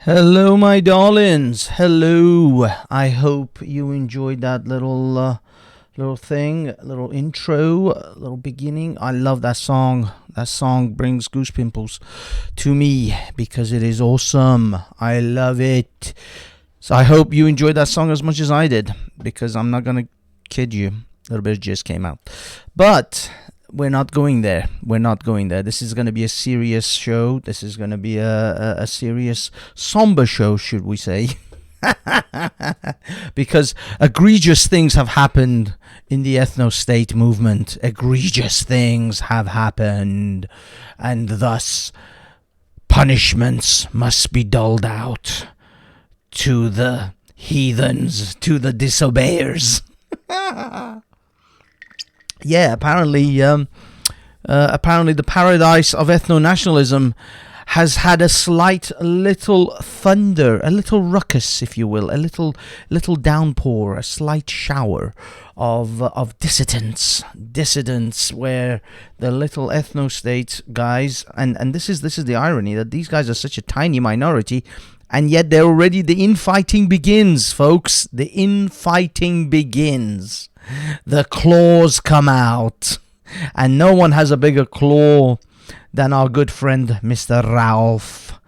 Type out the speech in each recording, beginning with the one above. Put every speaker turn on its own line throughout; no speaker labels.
Hello, my darlings. Hello. I hope you enjoyed that little thing, little intro, little beginning. I love that song. That song brings goose pimples to me because it is awesome. I love it. So I hope you enjoyed that song as much as I did, because I'm not gonna kid you. A little bit just came out, but we're not going there. We're not going there. This is going to be a serious show. This is going to be a serious, somber show, should we say. Because egregious things have happened in the ethno-state movement. Egregious things have happened. And thus, punishments must be doled out to the heathens, to the disobeyers. Yeah, apparently the paradise of ethno-nationalism has had a slight little thunder, a little ruckus, if you will, a little downpour, a slight shower of dissidents, where the little ethno-state guys, and this is the irony, that these guys are such a tiny minority, and yet they're already, the infighting begins, folks. The infighting begins. The claws come out, and no one has a bigger claw than our good friend Mr. Ralph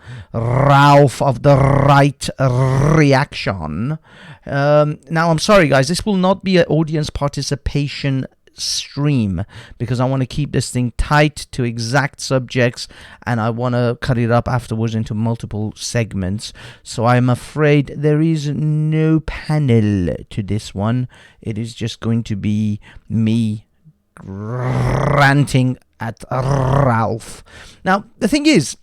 of the Right Reaction. Now, I'm sorry, guys, this will not be an audience participation stream, because I want to keep this thing tight to exact subjects, and I want to cut it up afterwards into multiple segments. So I'm afraid there is no panel to this one. It is just going to be me ranting at Ralph. Now, the thing is,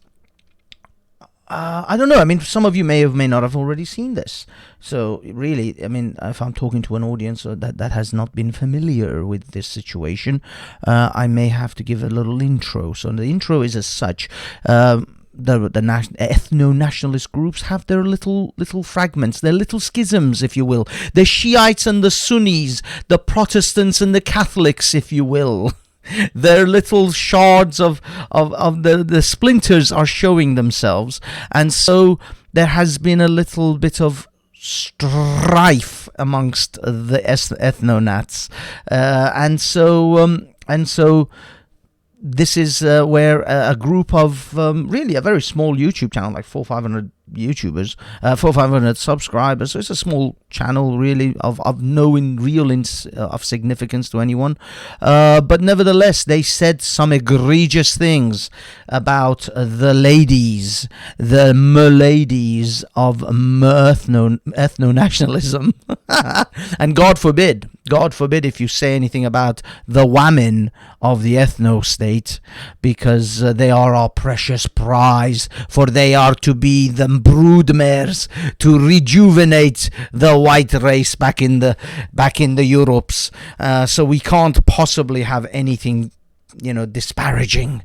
I don't know. I mean, some of you may not have already seen this. So really, I mean, if I'm talking to an audience that has not been familiar with this situation, I may have to give a little intro. So the intro is as such. The ethno-nationalist groups have their little fragments, their little schisms, if you will. The Shiites and the Sunnis, the Protestants and the Catholics, if you will. Their little shards of the splinters are showing themselves, and so there has been a little bit of strife amongst the ethno-nats, and so this is where a group of really a very small YouTube channel, like 400-500 YouTubers, 400-500 subscribers. So it's a small channel, really, of no real of significance to anyone. But nevertheless, they said some egregious things about the ladies, the miladies of ethno-nationalism. And God forbid if you say anything about the women of the ethno-state, because they are our precious prize, for they are to be the broodmares to rejuvenate the white race back in the Europes. So we can't possibly have anything, disparaging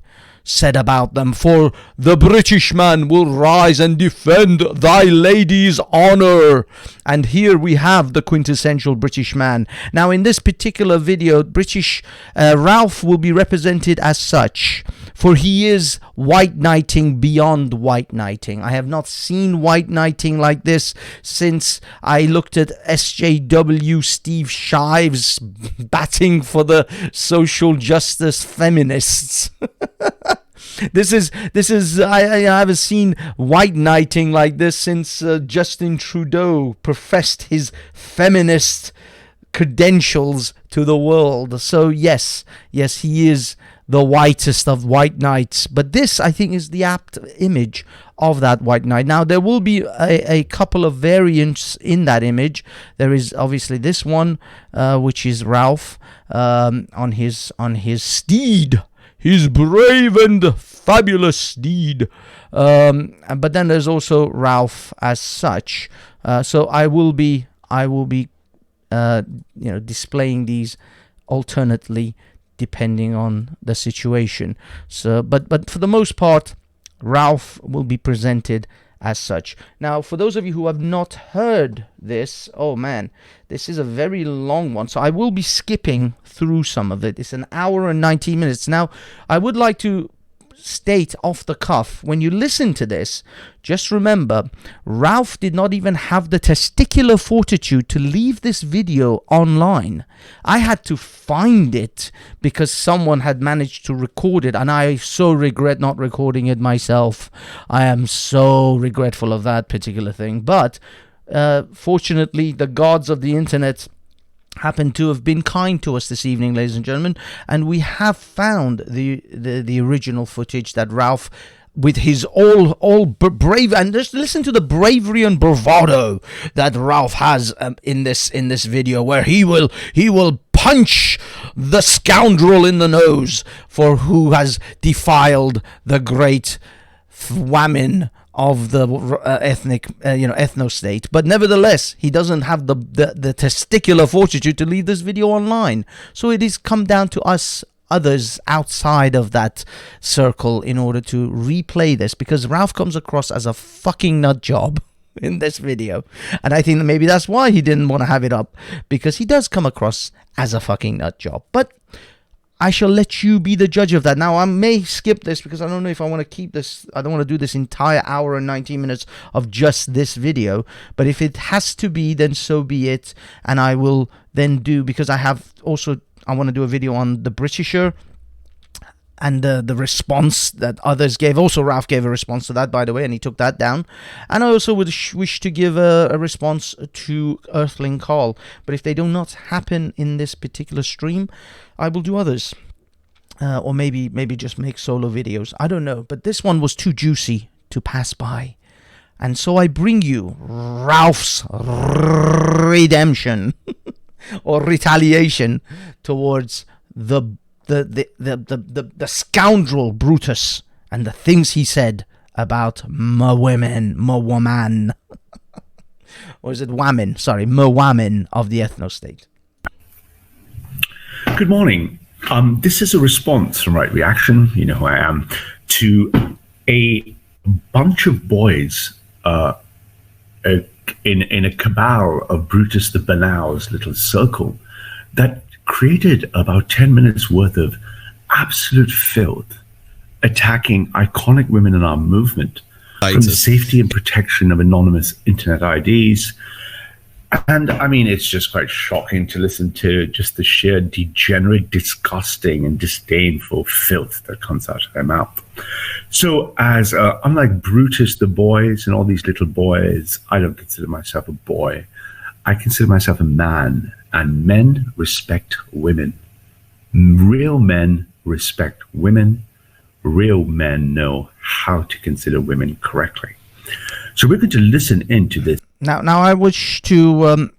said about them, for the British man will rise and defend thy lady's honor. And here we have the quintessential British man. Now, in this particular video, British Ralph will be represented as such, for he is white knighting beyond white knighting. I have not seen white knighting like this since I looked at SJW Steve Shives batting for the social justice feminists. This is I haven't seen white knighting like this since Justin Trudeau professed his feminist credentials to the world. So yes, he is the whitest of white knights. But this, I think, is the apt image of that white knight. Now, there will be a couple of variants in that image. There is obviously this one, which is Ralph on his steed. His brave and fabulous steed. But then there's also Ralph as such. So I will be displaying these alternately depending on the situation. So, but for the most part, Ralph will be presented as such. Now, for those of you who have not heard this, oh man, this is a very long one, so I will be skipping through some of it. It's an hour and 19 minutes. Now, I would like to state off the cuff, when you listen to this, just remember, Ralph did not even have the testicular fortitude to leave this video online. I had to find it because someone had managed to record it, and I so regret not recording it myself. I am so regretful of that particular thing. But fortunately, the gods of the internet happen to have been kind to us this evening, ladies and gentlemen, and we have found the original footage that Ralph, with his all brave, and just listen to the bravery and bravado that Ralph has in this video, where he will punch the scoundrel in the nose for who has defiled the great women of the ethno-state. But nevertheless, he doesn't have the testicular fortitude to leave this video online. So it is come down to us others outside of that circle in order to replay this, because Ralph comes across as a fucking nut job in this video, and I think that maybe that's why he didn't want to have it up, because he does come across as a fucking nut job. But I shall let you be the judge of that. Now, I may skip this because I don't know if I want to keep this. I don't want to do this entire hour and 19 minutes of just this video. But if it has to be, then so be it. And I will then do, because I want to do a video on the Britisher and the response that others gave. Also, Ralph gave a response to that, by the way, and he took that down. And I also would wish to give a response to Earthling Call. But if they do not happen in this particular stream, I will do others. Or maybe just make solo videos. I don't know. But this one was too juicy to pass by. And so I bring you Ralph's redemption or retaliation towards the scoundrel Brutus and the things he said about woman, or is it women? Sorry, women of the ethno-state.
Good morning. This is a response from Right Reaction, you know who I am, to a bunch of boys in a cabal of Brutus the Banal's little circle that created about 10 minutes worth of absolute filth, attacking iconic women in our movement from the safety and protection of anonymous internet IDs. And I mean, it's just quite shocking to listen to just the sheer degenerate, disgusting and disdainful filth that comes out of their mouth. So as unlike Brutus the boys and all these little boys, I don't consider myself a boy. I consider myself a man. And men respect women. Real men respect women. Real men know how to consider women correctly. So we're going to listen into this.
Now, I wish to,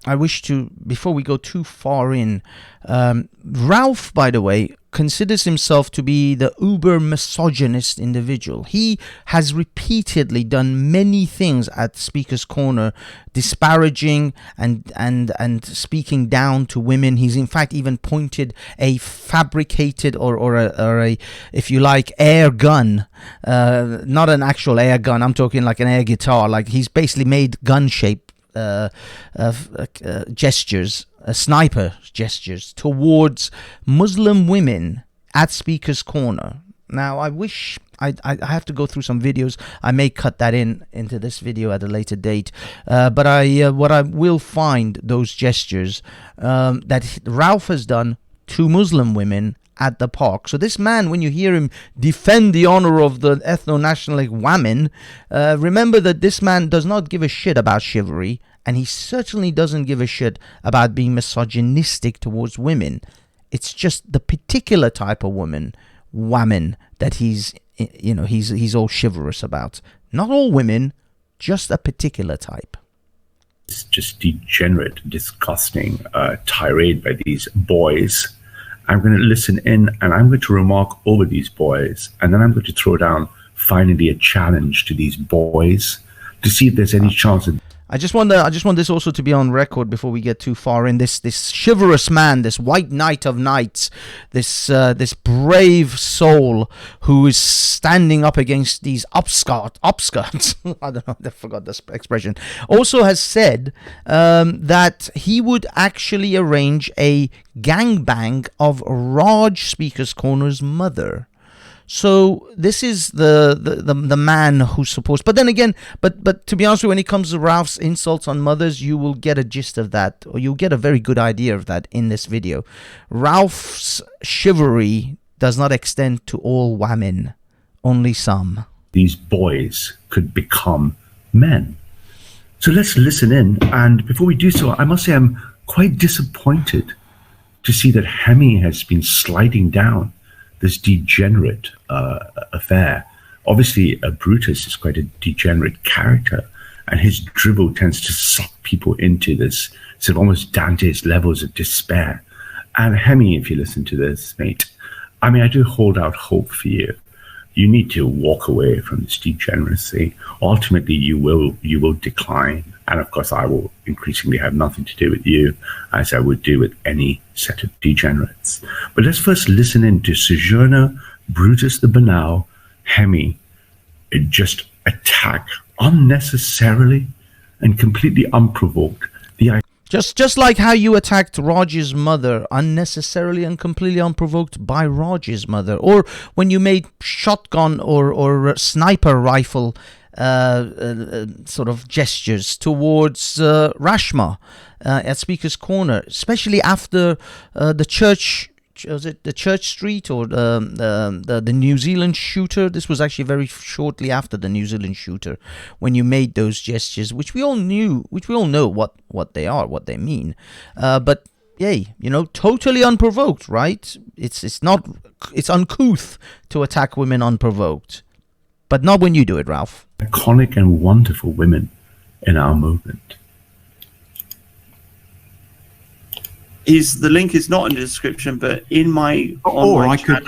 before we go too far in, Ralph, by the way, considers himself to be the uber misogynist individual. He has repeatedly done many things at Speaker's Corner, disparaging and speaking down to women. He's in fact even pointed a fabricated or a if you like, air gun, not an actual air gun. I'm talking like an air guitar. Like he's basically made gun shape gestures, sniper gestures towards Muslim women at Speaker's Corner. Now, I wish I have to go through some videos. I may cut that into this video at a later date. But what I will find those gestures that Ralph has done to Muslim women at the park. So this man, when you hear him defend the honor of the ethno-nationalist women, remember that this man does not give a shit about chivalry, and he certainly doesn't give a shit about being misogynistic towards women. It's just the particular type of woman that he's all chivalrous about. Not all women, just a particular type.
It's just degenerate, disgusting tirade by these boys. I'm going to listen in and I'm going to remark over these boys, and then I'm going to throw down finally a challenge to these boys to see if there's any chance of.
I just want this also to be on record before we get too far in. This chivalrous man, this white knight of knights, this brave soul who is standing up against these upstarts. I don't know, I forgot this expression. Also has said that he would actually arrange a gangbang of Raj Speaker's Corner's mother. So this is the man who's supposed. But then again, but to be honest with you, when it comes to Ralph's insults on mothers, you will get a gist of that, or you'll get a very good idea of that in this video. Ralph's chivalry does not extend to all women, only some.
These boys could become men. So let's listen in. And before we do so, I must say I'm quite disappointed to see that Hemi has been sliding down this degenerate affair. Obviously, Brutus is quite a degenerate character, and his dribble tends to suck people into this sort of almost Dante's levels of despair. And Hemi, if you listen to this, mate, I mean, I do hold out hope for you. You need to walk away from this degeneracy. Ultimately, you will decline. And of course, I will increasingly have nothing to do with you, as I would do with any set of degenerates. But let's first listen in to Sojourner, Brutus the Banal, Hemi, just attack unnecessarily and completely unprovoked the
Just like how you attacked Raj's mother unnecessarily and completely unprovoked by Raj's mother, or when you made shotgun or sniper rifle sort of gestures towards Rashma at Speaker's Corner, especially after the church. Was it the Church Street or the New Zealand shooter? This was actually very shortly after the New Zealand shooter when you made those gestures, which we all know what they are, what they mean. But yay, totally unprovoked, right? It's uncouth to attack women unprovoked, but not when you do it, Ralph.
Iconic and wonderful women in our movement.
The link is not in the description, but in my online chat.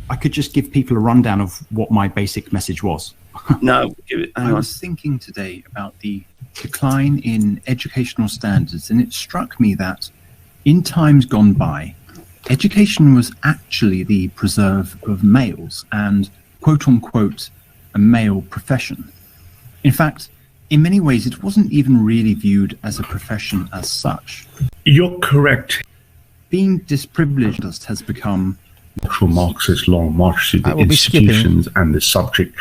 I could just give people a rundown of what my basic message was.
No, give it.
I was thinking today about the decline in educational standards, and it struck me that in times gone by, education was actually the preserve of males and, quote unquote, a male profession. In fact, in many ways, it wasn't even really viewed as a profession as such.
You're correct.
Being disprivileged has become
actual Marxist long march through the institutions and the subject.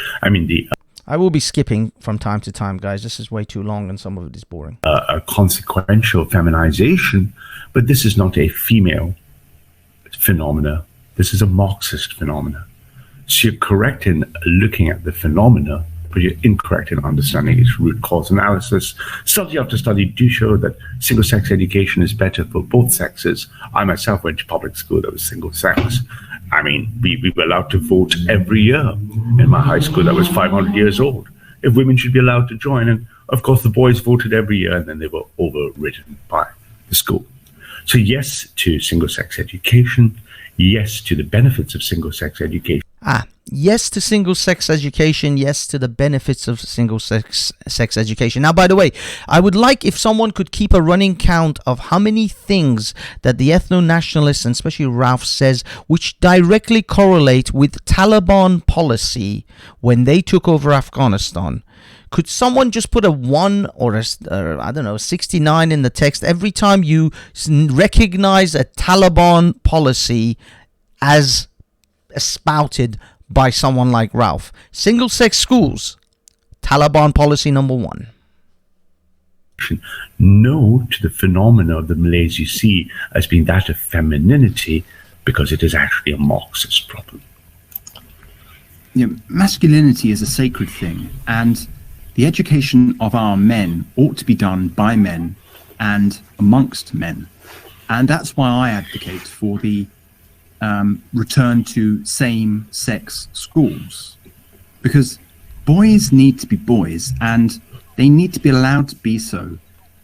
I will be skipping from time to time, guys. This is way too long and some of it is boring.
A consequential feminization, but this is not a female phenomena. This is a Marxist phenomena. So you're correct in looking at the phenomena, but you're incorrect in understanding its root cause analysis. Study after study do show that single-sex education is better for both sexes. I myself went to public school that was single-sex. I mean, we were allowed to vote every year in my high school that was 500 years old. If women should be allowed to join, and of course the boys voted every year, and then they were overridden by the school. So yes to single-sex education, yes to the benefits of single-sex education.
Yes to single-sex education, yes to the benefits of single-sex education. Now, by the way, I would like if someone could keep a running count of how many things that the ethno-nationalists, and especially Ralph, says, which directly correlate with Taliban policy when they took over Afghanistan. Could someone just put a 1 or a 69 in the text every time you recognize a Taliban policy as spouted by someone like Ralph? Single-sex schools, Taliban policy number 1.
No to the phenomena of the Malays you see as being that of femininity, because it is actually a Marxist problem.
Masculinity is a sacred thing, and the education of our men ought to be done by men and amongst men. And that's why I advocate for the return to same-sex schools, because boys need to be boys and they need to be allowed to be so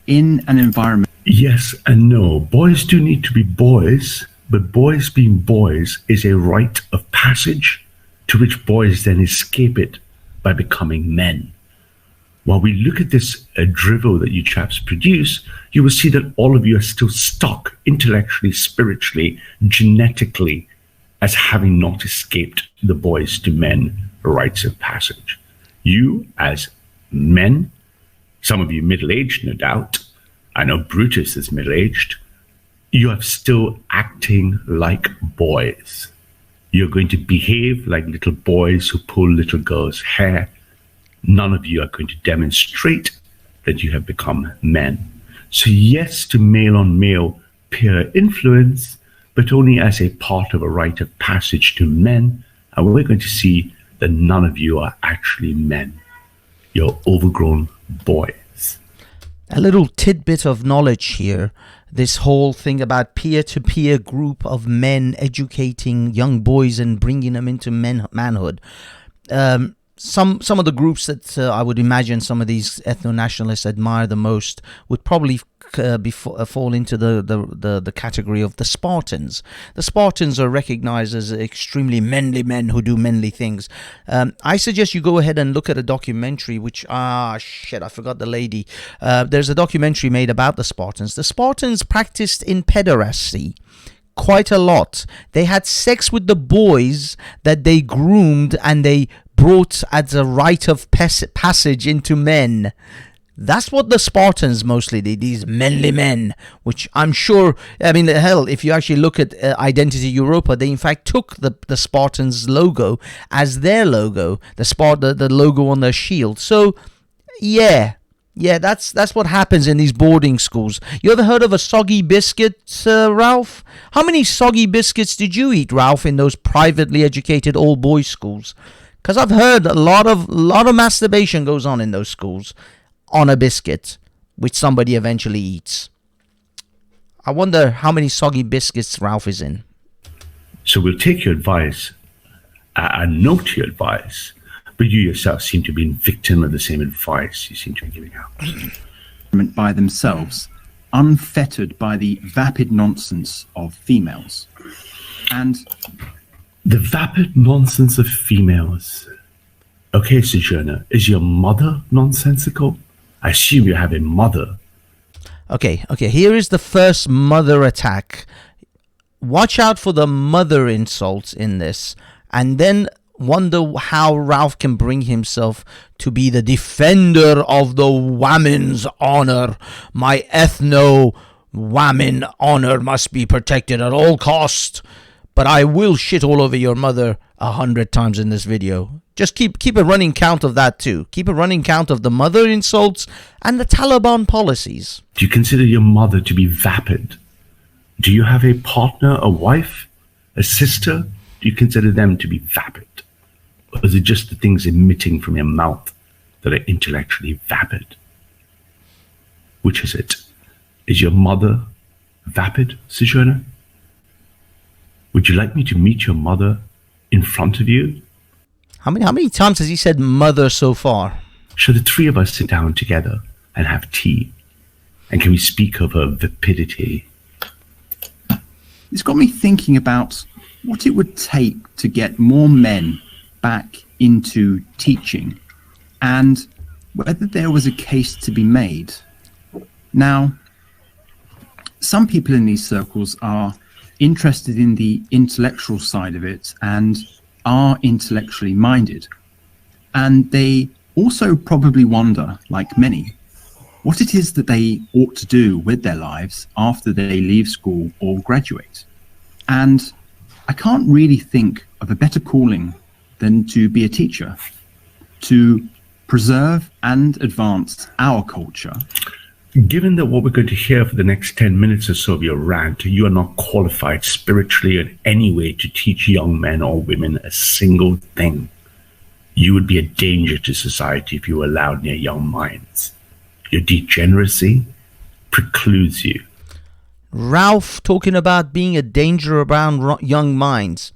in an environment.
Yes and no. Boys do need to be boys, but boys being boys is a rite of passage to which boys then escape it by becoming men. While we look at this drivel that you chaps produce, you will see that all of you are still stuck intellectually, spiritually, genetically, as having not escaped the boys to men rites of passage. You, as men, some of you middle-aged, no doubt, I know Brutus is middle-aged, you are still acting like boys. You're going to behave like little boys who pull little girls' hair. None of you are going to demonstrate that you have become men. So yes to male-on-male peer influence, but only as a part of a rite of passage to men. And we're going to see that none of you are actually men. You're overgrown boys.
A little tidbit of knowledge here. This whole thing about peer-to-peer group of men educating young boys and bringing them into manhood. Some of the groups that I would imagine some of these ethno-nationalists admire the most would probably fall into the category of the Spartans. The Spartans are recognized as extremely manly men who do manly things. I suggest you go ahead and look at a documentary which, I forgot the lady. There's a documentary made about the Spartans. The Spartans practiced in pederasty quite a lot. They had sex with the boys that they groomed and they brought as a rite of passage into men. That's what the Spartans mostly did, these manly men, which I'm sure, I mean, hell, if you actually look at Identity Europa, they in fact took the Spartans logo as their logo, the logo on their shield. So, yeah, that's what happens in these boarding schools. You ever heard of a soggy biscuit, Ralph? How many soggy biscuits did you eat, Ralph, in those privately educated all-boys schools? Because I've heard a lot of masturbation goes on in those schools on a biscuit, which somebody eventually eats. I wonder how many soggy biscuits Ralph is in.
So we'll take your advice and note your advice, but you yourself seem to be a victim of the same advice you seem to be giving out.
By themselves, unfettered by the vapid nonsense of females. And
the vapid nonsense of females. Okay, Sojourner, is your mother nonsensical? I assume you have a mother.
Okay, here is the first mother attack. Watch out for the mother insults in this, and then wonder how Ralph can bring himself to be the defender of the woman's honor. My ethno-woman honor must be protected at all cost. But I will shit all over your mother 100 times in this video. Just keep a running count of that too. Keep a running count of the mother insults and the Taliban policies.
Do you consider your mother to be vapid? Do you have a partner, a wife, a sister? Do you consider them to be vapid? Or is it just the things emitting from your mouth that are intellectually vapid? Which is it? Is your mother vapid, Sojourner? Would you like me to meet your mother in front of you?
How many times has he said mother so far?
Shall the three of us sit down together and have tea? And can we speak of her vapidity?
It's got me thinking about what it would take to get more men back into teaching and whether there was a case to be made. Now, some people in these circles are interested in the intellectual side of it and are intellectually minded. And they also probably wonder, like many, what it is that they ought to do with their lives after they leave school or graduate. And I can't really think of a better calling than to be a teacher, to preserve and advance our culture.
Given that what we're going to hear for the next 10 minutes or so of your rant, you are not qualified spiritually in any way to teach young men or women a single thing. You would be a danger to society if you were allowed near young minds. Your degeneracy precludes you.
Ralph talking about being a danger around young minds.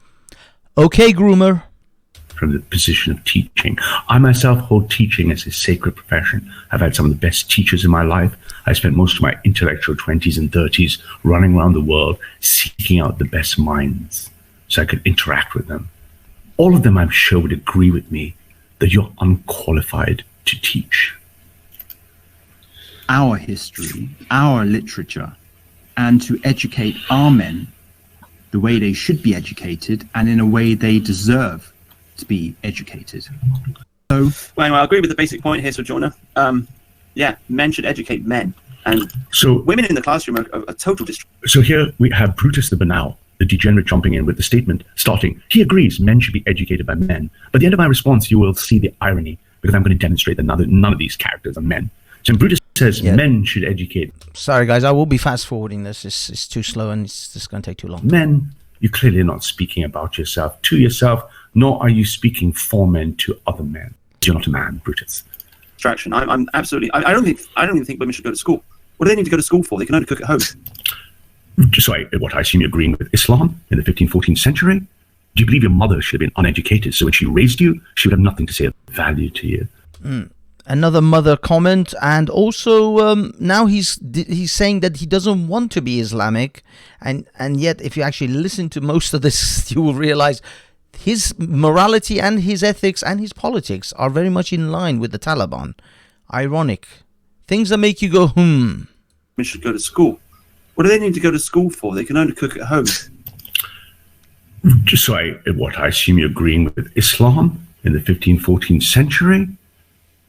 Okay, groomer.
From the position of teaching. I myself hold teaching as a sacred profession. I've had some of the best teachers in my life. I spent most of my intellectual 20s and 30s running around the world, seeking out the best minds so I could interact with them. All of them, I'm sure, would agree with me that you're unqualified to teach.
Our history, our literature, and to educate our men the way they should be educated and in a way they deserve to be educated. So,
well, anyway, I agree with the basic point here, Sojourner. Yeah, men should educate men, and
so
women in the classroom are a total distraction.
So here we have Brutus the Banal the degenerate jumping in with the statement starting, he agrees men should be educated by men. But at the end of my response, you will see the irony, because I'm going to demonstrate that none of these characters are men. So Brutus says men should educate.
Sorry, guys, I will be fast forwarding this. It's too slow and it's just going to take too long.
Men, you're clearly not speaking about yourself to yourself, nor are you speaking for men to other men. You're not a man, Brutus.
Distraction. I'm absolutely. I don't even think women should go to school. What do they need to go to school for? They can only cook at home.
Just so what I assume you're agreeing with Islam in the 15th, 14th century. Do you believe your mother should have been uneducated, so when she raised you, she would have nothing to say of value to you?
Another mother comment, and also now he's saying that he doesn't want to be Islamic, and yet if you actually listen to most of this, you will realize his morality and his ethics and his politics are very much in line with the Taliban. Ironic. Things that make you go,
We should go to school. What do they need to go to school for? They can only cook at home.
Just so what I assume you're agreeing with Islam in the 15th, 14th century.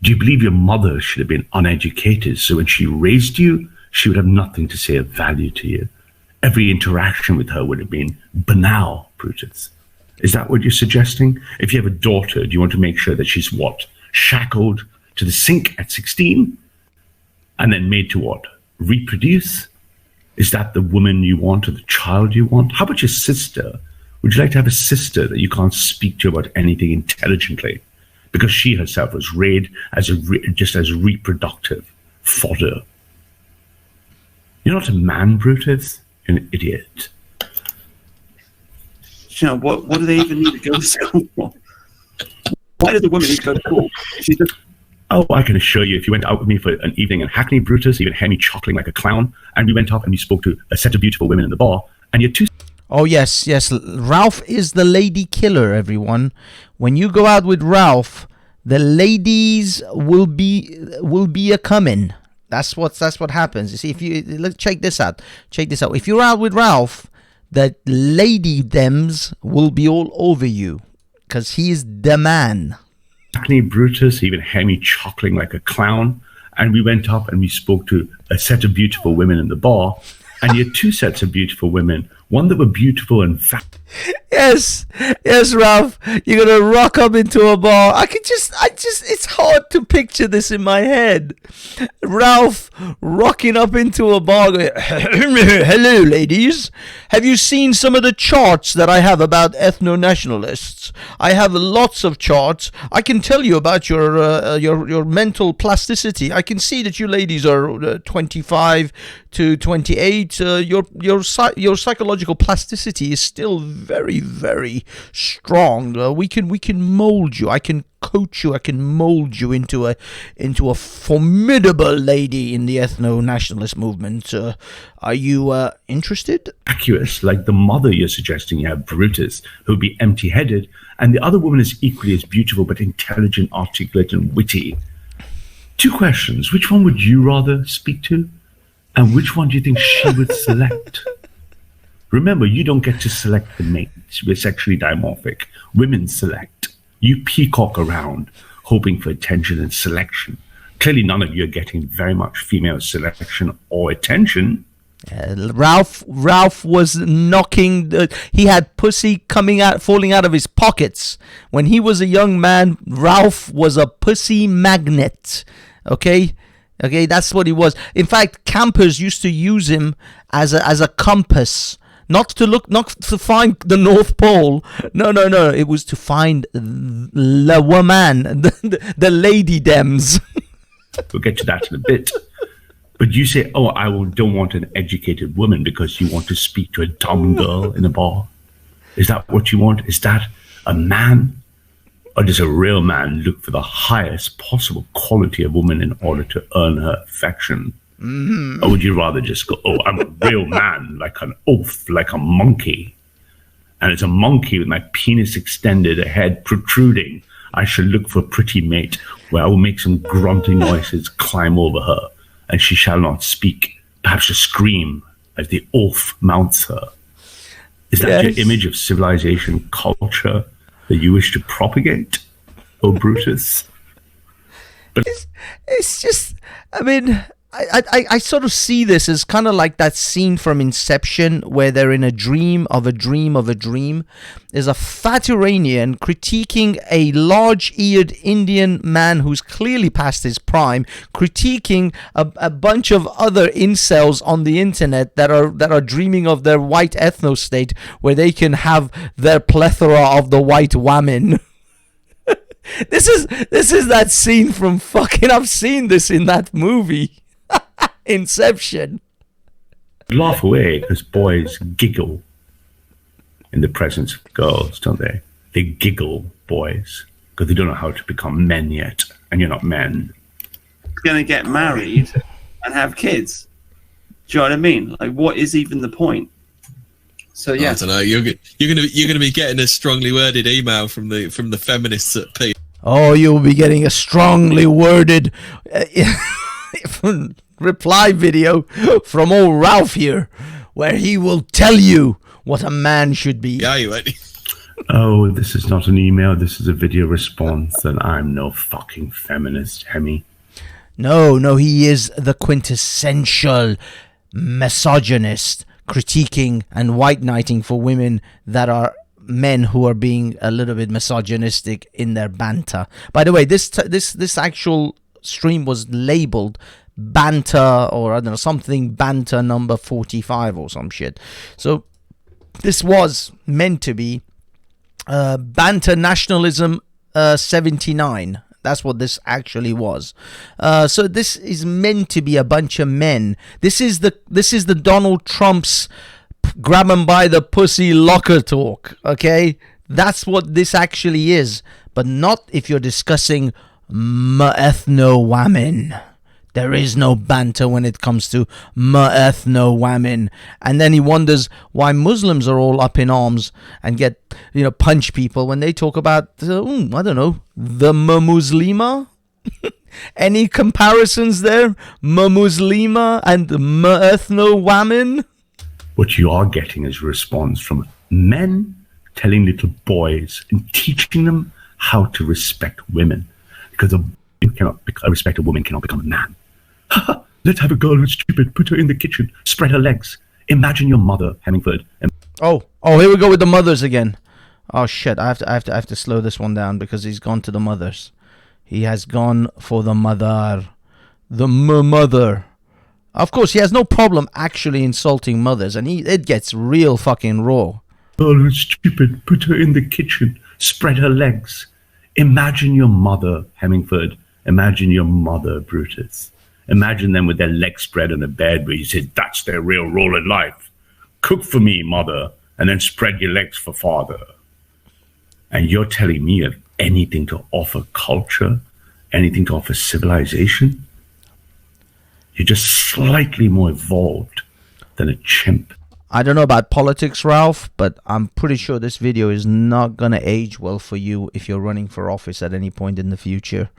Do you believe your mother should have been uneducated, so when she raised you, she would have nothing to say of value to you? Every interaction with her would have been banal, Brutus. Is that what you're suggesting? If you have a daughter, do you want to make sure that she's shackled to the sink at 16 and then made to reproduce? Is that the woman you want or the child you want? How about your sister? Would you like to have a sister that you can't speak to about anything intelligently because she herself was raised as just as reproductive fodder? You're not a man, Brutus. You're an idiot.
You know, what do they even need to go to school for? Why does the woman need to go to school? She's just...
Oh, I can assure you, if you went out with me for an evening in Hackney, Brutus, you would hear me chuckling like a clown, and we went up and we spoke to a set of beautiful women in the bar, and you're two...
Oh, yes. Ralph is the lady killer, everyone. When you go out with Ralph, the ladies will be a coming. That's what happens. You see, if you check this out. If you're out with Ralph, the lady dems will be all over you because he's the man.
Hackney, Brutus, he would hear me chuckling like a clown, and we went up and we spoke to a set of beautiful women in the bar, and you had two sets of beautiful women, one that were beautiful and fat.
Yes, Ralph, you're gonna rock up into a bar. It's hard to picture this in my head. Ralph rocking up into a bar going, hello ladies, have you seen some of the charts that I have about ethno-nationalists? I have lots of charts. I can tell you about your mental plasticity. I can see that you ladies are 25 to 28. Your psychological plasticity is still very, very strong. We can mold you. I can coach you. I can mold you into a formidable lady in the ethno-nationalist movement. Are you interested?
Vacuous, like the mother you're suggesting you have, Brutus, who'd be empty-headed, and the other woman is equally as beautiful but intelligent, articulate, and witty. Two questions. Which one would you rather speak to? And which one do you think she would select? Remember, you don't get to select the mates. We're sexually dimorphic. Women select. You peacock around, hoping for attention and selection. Clearly, none of you are getting very much female selection or attention.
Ralph was knocking. He had pussy falling out of his pockets. When he was a young man, Ralph was a pussy magnet. Okay, that's what he was. In fact, campers used to use him as a compass. Not to find the North Pole. No. It was to find the woman, the lady dems.
We'll get to that in a bit. But you say, don't want an educated woman because you want to speak to a dumb girl in a bar. Is that what you want? Is that a man? Or does a real man look for the highest possible quality of woman in order to earn her affection? Or would you rather just go, I'm a real man, like an oaf, like a monkey. And it's a monkey with my penis extended, a head protruding. I shall look for a pretty mate where I will make some grunting noises, climb over her, and she shall not speak, perhaps a scream as the oaf mounts her. Is that your image of civilization culture that you wish to propagate, O Brutus?
But it's just, I sort of see this as kind of like that scene from Inception where they're in a dream of a dream of a dream. There's a fat Iranian critiquing a large-eared Indian man who's clearly past his prime, critiquing a bunch of other incels on the internet that are dreaming of their white ethno-state where they can have their plethora of the white women. This is that scene from fucking... I've seen this in that movie. Inception.
Laugh away because boys giggle in the presence of girls, don't they? They giggle, boys, because they don't know how to become men yet, and you're not men.
Going to get married and have kids. Do you know what I mean? Like, what is even the point? So yeah,
I don't know. You're gonna be getting a strongly worded email from the feminists at P.
Oh, you'll be getting a strongly worded reply video from old Ralph here, where he will tell you what a man should be.
Yeah, you won't.
Oh, this is not an email. This is a video response, and I'm no fucking feminist, Hemi.
No, he is the quintessential misogynist, critiquing and white knighting for women that are men who are being a little bit misogynistic in their banter. By the way, this actual stream was labeled banter, or I don't know, something banter number 45 or some shit. So this was meant to be banter nationalism 79. That's what this actually was. So this is meant to be a bunch of men. This is the Donald Trump's grab 'em by the pussy locker talk. Okay, that's what this actually is, but not if you're discussing ethno women. There is no banter when it comes to ethno women. And then he wonders why Muslims are all up in arms and get, punch people when they talk about, I don't know, the Muslima. Any comparisons there? Muslima and ethno women?
What you are getting is a response from men telling little boys and teaching them how to respect women, because a respected woman cannot become a man. Let's have a girl who's stupid, put her in the kitchen, spread her legs. Imagine your mother, Hemingford.
Oh, here we go with the mothers again. Oh shit, I have to slow this one down because he's gone to the mothers. He has gone for the mother. The mother. Of course, he has no problem actually insulting mothers, and it gets real fucking raw.
Girl who's stupid, put her in the kitchen, spread her legs. Imagine your mother, Hemingford. Imagine your mother, Brutus. Imagine them with their legs spread on a bed where you said, that's their real role in life. Cook for me, mother, and then spread your legs for father. And you're telling me you have anything to offer culture, anything to offer civilization? You're just slightly more evolved than a chimp.
I don't know about politics, Ralph, but I'm pretty sure this video is not going to age well for you if you're running for office at any point in the future.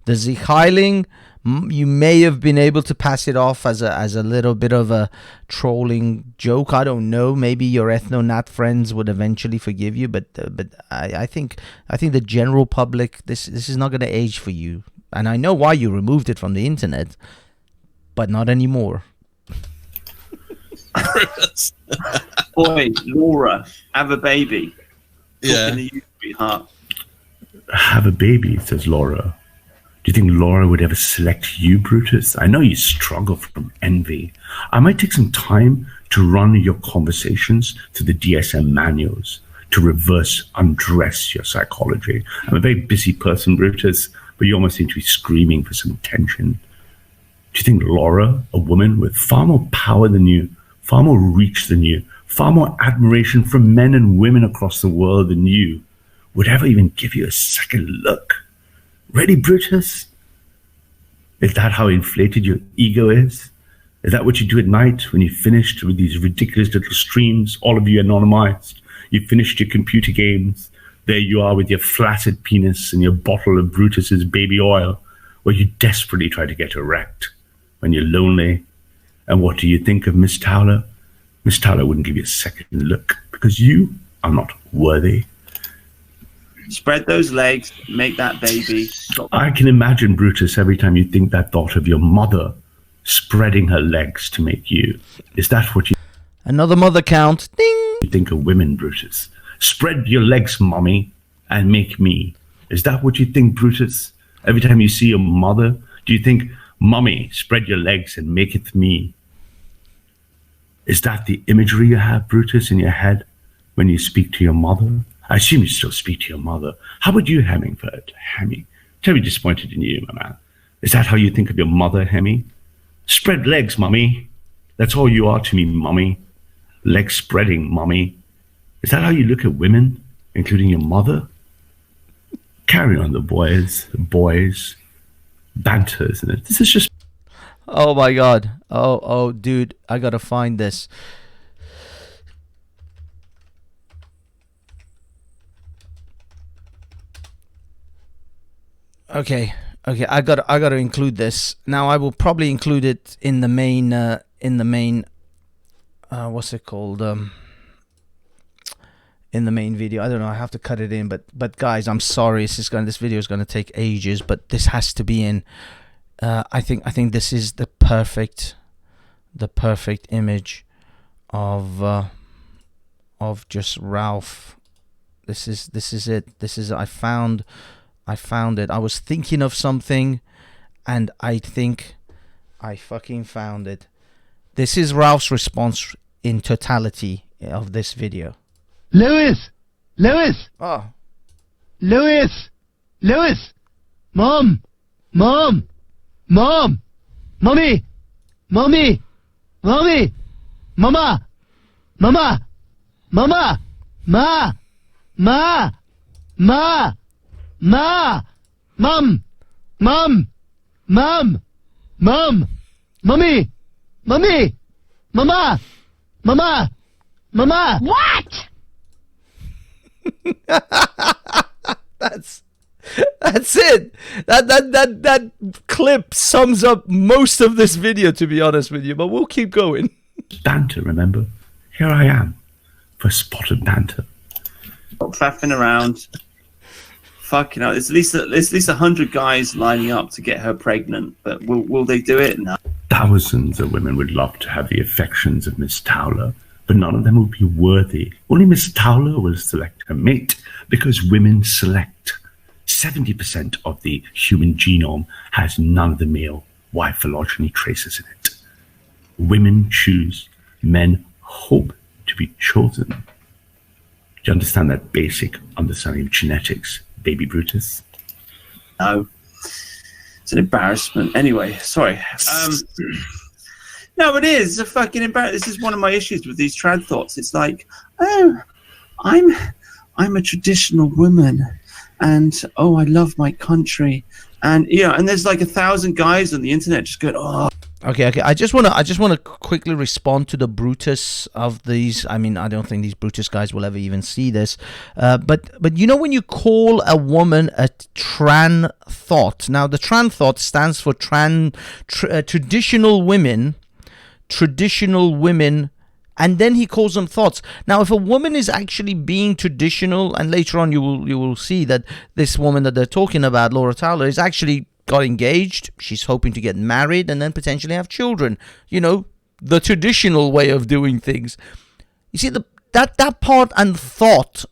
The Zichailing, you may have been able to pass it off as a little bit of a trolling joke. I don't know. Maybe your ethno-nat friends would eventually forgive you, but I think the general public, this is not going to age for you. And I know why you removed it from the internet, but not anymore.
Boy, Laura, have a baby.
Yeah.
Talking to you, sweetheart.
Have a baby, says Laura. Do you think Laura would ever select you, Brutus? I know you struggle from envy. I might take some time to run your conversations to the DSM manuals, to reverse undress your psychology. I'm a very busy person, Brutus, but you almost seem to be screaming for some attention. Do you think Laura, a woman with far more power than you, far more reach than you, far more admiration from men and women across the world than you, would ever even give you a second look? Ready, Brutus? Is that how inflated your ego is? Is that what you do at night when you finished with these ridiculous little streams, all of you anonymized? You finished your computer games. There you are with your flaccid penis and your bottle of Brutus's baby oil, where you desperately try to get erect when you're lonely. And what do you think of Miss Towler? Miss Towler wouldn't give you a second look because you are not worthy.
Spread those legs, make that baby.
I can imagine, Brutus, every time you think that thought of your mother spreading her legs to make you. Is that what you
Another mother count. Ding.
think of women, Brutus? Spread your legs, mommy, and make me. Is that what you think, Brutus? Every time you see your mother, do you think, mommy, spread your legs and make it me? Is that the imagery you have, Brutus, in your head when you speak to your mother? I assume you still speak to your mother. How about you, Hemingford? Hemi? Terribly disappointed in you, my man. Is that how you think of your mother, Hemi? Spread legs, mummy. That's all you are to me, mummy. Leg spreading, mummy. Is that how you look at women, including your mother? Carry on, the boys. Banter, isn't it? This is just...
Oh my god. Oh, dude, I gotta find this. Okay, I gotta include this. Now I will probably include it in the main what's it called? In the main video. I don't know, I have to cut it in, but guys, I'm sorry, this video is gonna take ages, but this has to be in. I think this is the perfect image of just Ralph. This is it. I found it. I was thinking of something, and I think I fucking found it. This is Ralph's response in totality of this video.
Lewis!
Oh.
Lewis! Mom! Mommy! Mama! What?
That's it. That clip sums up most of this video, to be honest with you, but we'll keep going.
Banter, remember? Here I am for a spot of banter.
Faffing around. Fucking hell. There's at least 100 guys lining up to get her pregnant, but will they do it? No.
Thousands of women would love to have the affections of Miss Towler, but none of them would be worthy. Only Miss Towler will select her mate, because women select. 70% of the human genome has none of the male Y phylogeny traces in it. Women choose, men hope to be chosen. Do you understand that basic understanding of genetics, baby Brutus?
No. It's an embarrassment. Anyway, sorry. No, it is a fucking embarrassment. This is one of my issues with these trad thoughts. It's like, oh, I'm a traditional woman, and oh, I love my country, and and there's like 1,000 guys on the internet just going, oh.
Okay. I just wanna quickly respond to the Brutus of these. I mean, I don't think these Brutus guys will ever even see this. But when you call a woman a tran thought. Now, the tran thought stands for traditional women, and then he calls them thoughts. Now, if a woman is actually being traditional, and later on you will see that this woman that they're talking about, Laura Towler, is actually got engaged. She's hoping to get married and then potentially have children. The traditional way of doing things. You see, that part and thought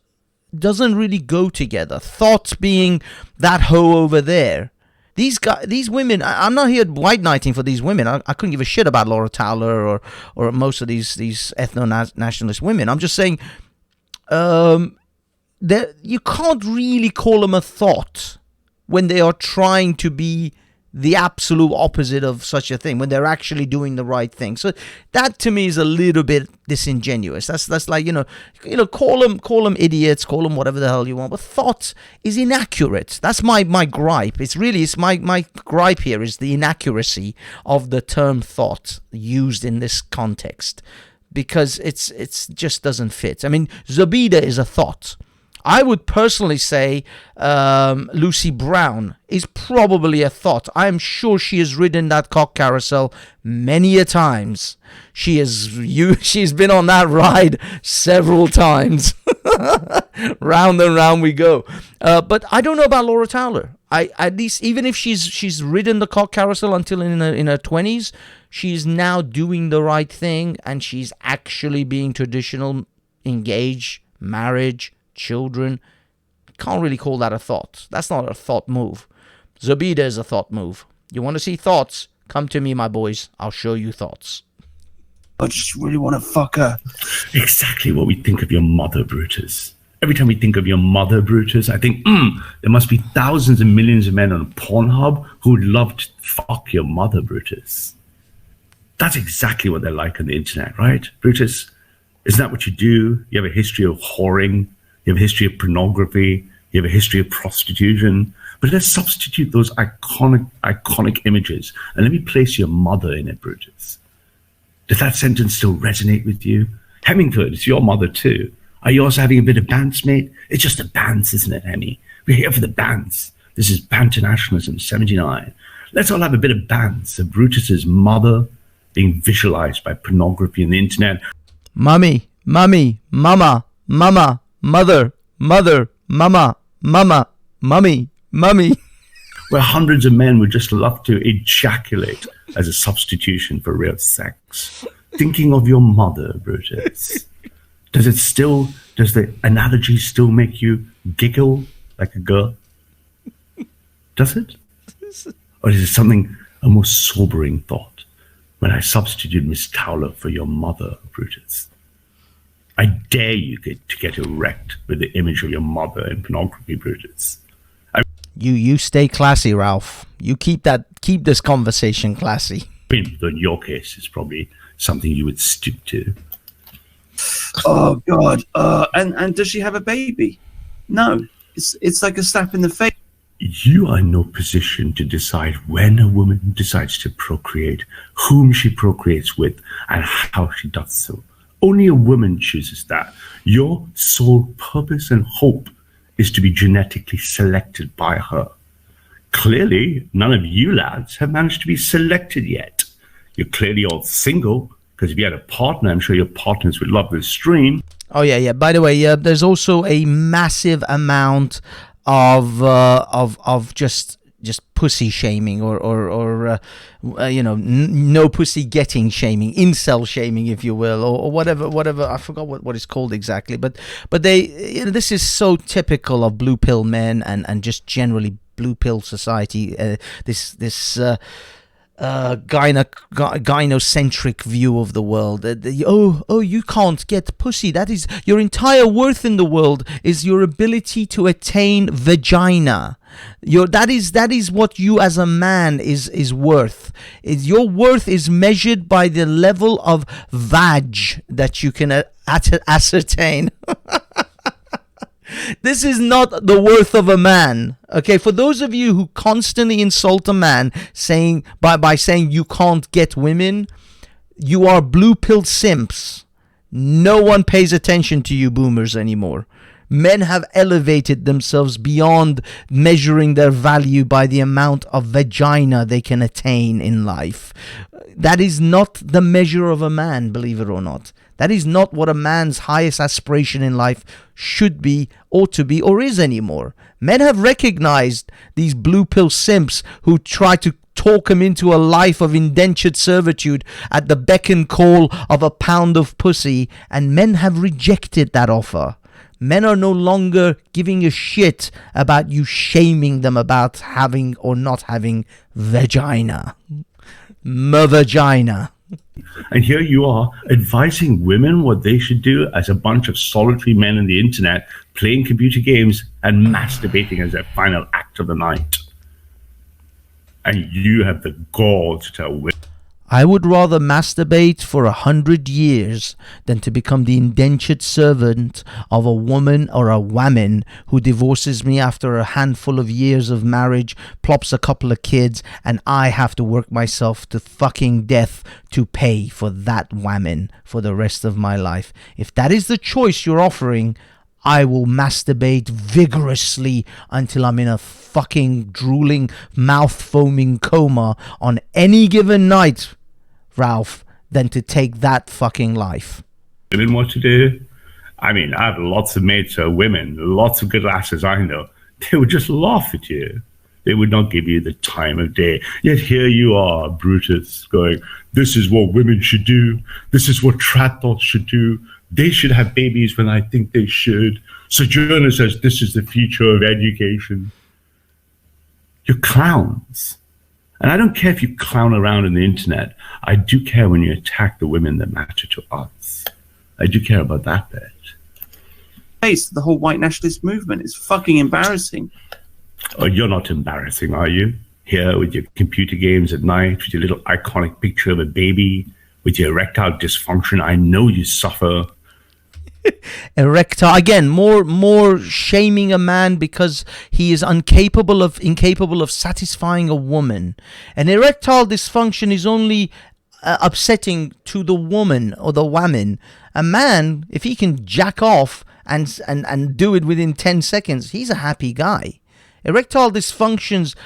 doesn't really go together. Thought being that hoe over there. These women, I'm not here white knighting for these women. I couldn't give a shit about Laura Towler or most of these ethno-nationalist women. I'm just saying, you can't really call them a thought when they are trying to be the absolute opposite of such a thing, when they're actually doing the right thing. So that to me is a little bit disingenuous. That's like, call them idiots, call them whatever the hell you want, but thought is inaccurate. That's my gripe. It's my gripe here is the inaccuracy of the term thought used in this context, because it's just doesn't fit. I mean, Zobida is a thought. I would personally say Lucy Brown is probably a thought. I am sure she has ridden that cock carousel many a times. She's been on that ride several times. Round and round we go. But I don't know about Laura Towler. I at least, even if she's ridden the cock carousel until in her 20s, she's now doing the right thing, and she's actually being traditional, engaged, marriage, children. Can't really call that a thought. That's not a thought move. Zabida is a thought move. You want to see thoughts? Come to me, my boys. I'll show you thoughts.
I just really want to fuck her.
Exactly what we think of your mother, Brutus. Every time we think of your mother, Brutus, I think, there must be thousands and millions of men on Pornhub who would love to fuck your mother, Brutus. That's exactly what they're like on the internet, right, Brutus? Isn't that what you do? You have a history of whoring. You have a history of pornography. You have a history of prostitution. But let's substitute those iconic images, and let me place your mother in it, Brutus. Does that sentence still resonate with you? Hemingford, it's your mother too. Are you also having a bit of bants, mate? It's just a bants, isn't it, Hemi? We're here for the bants. This is Nationalism 79. Let's all have a bit of bants of Brutus's mother being visualized by pornography and the internet.
Mummy, mummy, mama, mama, mother, mother, mama, mama, mummy, mummy.
Where hundreds of men would just love to ejaculate as a substitution for real sex. Thinking of your mother, Brutus. Does the analogy still make you giggle like a girl? Does it? Or is it a more sobering thought when I substitute Miss Towler for your mother, Brutus? I dare you to get erect with the image of your mother in pornography, Brutus.
You stay classy, Ralph. You keep this conversation classy.
In your case, it's probably something you would stoop to.
Oh God! And does she have a baby? No. It's like a slap in the face.
You are in no position to decide when a woman decides to procreate, whom she procreates with, and how she does so. Only a woman chooses that. Your sole purpose and hope is to be genetically selected by her. Clearly, none of you lads have managed to be selected yet. You're clearly all single, because if you had a partner, I'm sure your partners would love this stream.
Oh yeah. By the way, there's also a massive amount of just pussy shaming or no pussy getting shaming, incel shaming, if you will, or whatever. I forgot what it's called exactly, but they, this is so typical of blue pill men and just generally blue pill society. This gynocentric view of the world. You can't get pussy. That is your entire worth in the world, is your ability to attain vagina. That is what you as a man is worth. Your worth is measured by the level of vag that you can ascertain. This is not the worth of a man. Okay, for those of you who constantly insult a man saying by saying you can't get women, you are blue pill simps. No one pays attention to you boomers anymore. Men have elevated themselves beyond measuring their value by the amount of vagina they can attain in life. That is not the measure of a man, believe it or not. That is not what a man's highest aspiration in life should be, ought to be, or is anymore. Men have recognized these blue pill simps who try to talk him into a life of indentured servitude at the beck and call of a pound of pussy, and men have rejected that offer. Men are no longer giving a shit about you shaming them about having or not having vagina. Vagina.
And here you are advising women what they should do as a bunch of solitary men on the internet playing computer games and masturbating as their final act of the night. And you have the gall to tell women.
I would rather masturbate for 100 years than to become the indentured servant of a woman or a whammon who divorces me after a handful of years of marriage, plops a couple of kids, and I have to work myself to fucking death to pay for that whammon for the rest of my life. If that is the choice you're offering, I will masturbate vigorously until I'm in a fucking drooling, mouth-foaming coma on any given night, Ralph, than to take that fucking life.
Women what to do, I mean, I have lots of mates who are women, lots of good lasses I know. They would just laugh at you. They would not give you the time of day. Yet here you are, Brutus, going, this is what women should do. This is what trad thoughts should do. They should have babies when I think they should. Sojourner says this is the future of education. You're clowns. And I don't care if you clown around on the internet. I do care when you attack the women that matter to us. I do care about that bit.
The whole white nationalist movement is fucking embarrassing.
Oh, you're not embarrassing, are you? Here with your computer games at night, with your little iconic picture of a baby, with your erectile dysfunction. I know you suffer.
Erectile again, more shaming a man because he is incapable of satisfying a woman. An erectile dysfunction is only upsetting to the woman or the woman. A man, if he can jack off and do it within 10 seconds, he's a happy guy. Erectile dysfunctions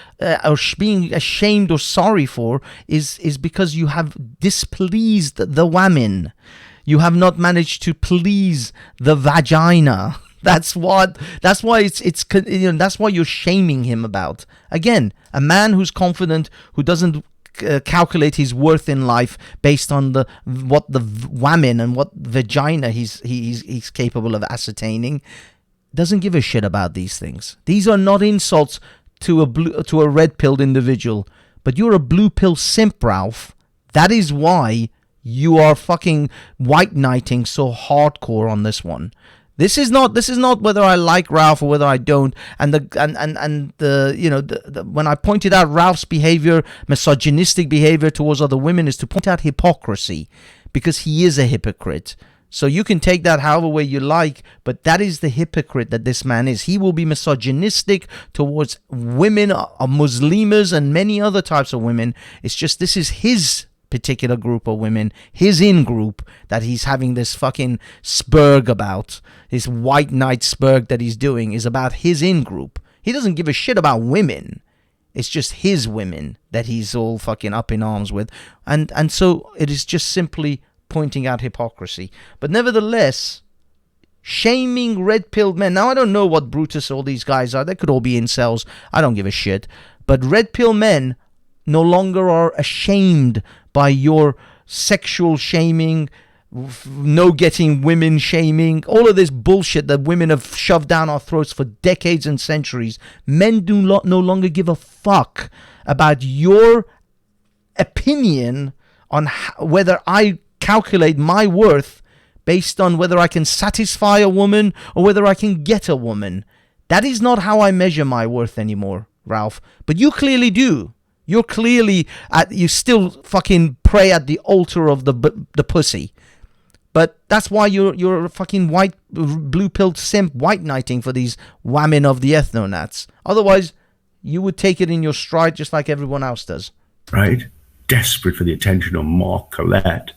or being ashamed or sorry for is because you have displeased the woman. You have not managed to please the vagina. That's why that's why you're shaming him about. Again, a man who's confident, who doesn't calculate his worth in life based on what the woman and what vagina he's capable of ascertaining, doesn't give a shit about these things. These are not insults to a red-pilled individual, but you're a blue-pill simp, Ralph. That is why you are fucking white knighting so hardcore on this one. This is not whether I like Ralph or whether I don't. And when I pointed out Ralph's behavior, misogynistic behavior towards other women, is to point out hypocrisy, because he is a hypocrite. So you can take that however way you like, but that is the hypocrite that this man is. He will be misogynistic towards women, Muslimas, and many other types of women. It's just this is his particular group of women, his in-group, that he's having this fucking spurg about. This white knight spurg that he's doing is about his in-group. He doesn't give a shit about women. It's just his women that he's all fucking up in arms with. And so it is just simply pointing out hypocrisy. But nevertheless, shaming red-pilled men. Now, I don't know what Brutus all these guys are. They could all be incels. I don't give a shit. But red-pill men no longer are ashamed by your sexual shaming, no getting women shaming, all of this bullshit that women have shoved down our throats for decades and centuries. Men do not no longer give a fuck about your opinion on whether I calculate my worth based on whether I can satisfy a woman or whether I can get a woman. That is not how I measure my worth anymore, Ralph. But you clearly do. You're clearly you still fucking pray at the altar of the pussy. But that's why you're a fucking white blue-pilled simp white knighting for these women of the ethno-nats. Otherwise, you would take it in your stride just like everyone else does.
Right? Desperate for the attention of Mark Collette,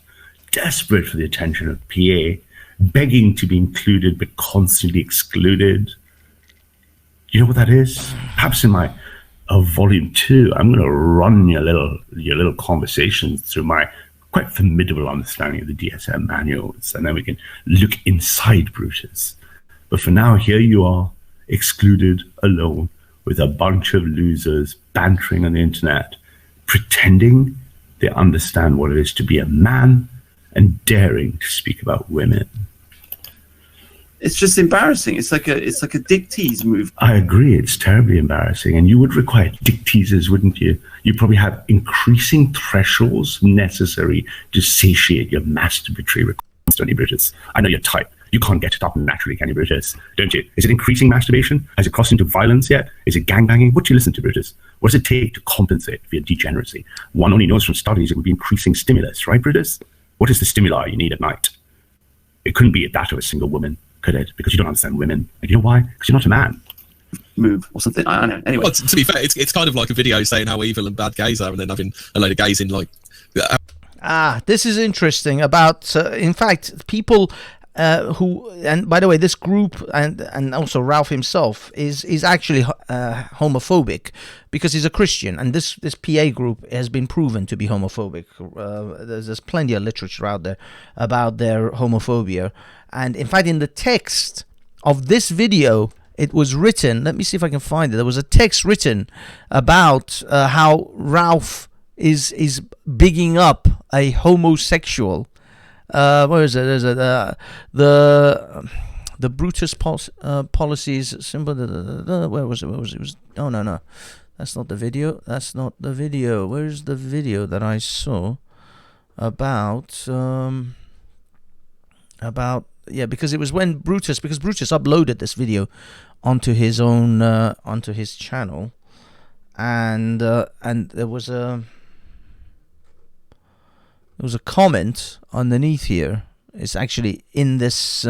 desperate for the attention of PA, begging to be included but constantly excluded. You know what that is? Perhaps in my volume 2, I'm going to run your little conversations through my quite formidable understanding of the DSM manuals, and then we can look inside Brutus. But for now, here you are, excluded, alone, with a bunch of losers bantering on the internet, pretending they understand what it is to be a man and daring to speak about women.
It's just embarrassing. It's like a dick tease move.
I agree. It's terribly embarrassing. And you would require dick teasers, wouldn't you? You probably have increasing thresholds necessary to satiate your masturbatory requirements, don't you, Brutus? I know you're tight. You can't get it up naturally, can you, Brutus? Don't you? Is it increasing masturbation? Has it crossed into violence yet? Is it gangbanging? What do you listen to, Brutus? What does it take to compensate for your degeneracy? One only knows from studies it would be increasing stimulus, right, Brutus? What is the stimuli you need at night? It couldn't be that of a single woman, could it? Because you don't understand women. And you know why? Because you're not a man.
Move or something. I don't know. Anyway.
Well, to be fair, it's kind of like a video saying how evil and bad gays are, and then having a load of gays in like.
This is interesting about. In fact, people who, and by the way, this group and also Ralph himself is actually homophobic because he's a Christian, and this PA group has been proven to be homophobic. There's plenty of literature out there about their homophobia, and in fact, in the text of this video, it was written. Let me see if I can find it. There was a text written about how Ralph is bigging up a homosexual. Where is it? There's the Brutus policies symbol. Where was it? It was. Oh no, that's not the video. That's not the video. Where's the video that I saw about because it was when Brutus uploaded this video onto his own onto his channel, and there was a comment underneath here. It's actually in this.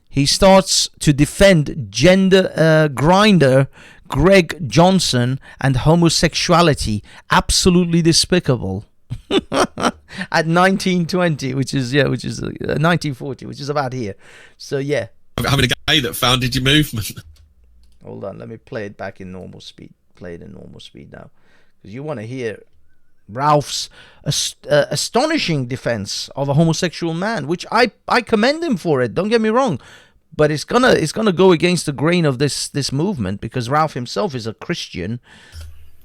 He starts to defend gender grinder Greg Johnson and homosexuality. Absolutely despicable. At 1920, which is 1940, which is about here. So yeah.
Having a guy that founded your movement.
Hold on, let me play it back in normal speed. Play it in normal speed now, because you want to hear Ralph's astonishing defense of a homosexual man, which I commend him for it. Don't get me wrong, but it's gonna go against the grain of this movement because Ralph himself is a Christian.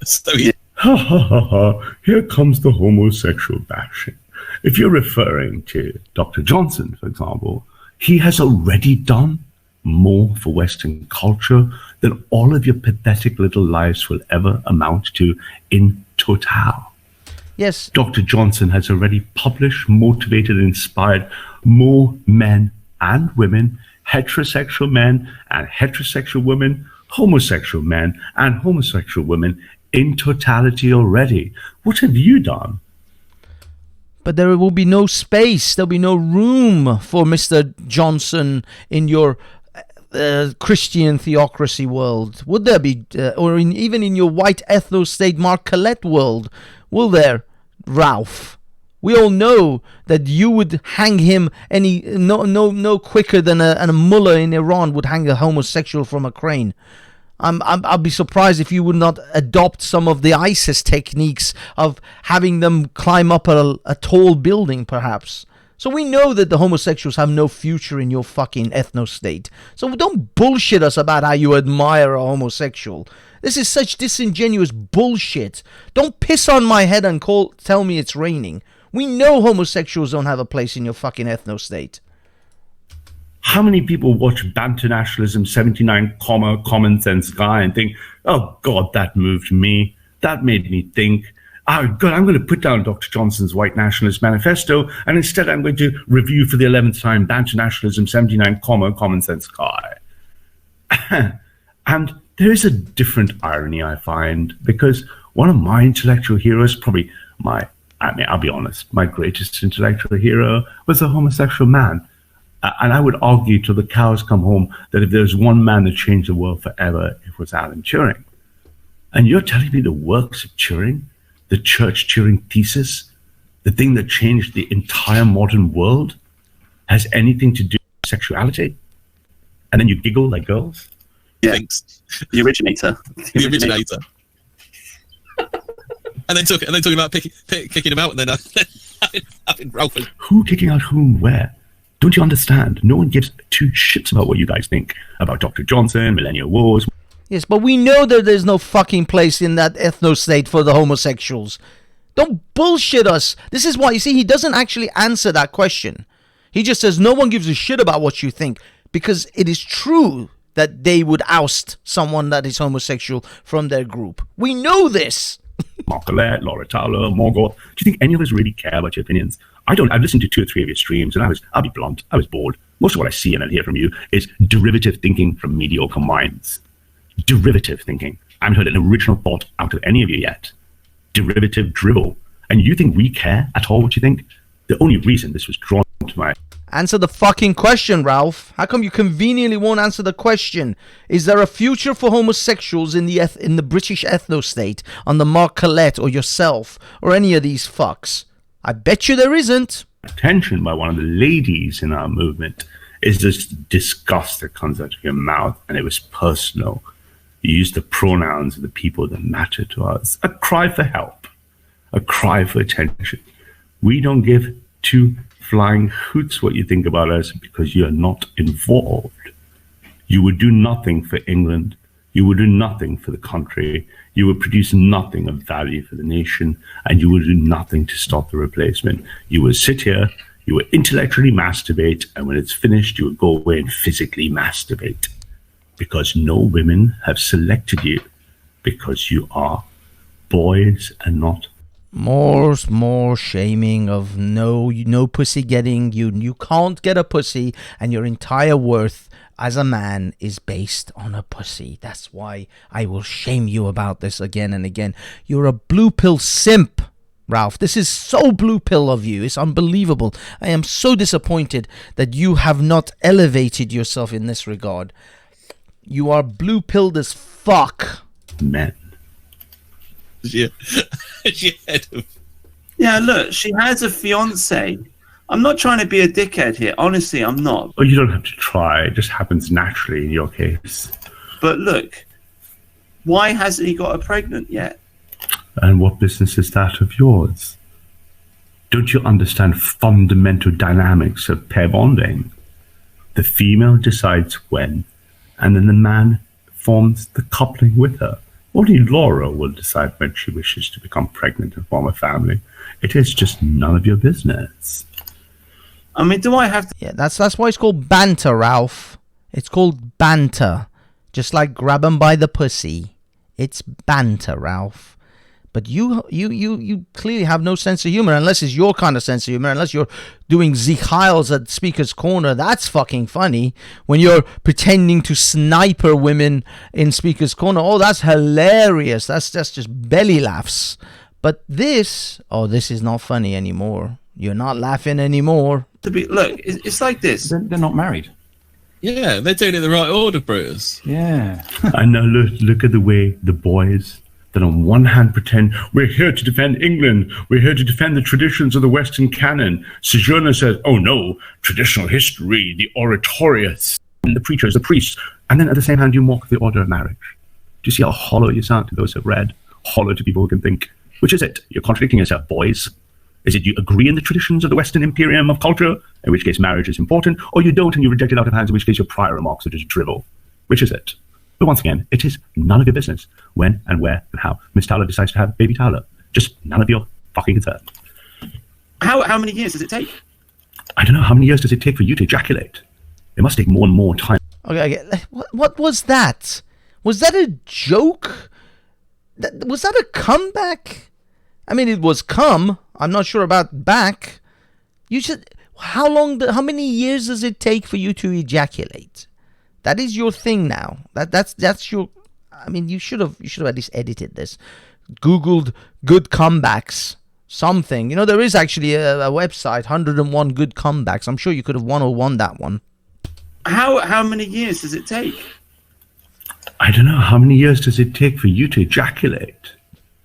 So yeah.
Ha ha ha ha, here comes the homosexual bashing. If you're referring to Dr. Johnson, for example, he has already done more for Western culture than all of your pathetic little lives will ever amount to in total.
Yes.
Dr. Johnson has already published, motivated, and inspired more men and women, heterosexual men and heterosexual women, homosexual men and homosexual women in totality already. What have you done?
But there will be no space, there'll be no room for Mr. Johnson in your Christian theocracy world. Would there be, or even in your white ethno-state Mark Collette world? Will there, Ralph? We all know that you would hang him no quicker than a mullah in Iran would hang a homosexual from a crane. I'll be surprised if you would not adopt some of the ISIS techniques of having them climb up a tall building, perhaps. So we know that the homosexuals have no future in your fucking ethno-state. So don't bullshit us about how you admire a homosexual. This is such disingenuous bullshit. Don't piss on my head and tell me it's raining. We know homosexuals don't have a place in your fucking ethno-state.
How many people watch Banter Nationalism 79, Common Sense Guy and think, oh God, that moved me. That made me think. Oh God, I'm going to put down Dr. Johnson's White Nationalist Manifesto, and instead I'm going to review for the 11th time Banter Nationalism 79, Common Sense Guy. And there is a different irony, I find, because one of my intellectual heroes, probably I'll be honest, my greatest intellectual hero was a homosexual man. And I would argue till the cows come home that if there's one man that changed the world forever, it was Alan Turing. And you're telling me the works of Turing, the church Turing thesis, the thing that changed the entire modern world, has anything to do with sexuality? And then you giggle like girls?
Yeah, the originator.
The originator. and then talking about kicking him out, and then having Ralph.
Who kicking out whom where? Don't you understand? No one gives two shits about what you guys think about Dr. Johnson, Millennial Wars.
Yes, but we know that there's no fucking place in that ethno-state for the homosexuals. Don't bullshit us. This is why, you see, he doesn't actually answer that question. He just says no one gives a shit about what you think, because it is true that they would oust someone that is homosexual from their group. We know this.
Mark Collette, Laura Tyler, Morgoth. Do you think any of us really care about your opinions? I don't. I've listened to 2 or 3 of your streams, and I'll be blunt, I was bored. Most of what I see and I hear from you is derivative thinking from mediocre minds. Derivative thinking. I haven't heard an original thought out of any of you yet. Derivative dribble. And you think we care at all what you think? The only reason this was drawn to my...
Answer the fucking question, Ralph. How come you conveniently won't answer the question? Is there a future for homosexuals in the British ethno-state, on the Mark Collette or yourself, or any of these fucks? I bet you there isn't.
attention by one of the ladies in our movement is this disgust that comes out of your mouth, and it was personal. You used the pronouns of the people that matter to us. A cry for help, a cry for attention. We don't give two flying hoots what you think about us because you're not involved. You would do nothing for England. You would do nothing for the country. You would produce nothing of value for the nation, and you would do nothing to stop the replacement. You would sit here, you would intellectually masturbate, and when it's finished, you would go away and physically masturbate. Because no women have selected you, because you are boys and not
more shaming of no pussy getting. You can't get a pussy, and your entire worth as a man is based on a pussy. That's why I will shame you about this again and again. You're a blue pill simp, Ralph. This is so blue pill of you. It's unbelievable. I am so disappointed that you have not elevated yourself in this regard. You are blue pilled as fuck.
men.
Yeah.
Yeah, look, she has a fiance. I'm not trying to be a dickhead here. Honestly, I'm not.
Well, you don't have to try. It just happens naturally in your case.
But look, why hasn't he got her pregnant yet?
And what business is that of yours? Don't you understand fundamental dynamics of pair bonding? The female decides when, and then the man forms the coupling with her. Only Laura will decide when she wishes to become pregnant and form a family. It is just none of your business.
I mean, do I have to...
Yeah, that's why it's called banter, Ralph. It's called banter. Just like grab 'em by the pussy. It's banter, Ralph. But you clearly have no sense of humor, unless it's your kind of sense of humor, unless you're doing Zeke Hiles at Speaker's Corner. That's fucking funny. When you're pretending to sniper women in Speaker's Corner. Oh, that's hilarious. That's just belly laughs. But this is not funny anymore. You're not laughing anymore.
Look, it's like this.
They're not married.
Yeah, they're doing it in the right order, Brutus.
Yeah.
And now look at the way the boys that on one hand pretend we're here to defend England, we're here to defend the traditions of the Western canon. Sojourner says, oh no, traditional history, the oratorious, and the preachers, the priests. And then at the same hand, you mock the order of marriage. Do you see how hollow you sound to those who have read? Hollow to people who can think. Which is it? You're contradicting yourself, boys. Is it you agree in the traditions of the Western imperium of culture, in which case marriage is important, or you don't and you reject it out of hands, in which case your prior remarks are just drivel? Which is it? But once again, it is none of your business when and where and how Miss Towler decides to have baby Towler. Just none of your fucking concern.
How many years does it take?
I don't know. How many years does it take for you to ejaculate? It must take more and more time.
Okay. What was that? Was that a joke? Was that a comeback? I mean, it was come. I'm not sure about back. You should. How many years does it take for you to ejaculate? That is your thing now. That's your. I mean, you should have at least edited this. Googled good comebacks. Something. You know, there is actually a website, 101 good comebacks. I'm sure you could have 101 that one.
How many years does it take?
I don't know. How many years does it take for you to ejaculate?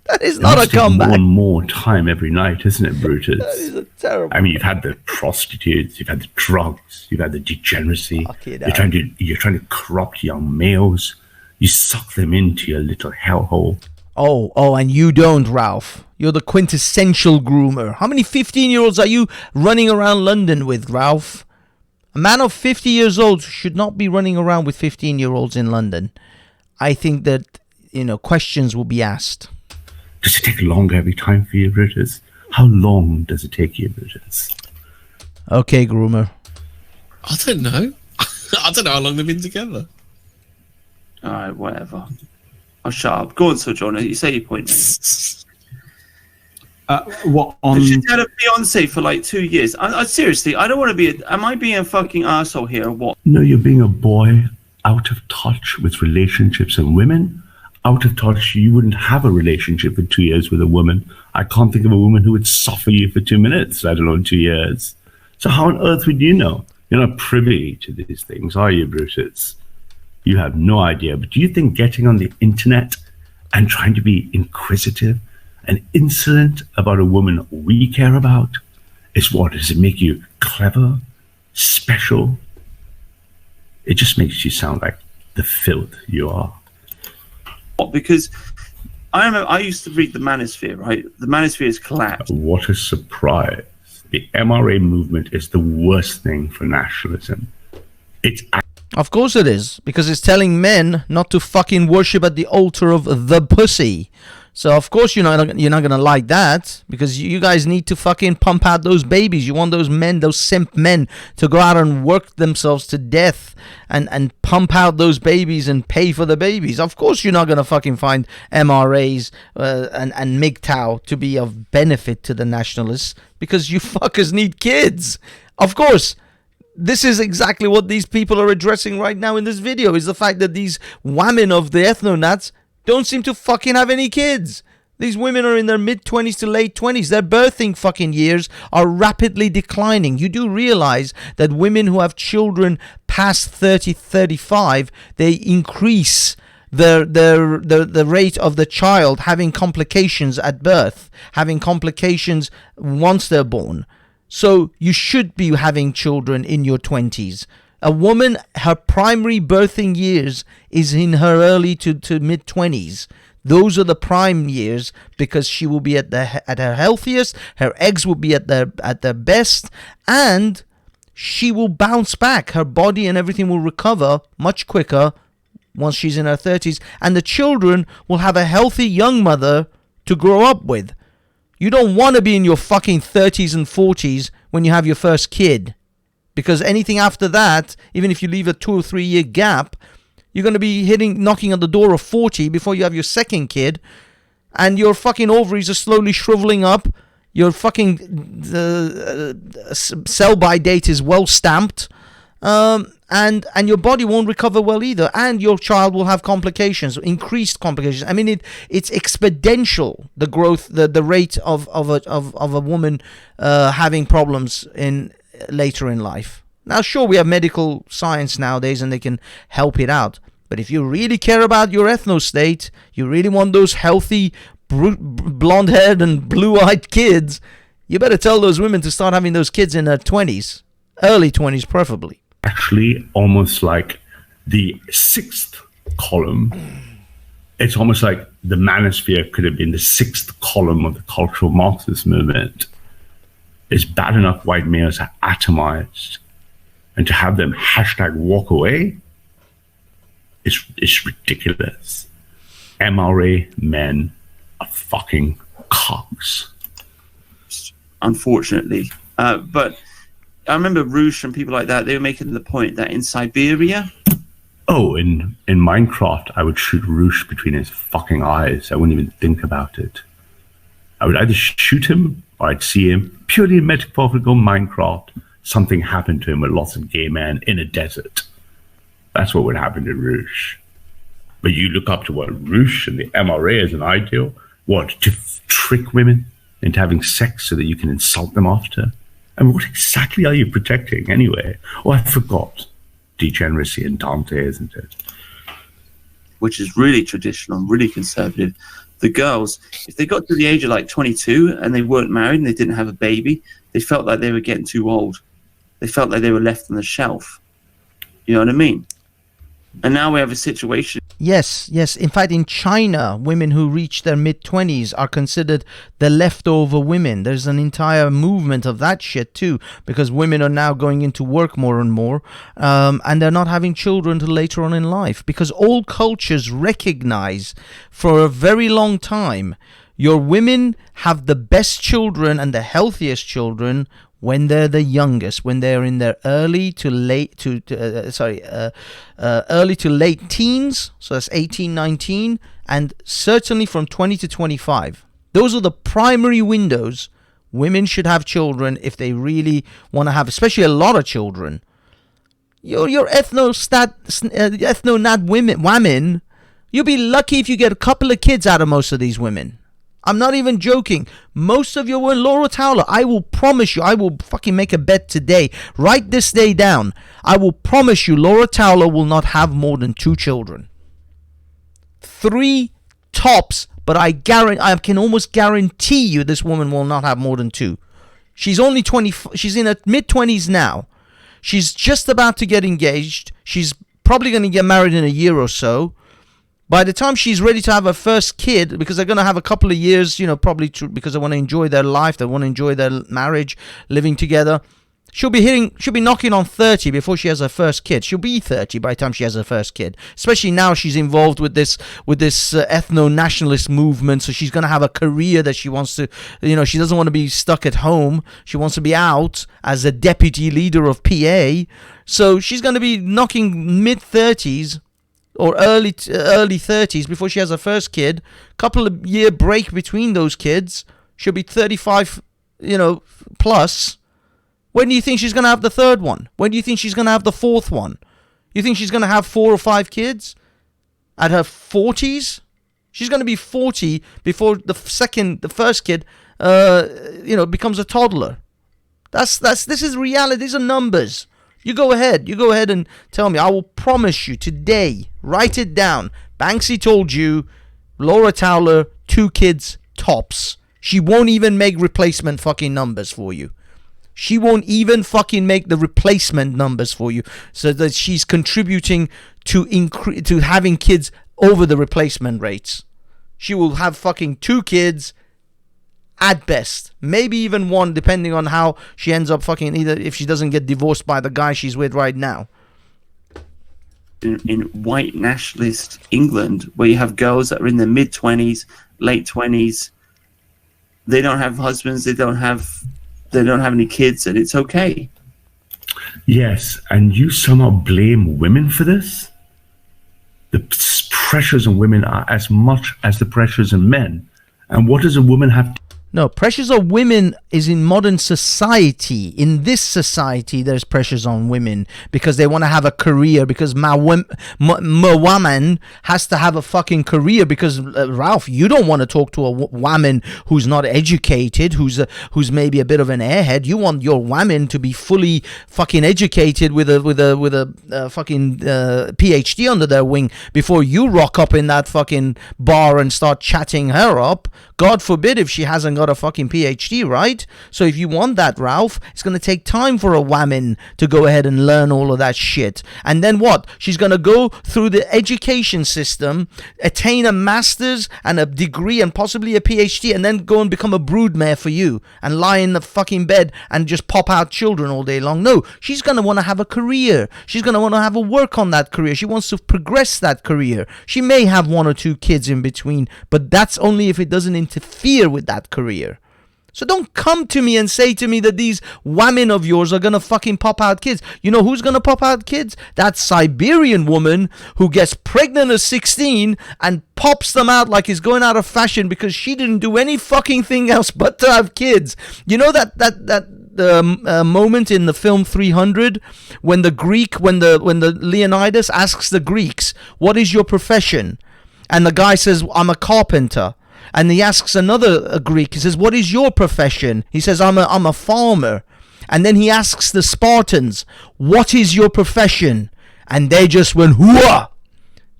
That is not a comeback.
More and more time every night, isn't it, Brutus?
That is a terrible.
I mean, you've had the prostitutes, you've had the drugs, you've had the degeneracy. You're trying to corrupt young males. You suck them into your little hellhole.
Oh, and you don't, Ralph. You're the quintessential groomer. How many 15-year-olds are you running around London with, Ralph? A man of 50 years old should not be running around with 15-year-olds in London. I think that, questions will be asked.
Does it take longer every time for you, Brutus? How long does it take you, Brutus?
Okay, groomer.
I don't know. I don't know how long they've been together.
All right, whatever. I'll shut up. Go on, Sojourner. You say your point.
What on?
She's had a fiance for like 2 years. I seriously, I don't want to be. Am I being a fucking asshole here or what?
No, you're being a boy out of touch with relationships and women. Out of touch, you wouldn't have a relationship for 2 years with a woman. I can't think of a woman who would suffer you for 2 minutes, let alone 2 years. So how on earth would you know? You're not privy to these things, are you, Brutus? You have no idea. But do you think getting on the internet and trying to be inquisitive and insolent about a woman we care about is what? Does it make you clever, special? It just makes you sound like the filth you are.
Because I remember I used to read the Manosphere, right? The Manosphere has collapsed.
What a surprise. The MRA movement is the worst thing for nationalism. It's
Of course it is, because it's telling men not to fucking worship at the altar of the pussy. So of course you're not gonna like that, because you guys need to fucking pump out those babies. You want those men, those simp men, to go out and work themselves to death and pump out those babies and pay for the babies. Of course you're not gonna fucking find MRAs and MGTOW to be of benefit to the nationalists, because you fuckers need kids. Of course. This is exactly what these people are addressing right now in this video, is the fact that these women of the ethno-nats don't seem to fucking have any kids. These women are in their mid-20s to late 20s. Their birthing fucking years are rapidly declining. You do realize that women who have children past 30, 35, they increase the rate of the child having complications at birth, having complications once they're born. So you should be having children in your 20s. A woman, her primary birthing years is in her early to mid-20s. Those are the prime years, because she will be at her healthiest, her eggs will be at their best, and she will bounce back. Her body and everything will recover much quicker once she's in her 30s, and the children will have a healthy young mother to grow up with. You don't want to be in your fucking 30s and 40s when you have your first kid. Because anything after that, even if you leave a 2 or 3 year gap, you're going to be knocking on the door of 40 before you have your second kid. And your fucking ovaries are slowly shriveling up. Your fucking sell-by date is well stamped. And your body won't recover well either, and your child will have complications, increased complications. I mean, it's exponential, the growth, the rate of a woman having problems later in life. Now, sure, we have medical science nowadays, and they can help it out. But if you really care about your ethno state, you really want those healthy, blonde-haired and blue-eyed kids, you better tell those women to start having those kids in their 20s, early 20s preferably.
Actually almost like the sixth column. It's almost like the manosphere could have been the sixth column of the cultural Marxist movement. It's bad enough white males are atomized, and to have them #walk away is ridiculous. MRA men are fucking cocks.
Unfortunately. But I remember Roosh and people like that, they were making the point that in Siberia...
Oh, in Minecraft, I would shoot Roosh between his fucking eyes. I wouldn't even think about it. I would either shoot him or I'd see him, purely metaphorical Minecraft. Something happened to him with lots of gay men in a desert. That's what would happen to Roosh. But you look up to what Roosh and the MRA as an ideal? What, to trick women into having sex so that you can insult them after? I mean, what exactly are you protecting anyway? Oh, I forgot. Degeneracy and Dante, isn't it?
Which is really traditional, really conservative. The girls, if they got to the age of like 22 and they weren't married and they didn't have a baby, they felt like they were getting too old. They felt like they were left on the shelf. You know what I mean? And now we have a situation.
Yes. In fact, in China, women who reach their mid-20s are considered the leftover women. There's an entire movement of that shit too, because women are now going into work more and more, and they're not having children till later on in life, because all cultures recognize for a very long time your women have the best children and the healthiest children when they're the youngest, when they're in their early to late teens, so that's 18, 19, and certainly from 20 to 25. Those are the primary windows women should have children if they really want to have, especially a lot of children. Your ethno-nat women, you'll be lucky if you get a couple of kids out of most of these women. I'm not even joking. Most of your women, Laura Towler, I will promise you, I will fucking make a bet today. Write this day down. I will promise you, Laura Towler will not have more than 2 children. 3 tops, but I can almost guarantee you this woman will not have more than 2. She's only 20. She's in her mid-20s now. She's just about to get engaged. She's probably going to get married in a year or so. By the time she's ready to have her first kid, because they're going to have a couple of years, probably because they want to enjoy their life, they want to enjoy their marriage, living together. She'll be knocking on 30 before she has her first kid. She'll be 30 by the time she has her first kid. Especially now she's involved with this ethno-nationalist movement. So she's going to have a career that she wants to, she doesn't want to be stuck at home. She wants to be out as a deputy leader of PA. So she's going to be knocking mid-30s or early 30s before she has her first kid. Couple of year break between those kids. She'll be 35, plus. When do you think she's going to have the third one? When do you think she's going to have the fourth one? You think she's going to have 4 or 5 kids at her 40s? She's going to be 40 before the first kid, becomes a toddler. This is reality. These are numbers. You go ahead and tell me. I will promise you today, write it down. Banksy told you, Laura Towler, 2 kids tops. She won't even make replacement fucking numbers for you. She won't even fucking make the replacement numbers for you, so that she's contributing to having kids over the replacement rates. She will have fucking 2 kids at best, maybe even 1, depending on how she ends up fucking, either if she doesn't get divorced by the guy she's with right now.
In white nationalist England, where you have girls that are in their mid-20s, late 20s, they don't have husbands, they don't have any kids, and it's okay.
Yes, and you somehow blame women for this? The pressures on women are as much as the pressures on men. And what does a woman have to...
No, pressures on women is in modern society. In this society, there's pressures on women because they want to have a career, because my woman has to have a fucking career, because Ralph, you don't want to talk to a woman who's not educated, who's maybe a bit of an airhead. You want your woman to be fully fucking educated with a fucking PhD under their wing before you rock up in that fucking bar and start chatting her up. God forbid if she hasn't got a fucking PhD, right? So if you want that, Ralph, it's going to take time for a woman to go ahead and learn all of that shit. And then what? She's going to go through the education system, attain a master's and a degree and possibly a PhD, and then go and become a broodmare for you and lie in the fucking bed and just pop out children all day long. No, she's going to want to have a career. She's going to want to have a work on that career. She wants to progress that career. She may have 1 or 2 kids in between, but that's only if it doesn't interfere with that career. So don't come to me and say to me that these women of yours are going to fucking pop out kids. You know who's going to pop out kids? That Siberian woman who gets pregnant at 16 and pops them out like it's going out of fashion because she didn't do any fucking thing else but to have kids. You know that moment in the film 300 when the Leonidas asks the Greeks, what is your profession? And the guy says, I'm a carpenter. And he asks another Greek, he says, what is your profession? He says, I'm a farmer. And then he asks the Spartans, what is your profession? And they just went, hooah!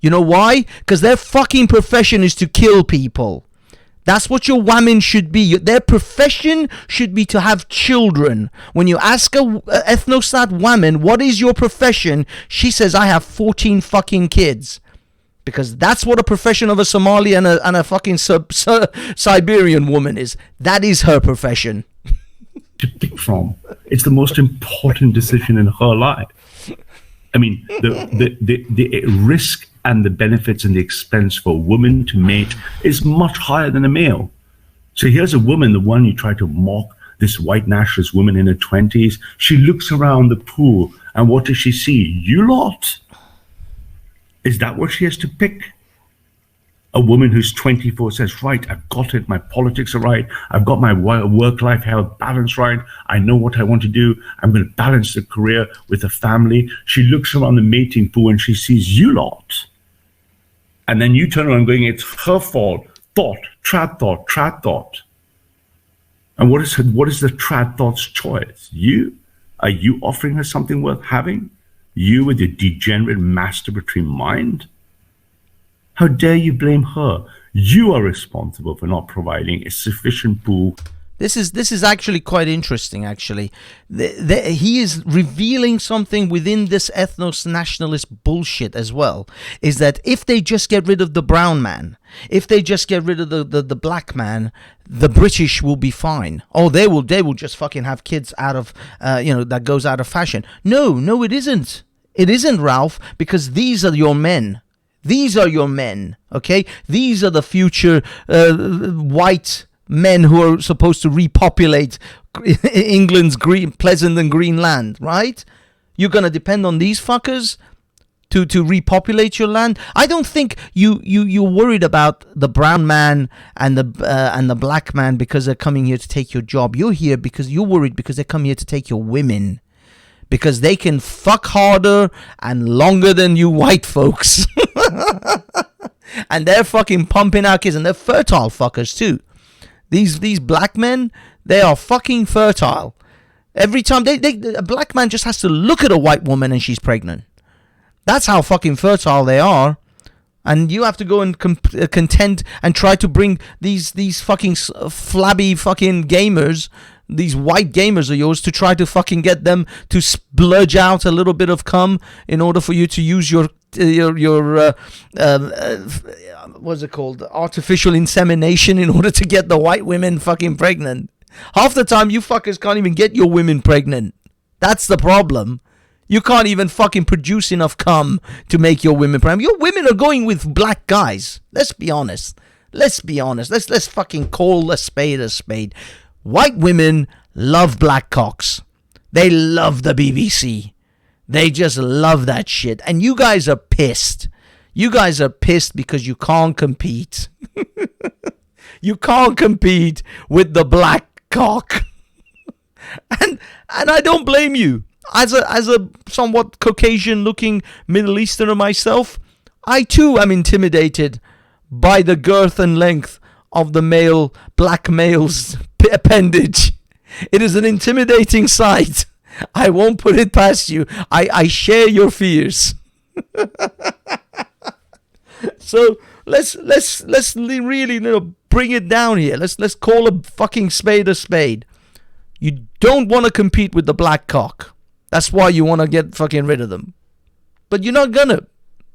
You know why? Because their fucking profession is to kill people. That's what your women should be. Their profession should be to have children. When you ask a ethnostat woman, what is your profession? She says, I have 14 fucking kids. Because that's what a profession of a Somali and a fucking Siberian woman is. That is her profession.
To pick from. It's the most important decision in her life. I mean, the risk and the benefits and the expense for a woman to mate is much higher than a male. So here's a woman, the one you try to mock, this white nationalist woman in her 20s. She looks around the pool, and what does she see? You lot. Is that what she has to pick? A woman who's 24 says, right, I've got it. My politics are right. I've got my work-life health balance right. I know what I want to do. I'm going to balance the career with the family. She looks around the mating pool and she sees you lot. And then you turn around going, it's her fault. Trad thought. And what is the trad thought's choice? You? Are you offering her something worth having? You with your degenerate masturbatory mind? How dare you blame her? You are responsible for not providing a sufficient pool.
This is actually quite interesting, actually. He is revealing something within this ethno-nationalist bullshit as well, is that if they just get rid of the brown man, if they just get rid of the black man, the British will be fine. Oh, they will just fucking have kids out of, that goes out of fashion. No, it isn't. It isn't, Ralph, because these are your men. These are your men, okay? These are the future white men who are supposed to repopulate England's pleasant and green land, right? You're going to depend on these fuckers to repopulate your land? I don't think you're worried about the brown man and the black man because they're coming here to take your job. You're here because you're worried because they come here to take your women. Because they can fuck harder and longer than you white folks. And they're fucking pumping out kids, and they're fertile fuckers too. These black men, they are fucking fertile. Every time a black man just has to look at a white woman and she's pregnant. That's how fucking fertile they are. And you have to go and contend and try to bring these fucking flabby fucking gamers, these white gamers of yours, to try to fucking get them to splurge out a little bit of cum in order for you to use your what's it called, artificial insemination, in order to get the white women fucking pregnant. Half the time you fuckers can't even get your women pregnant. That's the problem. You can't even fucking produce enough cum to make your women pregnant. Your women are going with black guys. Let's be honest. Let's fucking call a spade a spade. White women love black cocks. They love the BBC. They just love that shit. And you guys are pissed. You guys are pissed because you can't compete. You can't compete with the black cock. And I don't blame you. As a somewhat Caucasian looking Middle Easterner myself, I too am intimidated by the girth and length of the male black male's appendage. It is an intimidating sight. I won't put it past you. I share your fears. So let's really bring it down here. Let's call a fucking spade a spade. You don't want to compete with the black cock. That's why you want to get fucking rid of them. But you're not gonna.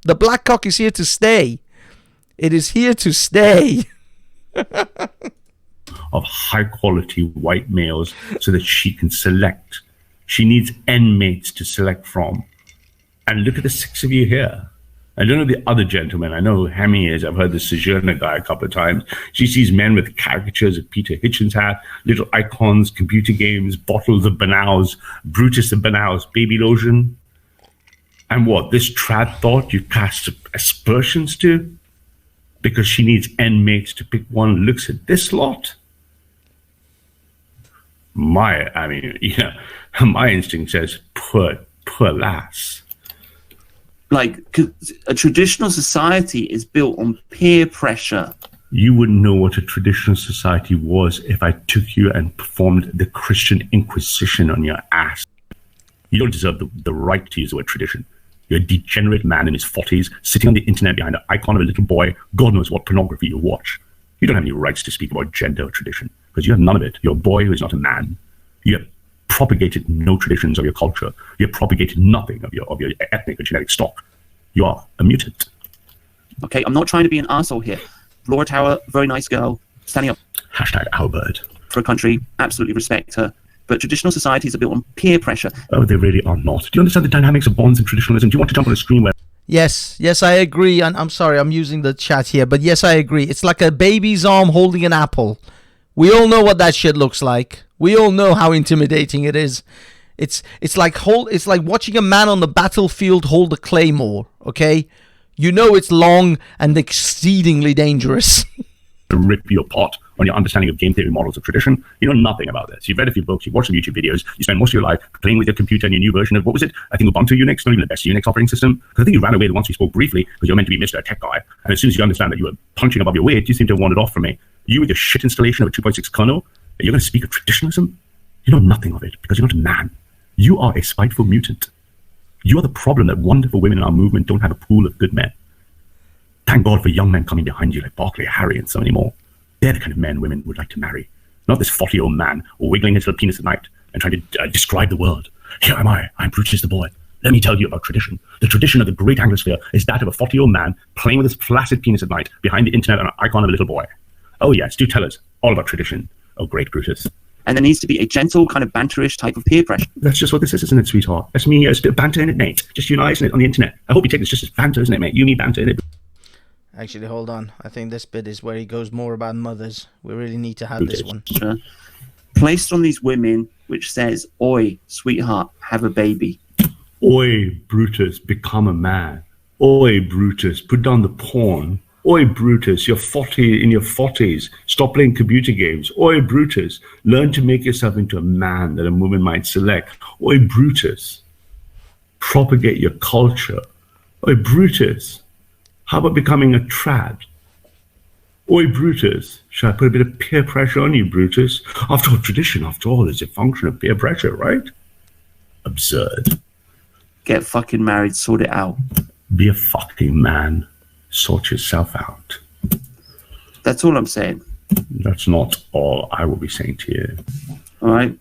The black cock is here to stay. It is here to stay.
Of high quality white males so that she can select. She needs N mates to select from. And look at the 6 of you here. I don't know the other gentlemen. I know who Hemi is. I've heard the Sojourner guy a couple of times. She sees men with caricatures of Peter Hitchens' hat, little icons, computer games, bottles of Banaus, Brutus the Banaus, baby lotion. And what, this trad thought you cast aspersions to? Because she needs N mates to pick one, looks at this lot. My instinct says, poor lass.
Like, a traditional society is built on peer pressure.
You wouldn't know what a traditional society was if I took you and performed the Christian Inquisition on your ass. You don't deserve the right to use the word tradition. You're a degenerate man in his 40s, sitting on the internet behind an icon of a little boy. God knows what pornography you watch. You don't have any rights to speak about gender or tradition, because you have none of it. You're a boy who is not a man. You have propagated no traditions of your culture. You have propagated nothing of your ethnic or genetic stock. You are a mutant.
Okay, I'm not trying to be an arsehole here. Laura Tower, very nice girl, standing up.
#OurBird.
For a country, absolutely respect her. But traditional societies are built on peer pressure.
Oh, they really are not. Do you understand the dynamics of bonds and traditionalism? Do you want to jump on a screen where...
Yes, I agree. And I'm sorry, I'm using the chat here, but yes, I agree. It's like a baby's arm holding an apple. We all know what that shit looks like. We all know how intimidating it is. It's like watching a man on the battlefield hold a claymore, okay? You know it's long and exceedingly dangerous.
To rip you apart on your understanding of game theory models of tradition. You know nothing about this. You've read a few books, you've watched some YouTube videos, you spend most of your life playing with your computer and your new version of, what was it? I think Ubuntu Unix, not even the best Unix operating system. Because I think you ran away once we spoke briefly, because you're meant to be Mr. Tech Guy. And as soon as you understand that you were punching above your weight, you seem to have wandered off from me. You with your shit installation of a 2.6 kernel, you're going to speak of traditionalism? You know nothing of it, because you're not a man. You are a spiteful mutant. You are the problem that wonderful women in our movement don't have a pool of good men. Thank God for young men coming behind you like Barclay, Harry, and so many more. They're the kind of men women would like to marry. Not this 40-year-old man wiggling his little penis at night and trying to describe the world. Here am I. I'm Brutus the boy. Let me tell you about tradition. The tradition of the great Anglosphere is that of a 40-year-old man playing with his flaccid penis at night behind the internet on an icon of a little boy. Oh yes, do tell us all about tradition. Oh, great Brutus.
And there needs to be a gentle, kind of banterish type of peer pressure.
That's just what this is, isn't it, sweetheart? That's me, it's a bit of banter in it, mate. Just you and I, isn't it, on the internet? I hope you take this just as banter, isn't it, mate? You, me, banter, isn't it?
Actually, hold on. I think this bit is where he goes more about mothers. We really need to have this one.
Sure. Placed on these women, which says, "Oi, sweetheart, have a baby."
Oi, Brutus, become a man. Oi, Brutus, put down the porn. Oi, Brutus, you're 40 in your 40s. Stop playing computer games. Oi, Brutus, learn to make yourself into a man that a woman might select. Oi, Brutus, propagate your culture. Oi, Brutus, how about becoming a trad? Oi, Brutus, should I put a bit of peer pressure on you, Brutus? After all, tradition, after all, is a function of peer pressure, right? Absurd.
Get fucking married, sort it out.
Be a fucking man. Sort yourself out.
That's all I'm saying.
That's not all I will be saying to you.
All right.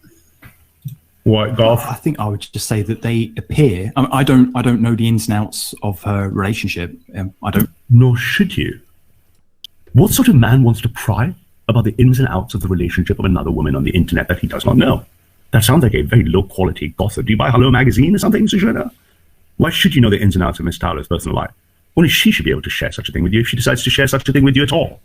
What, Golf?
I think I would just say that they appear. I don't know the ins and outs of her relationship. I don't.
Nor should you. What sort of man wants to pry about the ins and outs of the relationship of another woman on the internet that he does not know? That sounds like a very low-quality gossip. Do you buy Hello Magazine or something, Sushana? Why should you know the ins and outs of Miss Tyler's personal life? Only she should be able to share such a thing with you if she decides to share such a thing with you at all.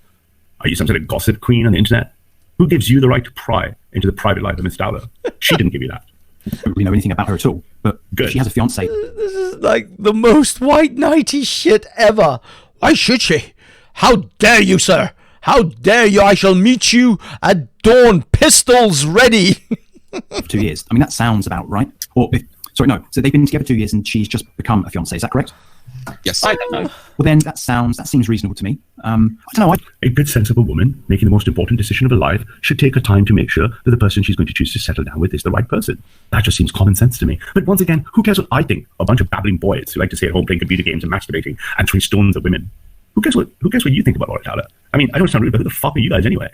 Are you some sort of gossip queen on the internet? Who gives you the right to pry into the private life of Miss Tyler? She didn't give you that.
I don't really know anything about her at all, but
Good.
She has a fiance.
This is like the most white knighty shit ever. Why should she? How dare you, sir? How dare you? I shall meet you at dawn, pistols ready.
For 2 years. I mean, that sounds about right. Or sorry, no. So they've been together 2 years, and she's just become a fiance. Is that correct?
Yes.
I don't know.
Well, then that seems reasonable to me. I don't know.
A good, sensible woman making the most important decision of her life should take her time to make sure that the person she's going to choose to settle down with is the right person. That just seems common sense to me. But once again, who cares what I think? A bunch of babbling boys who like to stay at home playing computer games and masturbating and throwing stones at women. Who cares what you think about all that, Tyler? I mean, I don't sound rude, but who the fuck are you guys anyway?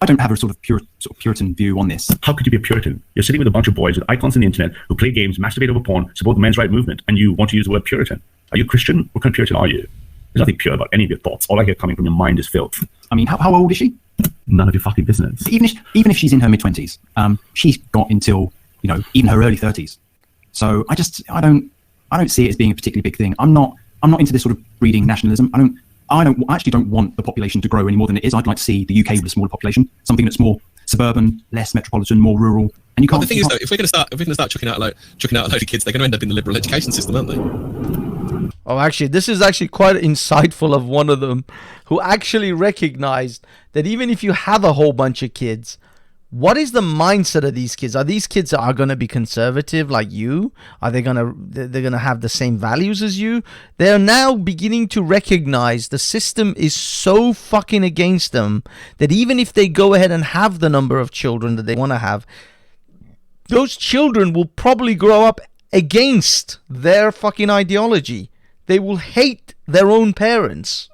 I don't have a sort of Puritan view on this.
How could you be a Puritan? You're sitting with a bunch of boys with icons on the internet who play games, masturbate over porn, support the men's right movement, and you want to use the word Puritan. Are you Christian? What kind of Puritan are you? There's nothing pure about any of your thoughts. All I hear coming from your mind is filth.
I mean, how old is she?
None of your fucking business.
Even if she's in her mid-20s, she's got until, even her early 30s. So I don't see it as being a particularly big thing. I'm not into this sort of breeding nationalism. I actually don't want the population to grow any more than it is. I'd like to see the UK with a smaller population, something that's more suburban, less metropolitan, more rural. And you can't.
Well, the thing is, though, if we're going to start chucking out a load of kids, they're going to end up in the liberal education system, aren't they?
Oh, actually, this is actually quite insightful of one of them, who actually recognized that even if you have a whole bunch of kids, what is the mindset of these kids? Are these kids going to be conservative like you? Are they're going to have the same values as you? They're now beginning to recognize the system is so fucking against them that even if they go ahead and have the number of children that they want to have, those children will probably grow up against their fucking ideology. They will hate their own parents.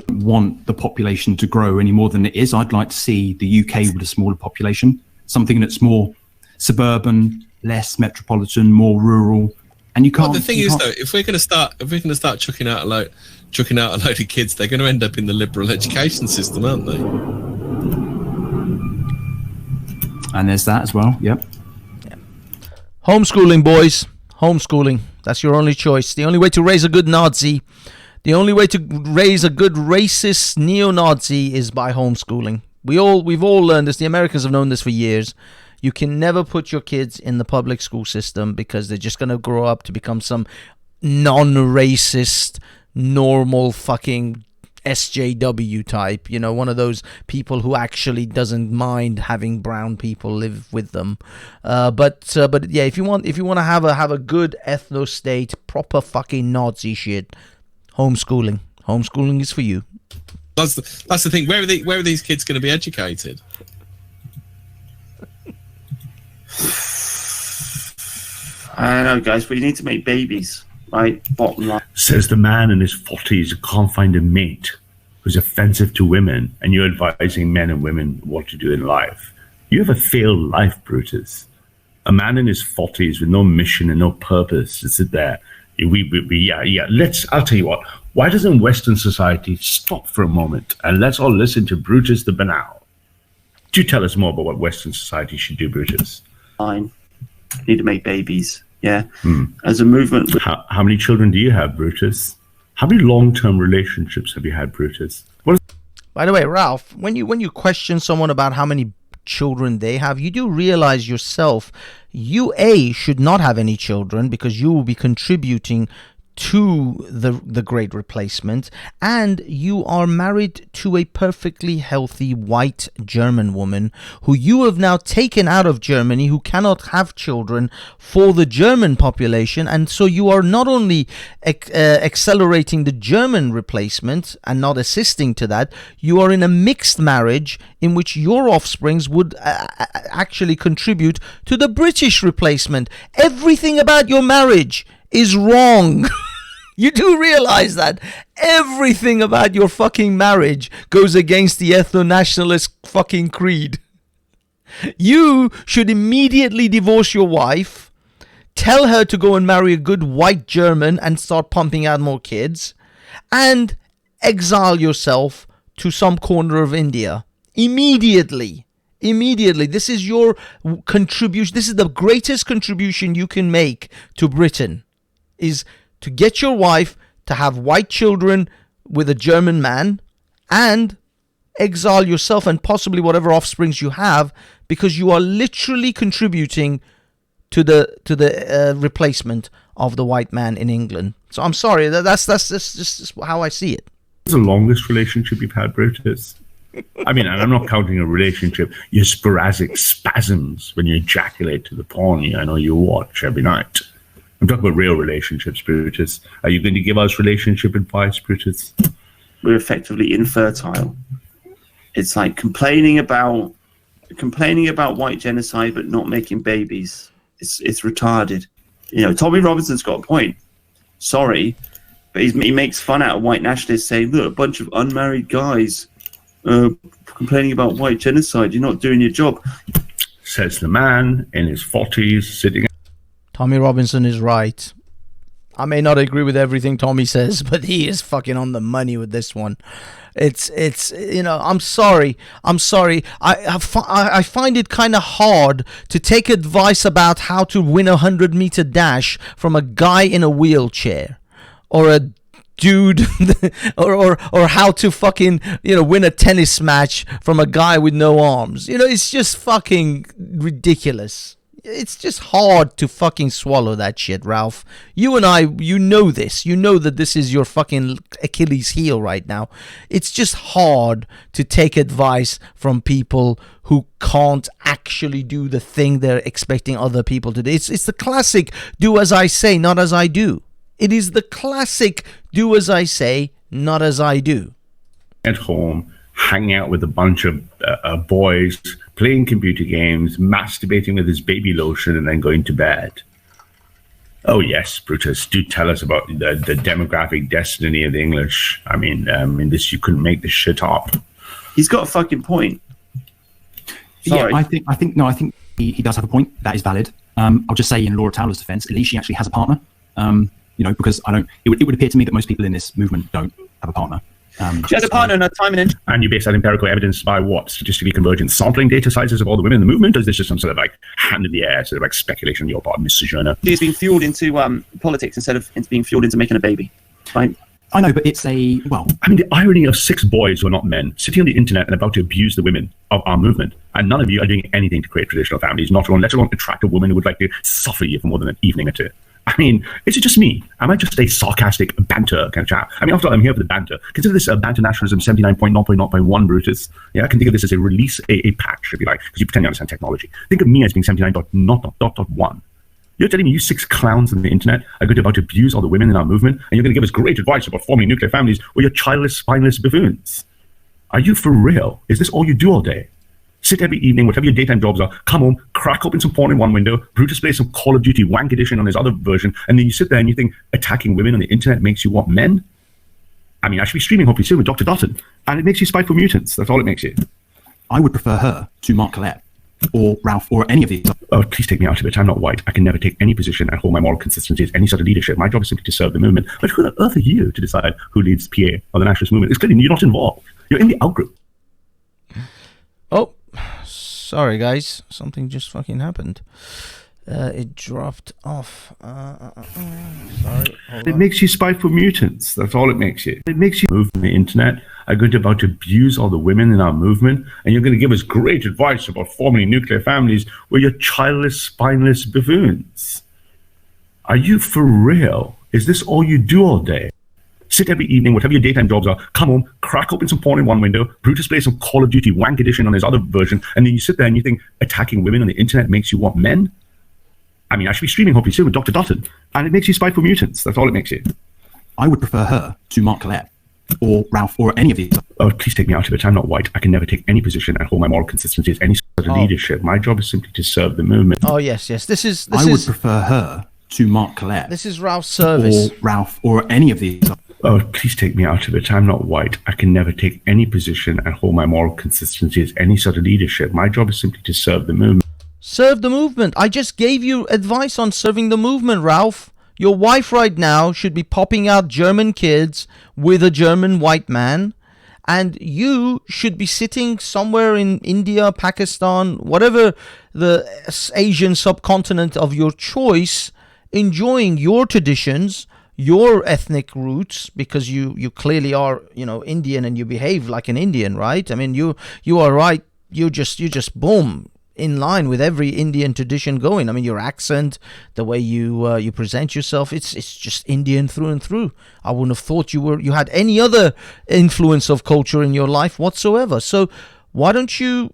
Want the population to grow any more than it is. I'd like to see the UK with a smaller population, something that's more suburban, less metropolitan, more rural. And you can't.
Well, the thing is, though, if we're going to start chucking out a load of kids, they're going to end up in the liberal education system, aren't they?
And there's that as well. Yep.
Yeah. Homeschooling, boys. Homeschooling. That's your only choice. The only way to raise a good Nazi. The only way to raise a good racist neo-Nazi is by homeschooling. We've all learned this. The Americans have known this for years. You can never put your kids in the public school system because they're just going to grow up to become some non-racist, normal fucking SJW type. One of those people who actually doesn't mind having brown people live with them. But yeah, if you want to have a good ethno-state, proper fucking Nazi shit, homeschooling is for you.
That's the thing. Where are these kids going to be educated?
I don't know, guys, but you need to make babies, right? Bottom line.
Says the man in his 40s who can't find a mate, who's offensive to women, and you're advising men and women what to do in life. You have a failed life, Brutus. A man in his 40s with no mission and no purpose to sit there. I'll tell you what. Why doesn't Western society stop for a moment and let's all listen to Brutus the Banal? Do tell us more about what Western society should do, Brutus.
Fine. Need to make babies. Yeah. As a movement.
How many children do you have, Brutus? How many long-term relationships have you had, Brutus?
By the way, Ralph, when you question someone about how many children they have, you do realize yourself you should not have any children because you will be contributing to the great replacement, and you are married to a perfectly healthy white German woman who you have now taken out of Germany, who cannot have children for the German population, and so you are not only accelerating the German replacement and not assisting to that, you are in a mixed marriage in which your offsprings would actually contribute to the British replacement. Everything about your marriage is wrong. You do realize that everything about your fucking marriage goes against the ethno-nationalist fucking creed. You should immediately divorce your wife, tell her to go and marry a good white German and start pumping out more kids, and exile yourself to some corner of India. Immediately. This is your contribution. This is the greatest contribution you can make to Britain, is to get your wife to have white children with a German man and exile yourself and possibly whatever offsprings you have, because you are literally contributing to the replacement of the white man in England. So I'm sorry, that's just how I see it.
What's the longest relationship you've had, Brutus? I mean, and I'm not counting a relationship, your sporadic spasms when you ejaculate to the porn I know you watch every night. I'm talking about real relationships, Brutus. Are you going to give us relationship advice, Brutus?
We're effectively infertile. It's like complaining about white genocide but not making babies. It's retarded. You know, Tommy Robinson's got a point. Sorry, but he makes fun out of white nationalists saying, look, a bunch of unmarried guys complaining about white genocide. You're not doing your job.
Says the man in his 40s sitting.
Tommy Robinson is right. I may not agree with everything Tommy says, but he is fucking on the money with this one. It's you know, I'm sorry. I find it kind of hard to take advice about how to win a 100-meter dash from a guy in a wheelchair, or a dude, or how to fucking, you know, win a tennis match from a guy with no arms. You know, it's just fucking ridiculous. It's just hard to fucking swallow that shit, Ralph. You and I, you know this. You know that this is your fucking Achilles heel right now. It's just hard to take advice from people who can't actually do the thing they're expecting other people to do. It's the classic do as I say, not as I do. It is the classic do as I say, not as I do.
At home, hanging out with a bunch of boys, playing computer games, masturbating with his baby lotion, and then going to bed. Oh yes, Brutus, do tell us about the demographic destiny of the English. I mean, this, you couldn't make this shit up.
He's got a fucking point. Sorry.
Yeah, I think he does have a point. That is valid. I'll just say, in Laura Taylor's defense, at least she actually has a partner. You know, because it would appear to me that most people in this movement don't have a partner.
She has a partner and a time and interest.
And you base that empirical evidence by what? Statistically convergent sampling data sizes of all the women in the movement? Or is this just some sort of like hand in the air, sort of like speculation on your part, Miss Sojourner?
She's being fueled into politics instead of being fueled into making a baby. Right?
I know, but it's I mean,
the irony of 6 boys who are not men sitting on the internet and about to abuse the women of our movement, and none of you are doing anything to create traditional families, let alone attract a woman who would like to suffer you for more than an evening or two. I mean, is it just me? Am I just a sarcastic banter kind of chat? I mean, after all, I'm here for the banter. Consider this banter nationalism 79.0.0.1, Brutus. Yeah, I can think of this as a release, a patch, if you like, because you pretend you understand technology. Think of me as being 79.0.0.1. You're telling me you 6 clowns on the internet are going to about to abuse all the women in our movement, and you're going to give us great advice about forming nuclear families, or you're childless, spineless buffoons? Are you for real? Is this all you do all day? Sit every evening, whatever your daytime jobs are, come home, crack open some porn in one window, Brutus plays some Call of Duty Wank Edition on his other version, and then you sit there and you think attacking women on the internet makes you want men? I mean, I should be streaming hopefully soon with Dr. Dutton, and it makes you spiteful mutants. That's all it makes you.
I would prefer her to Mark Collette. or Ralph, or any of these.
Oh, please take me out of it. I'm not white. I can never take any position and hold my moral consistency as any sort of leadership. My job is simply to serve the movement. But who on earth are you to decide who leads PA or the nationalist movement? It's clearly you're not involved. You're in the outgroup.
Oh, sorry guys, something just fucking happened. It dropped off. Sorry.
It makes you spiteful mutants. That's all it makes you. It makes you move on the internet. Are going to about to abuse all the women in our movement, and you're going to give us great advice about forming nuclear families where you're childless, spineless buffoons. Are you for real? Is this all you do all day? Sit every evening, whatever your daytime jobs are, come home, crack open some porn in one window, Brutus plays some Call of Duty Wank Edition on his other version, and then you sit there and you think attacking women on the internet makes you want men? I mean, I should be streaming hopefully soon with Dr. Dutton, and it makes you spiteful mutants. That's all it makes you.
I would prefer her to Mark Collette, or Ralph, or any of these.
Oh, please take me out of it. I'm not white. I can never take any position and hold my moral consistency as any sort of leadership. My job is simply to serve the movement.
Oh yes, yes.
I would prefer her to Mark Collette.
This is Ralph's service.
Or Ralph, or any of these.
Oh, please take me out of it. I'm not white. I can never take any position and hold my moral consistency as any sort of leadership. My job is simply to serve the movement.
Serve the movement. I just gave you advice on serving the movement, Ralph. Your wife right now should be popping out German kids with a German white man, and you should be sitting somewhere in India, Pakistan, whatever the Asian subcontinent of your choice, enjoying your traditions, your ethnic roots, because you clearly are, Indian, and you behave like an Indian, right? I mean, you are right. You just boom, in line with every Indian tradition going. I mean, your accent, the way you present yourself, it's just Indian through and through. I wouldn't have thought you had any other influence of culture in your life whatsoever. So why don't you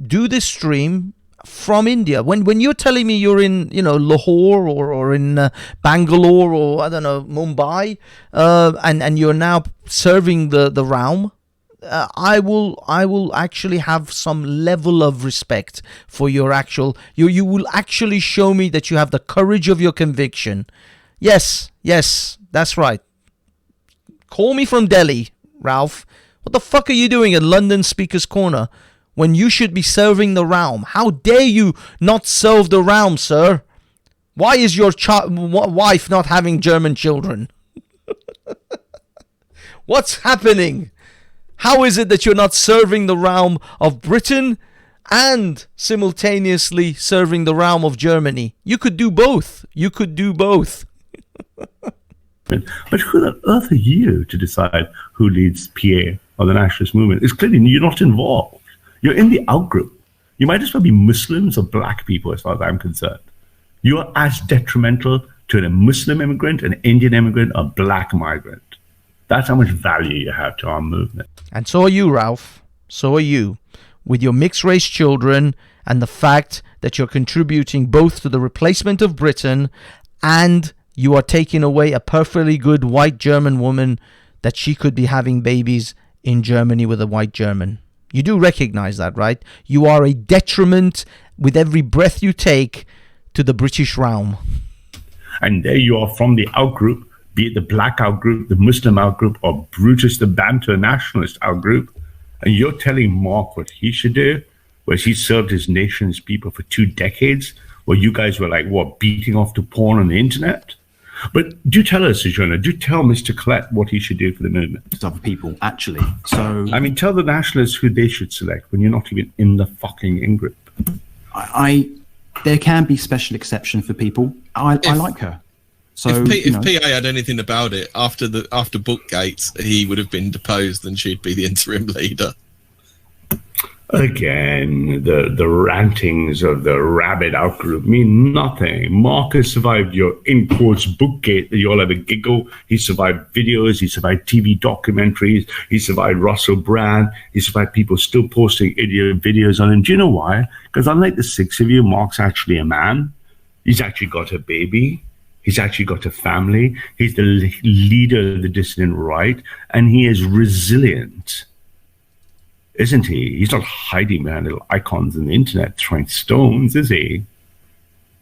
do this stream from India? When you're telling me you're in Lahore or in Bangalore or I don't know, Mumbai, and you're now serving the realm, I will actually have some level of respect for your actual. You will actually show me that you have the courage of your conviction. Yes, that's right. Call me from Delhi, Ralph. What the fuck are you doing at London Speaker's Corner when you should be serving the realm? How dare you not serve the realm, sir? Why is your wife not having German children? What's happening? How is it that you're not serving the realm of Britain and simultaneously serving the realm of Germany? You could do both.
But who on earth are you to decide who leads PA or the nationalist movement? It's clearly you're not involved. You're in the outgroup. You might as well be Muslims or black people as far as I'm concerned. You are as detrimental to a Muslim immigrant, an Indian immigrant, a black migrant. That's how much value you have to our movement.
And so are you, Ralph. So are you. With your mixed race children and the fact that you're contributing both to the replacement of Britain and you are taking away a perfectly good white German woman that she could be having babies in Germany with a white German. You do recognize that, right? You are a detriment with every breath you take to the British realm.
And there you are from the outgroup, be it the black outgroup, the Muslim outgroup, or Brutus the banter nationalist outgroup, and you're telling Mark what he should do, whereas he served his nation's people for 2 decades, where you guys were like, what, beating off to porn on the internet? But do tell us, Sojourner, do tell Mr. Collette what he should do for the movement.
It's other people, actually. So,
I mean, tell the nationalists who they should select when you're not even in the fucking in-group.
There can be special exception for people. I like her. So
if PA had anything about it, after Bookgate, he would have been deposed and she'd be the interim leader.
Again, the rantings of the rabid outgroup mean nothing. Mark has survived your in quotes Bookgate that you all have a giggle. He survived videos, he survived TV documentaries, he survived Russell Brand, he survived people still posting idiot videos on him. Do you know why? Because unlike the 6 of you, Mark's actually a man. He's actually got a baby. He's actually got a family. He's the leader of the dissident right, and he is resilient. Isn't he? He's not hiding behind little icons on the internet throwing stones, is he?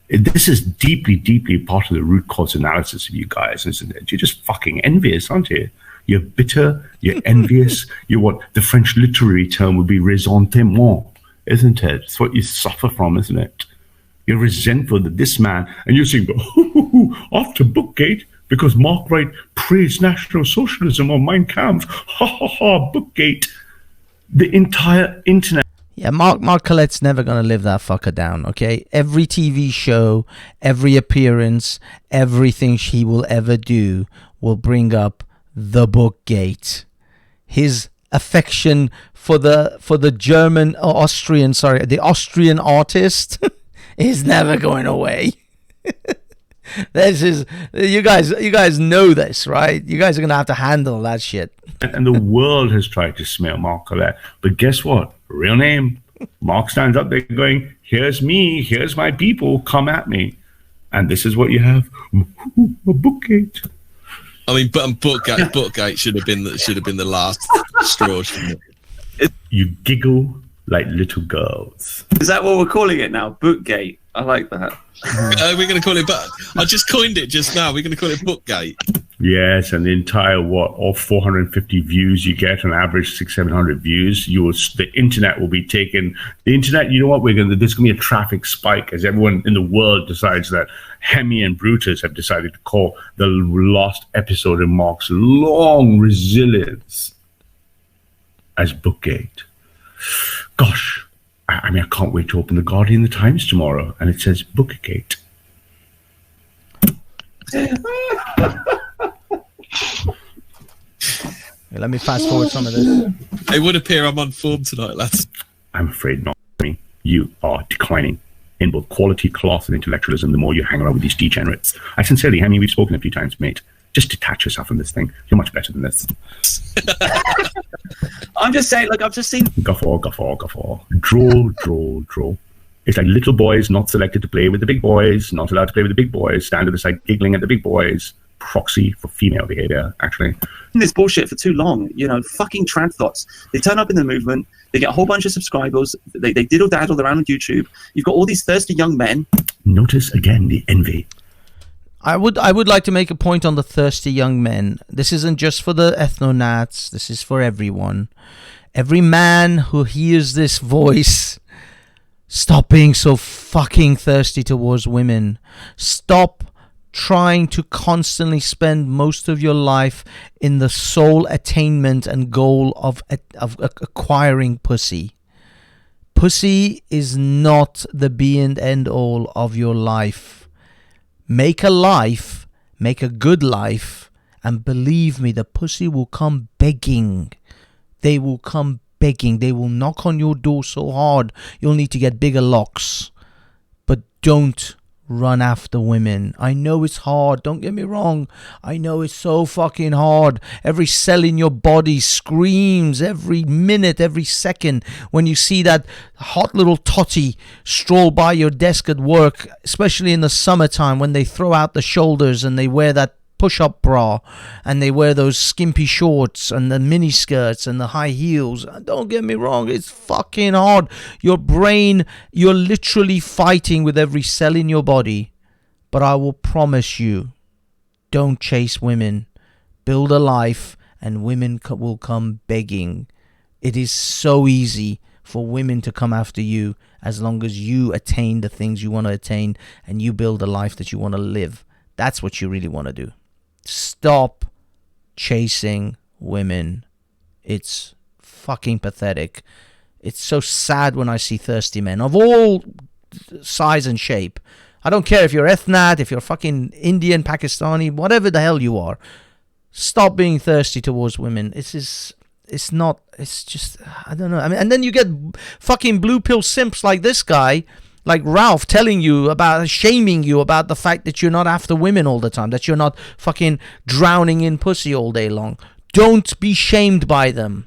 This is deeply, deeply part of the root cause analysis of you guys, isn't it? You're just fucking envious, aren't you? You're bitter, you're envious, you're what the French literary term would be ressentiment. isn't it? It's what you suffer from, isn't it? You're resentful that this man, and you're saying, after Bookgate, because Mark Wright praised National Socialism on Mein Kampf, ha ha ha, Bookgate. The entire internet.
Yeah, Mark Collette's never going to live that fucker down, okay? Every TV show, every appearance, everything he will ever do will bring up the Bookgate. His affection for the German or Austrian, sorry, the Austrian artist is never going away. This is, you guys know this, right? You guys are going to have to handle that shit.
And the world has tried to smear Mark Collette. But guess what? Real name. Mark stands up there going, here's me, here's my people, come at me. And this is what you have. A Bookgate.
I mean, but Bookgate should have been the last straw. Shouldn't it?
You giggle like little girls.
Is that what we're calling it now? Bookgate. I like that.
We're going to call it, but I just coined it just now. We're going to call it Bookgate.
Yes, and the entire all 450 views you get on average 600-700 views. The internet will be taken. The internet, you know what? There's going to be a traffic spike as everyone in the world decides that Hemi and Brutus have decided to call the last episode in Mark's long resilience as Bookgate. Gosh, I mean, I can't wait to open the Guardian, the Times tomorrow, and it says Bookgate.
Let me fast forward some of this.
It would appear I'm on form tonight, lads.
I'm afraid not. You are declining in both quality, class, and intellectualism the more you hang around with these degenerates. I sincerely, I mean, we've spoken a few times, mate. Just detach yourself from this thing. You're much better than this.
I'm just saying, like, I've just seen...
Guffaw. Draw. It's like little boys not selected to play with the big boys, not allowed to play with the big boys, stand to the side giggling at the big boys. Proxy for female behavior, actually.
This bullshit for too long, fucking trad thoughts. They turn up in the movement, they get a whole bunch of subscribers, they diddle daddle around on YouTube. You've got all these thirsty young men.
Notice again the envy.
I would like to make a point on the thirsty young men. This isn't just for the ethno-nats, this is for everyone. Every man who hears this voice, stop being so fucking thirsty towards women. Stop trying to constantly spend most of your life in the sole attainment and goal of acquiring pussy. Pussy is not the be and end all of your life. Make a life, make a good life, and believe me, the pussy will come begging. They will come begging. They will knock on your door so hard you'll need to get bigger locks. But don't run after women. I know it's hard, don't get me wrong. I know it's so fucking hard. Every cell in your body screams every minute, every second when you see that hot little totty stroll by your desk at work, especially in the summertime when they throw out the shoulders and they wear that push-up bra and they wear those skimpy shorts and the mini skirts and the high heels. Don't get me wrong, it's fucking hard. Your brain, you're literally fighting with every cell in your body. But I will promise you, don't chase women. Build a life and women will come begging. It is so easy for women to come after you as long as you attain the things you want to attain and you build a life that you want to live. That's what you really want to do. Stop chasing women. It's fucking pathetic. It's so sad when I see thirsty men of all size and shape. I don't care if you're ethnat, if you're fucking Indian, Pakistani, whatever the hell you are. Stop being thirsty towards women. It's just, I don't know. I mean, and then you get fucking blue pill simps like this guy, like Ralph, telling you about, shaming you about the fact that you're not after women all the time, that you're not fucking drowning in pussy all day long. Don't be shamed by them.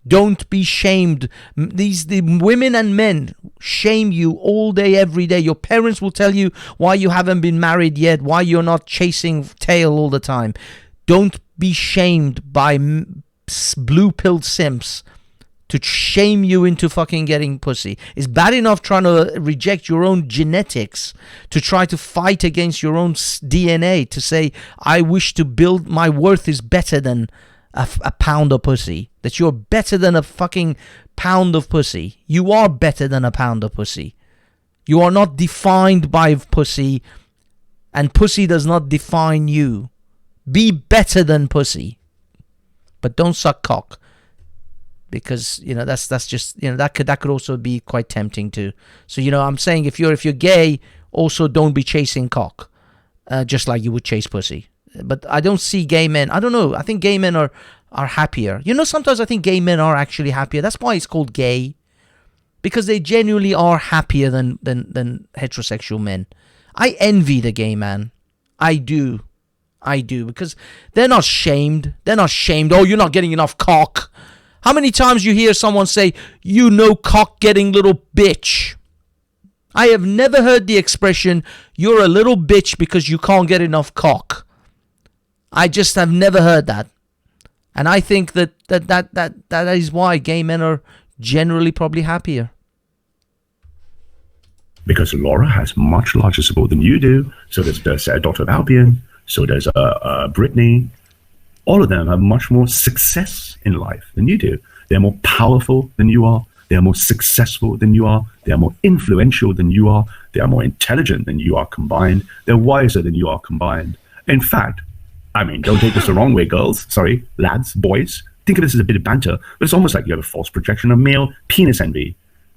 Don't be shamed. The women and men shame you all day, every day. Your parents will tell you why you haven't been married yet, why you're not chasing tail all the time. Don't be shamed by blue-pilled simps to shame you into fucking getting pussy. It's bad enough trying to reject your own genetics, to try to fight against your own DNA, to say, I wish to build, my worth is better than a pound of pussy, that you're better than a fucking pound of pussy. You are better than a pound of pussy. You are not defined by pussy, and pussy does not define you. Be better than pussy, but don't suck cock, because that's just that could also be quite tempting too. So I'm saying if you're gay, also don't be chasing cock, just like you would chase pussy. But I don't see gay men. I don't know. I think gay men are happier. Sometimes I think gay men are actually happier. That's why it's called gay, because they genuinely are happier than heterosexual men. I envy the gay man. I do, because they're not shamed. Oh, you're not getting enough cock. How many times you hear someone say, cock getting little bitch? I have never heard the expression, you're a little bitch because you can't get enough cock. I just have never heard that. And I think that is why gay men are generally probably happier.
Because Laura has much larger support than you do. So does Daughter of Albion. So does Brittany. All of them have much more success in life than you do. They're more powerful than you are. They are more successful than you are. They are more influential than you are. They are more intelligent than you are combined. They're wiser than you are combined. In fact, don't take this the wrong way, girls. Sorry, lads, boys. Think of this as a bit of banter, but it's almost like you have a false projection of male penis envy,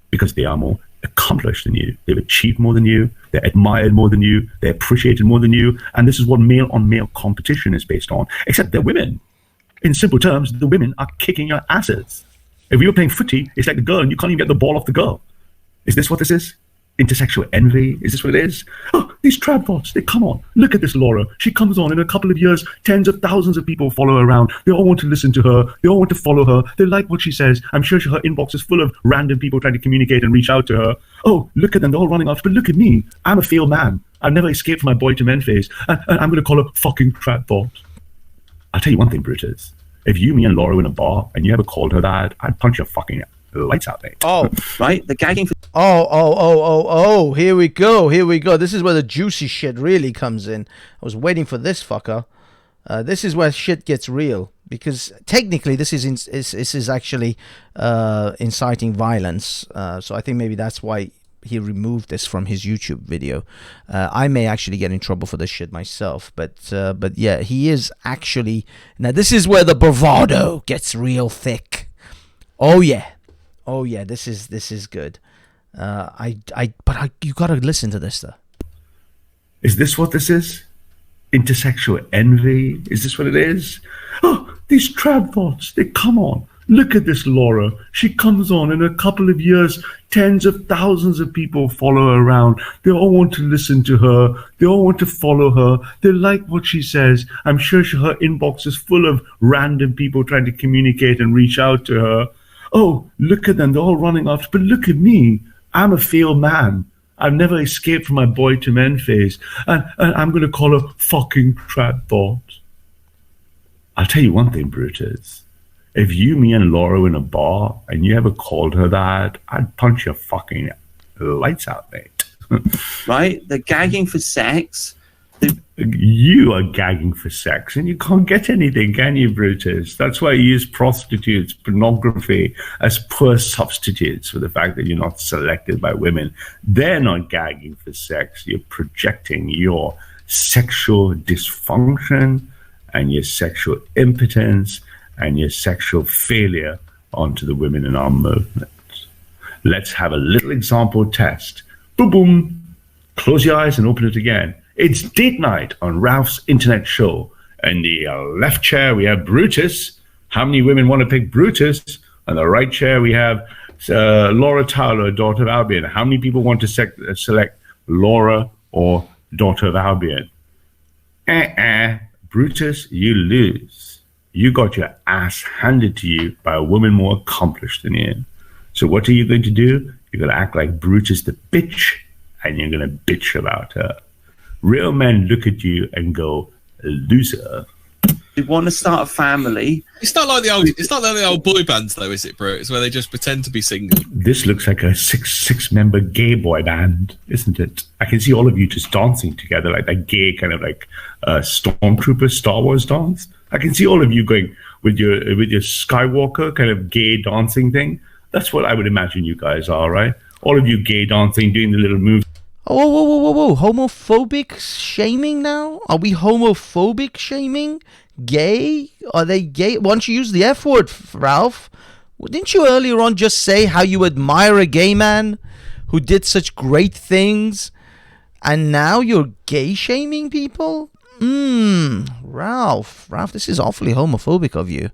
because they are more accomplished than you. They've achieved more than you. They're admired more than you. They're appreciated more than you. And this is what male-on-male competition is based on, except they're women. In simple terms, the women are kicking your asses. If we were playing footy, it's like the girl and you can't even get the ball off the girl. Is this what this is? Intersexual envy? Is this what it is? Oh, these tradbots, they come on. Look at this Laura. She comes on in a couple of years, tens of thousands of people follow her around. They all want to listen to her. They all want to follow her. They like what she says. I'm sure her inbox is full of random people trying to communicate and reach out to her. Oh, look at them. They're all running off. But look at me. I'm a failed man. I've never escaped from my boy to men phase. And I'm going to call her fucking tradbot. I'll tell you one thing, Brutus. If me and Laura were in a bar and you ever called her that, I'd punch your fucking lights out, mate.
Oh, right. The gagging for...
Oh, here we go. This is where the juicy shit really comes in. I was waiting for this fucker. This is where shit gets real, because technically this is actually inciting violence. So I think maybe that's why he removed this from his YouTube video. I may actually get in trouble for this shit myself, but yeah, he is actually... Now this is where the bravado gets real thick. Oh yeah, this is good. You gotta listen to this though.
Is this what this is? Intersexual envy? Is this what it is? Oh, these tradbots, they come on. Look at this Laura. She comes on in a couple of years, tens of thousands of people follow her around. They all want to listen to her. They all want to follow her. They like what she says. I'm sure her inbox is full of random people trying to communicate and reach out to her. Oh, look at them. They're all running after. But look at me. I'm a failed man. I've never escaped from my boy to men phase. And I'm going to call her fucking tradbot. I'll tell you one thing, Brutus. If me and Laura were in a bar and you ever called her that, I'd punch your fucking lights out, mate.
Right? They're gagging for sex.
You are gagging for sex and you can't get anything, can you, Brutus? That's why you use prostitutes, pornography as poor substitutes for the fact that you're not selected by women. They're not gagging for sex. You're projecting your sexual dysfunction and your sexual impotence and your sexual failure onto the women in our movement. Let's have a little example test. Boom, boom. Close your eyes and open it again. It's date night on Ralph's internet show. In the left chair, we have Brutus. How many women want to pick Brutus? On the right chair, we have Laura Tyler, Daughter of Albion. How many people want to select Laura or Daughter of Albion? Brutus, you lose. You got your ass handed to you by a woman more accomplished than you. So what are you going to do? You're going to act like Brutus the bitch, and you're going to bitch about her. Real men look at you and go, loser.
You want to start a family.
It's not like the old boy bands, though, is it, bro? It's where they just pretend to be single.
This looks like a six-member gay boy band, isn't it? I can see all of you just dancing together, like that gay kind of like Stormtrooper Star Wars dance. I can see all of you going, with your Skywalker kind of gay dancing thing. That's what I would imagine you guys are, right? All of you gay dancing, doing the little moves.
Oh, whoa. Homophobic shaming now? Are we homophobic shaming? Gay? Are they gay? Why don't you use the F word, Ralph? Didn't you earlier on just say how you admire a gay man who did such great things, and now you're gay shaming people? Ralph, this is awfully homophobic of you.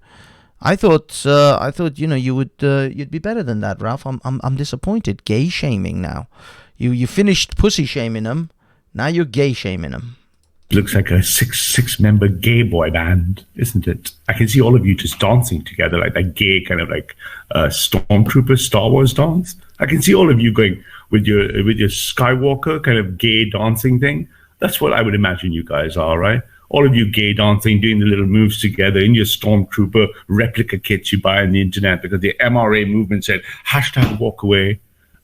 I thought you would you'd be better than that, Ralph. I'm disappointed. Gay shaming now. You finished pussy shaming them. Now you're gay shaming them.
Looks like a six-member gay boy band, isn't it? I can see all of you just dancing together, like that gay kind of like stormtrooper Star Wars dance. I can see all of you going with your Skywalker kind of gay dancing thing. That's what I would imagine you guys are, right? All of you gay dancing, doing the little moves together in your stormtrooper replica kits you buy on the internet because the MRA movement said #walk away.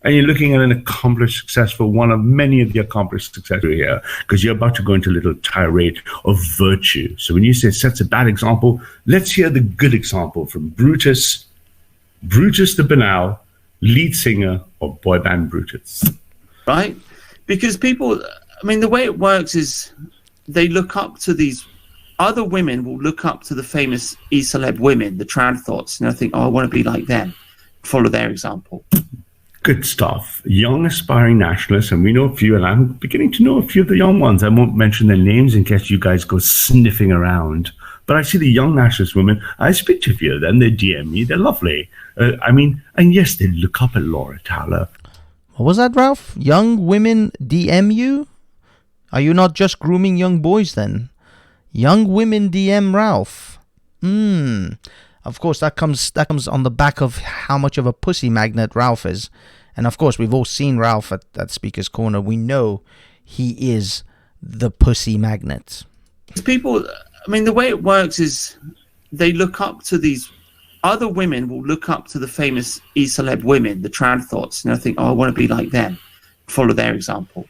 And you're looking at an accomplished, successful, one of many of the accomplished successful here, because you're about to go into a little tirade of virtue. So when you say sets a bad example, let's hear the good example from Brutus the banal, lead singer of boy band Brutus.
Right? Because people, I mean, the way it works is they look up to these other women, will look up to the famous e-celeb women, the trans thoughts, and I think, oh, I want to be like them, follow their example.
Good stuff. Young aspiring nationalists, and we know a few, and I'm beginning to know a few of the young ones. I won't mention their names in case you guys go sniffing around. But I see the young nationalist women. I speak to a few of them. They DM me. They're lovely. And yes, they look up at Laura Towler.
What was that, Ralph? Young women DM you? Are you not just grooming young boys then? Young women DM Ralph. Of course, that comes on the back of how much of a pussy magnet Ralph is. And of course, we've all seen Ralph at Speaker's Corner. We know he is the pussy magnet.
People, I mean, the way it works is they look up to these other women, will look up to the famous e-celeb women, the trans thoughts, and I think, oh, I want to be like them, follow their example.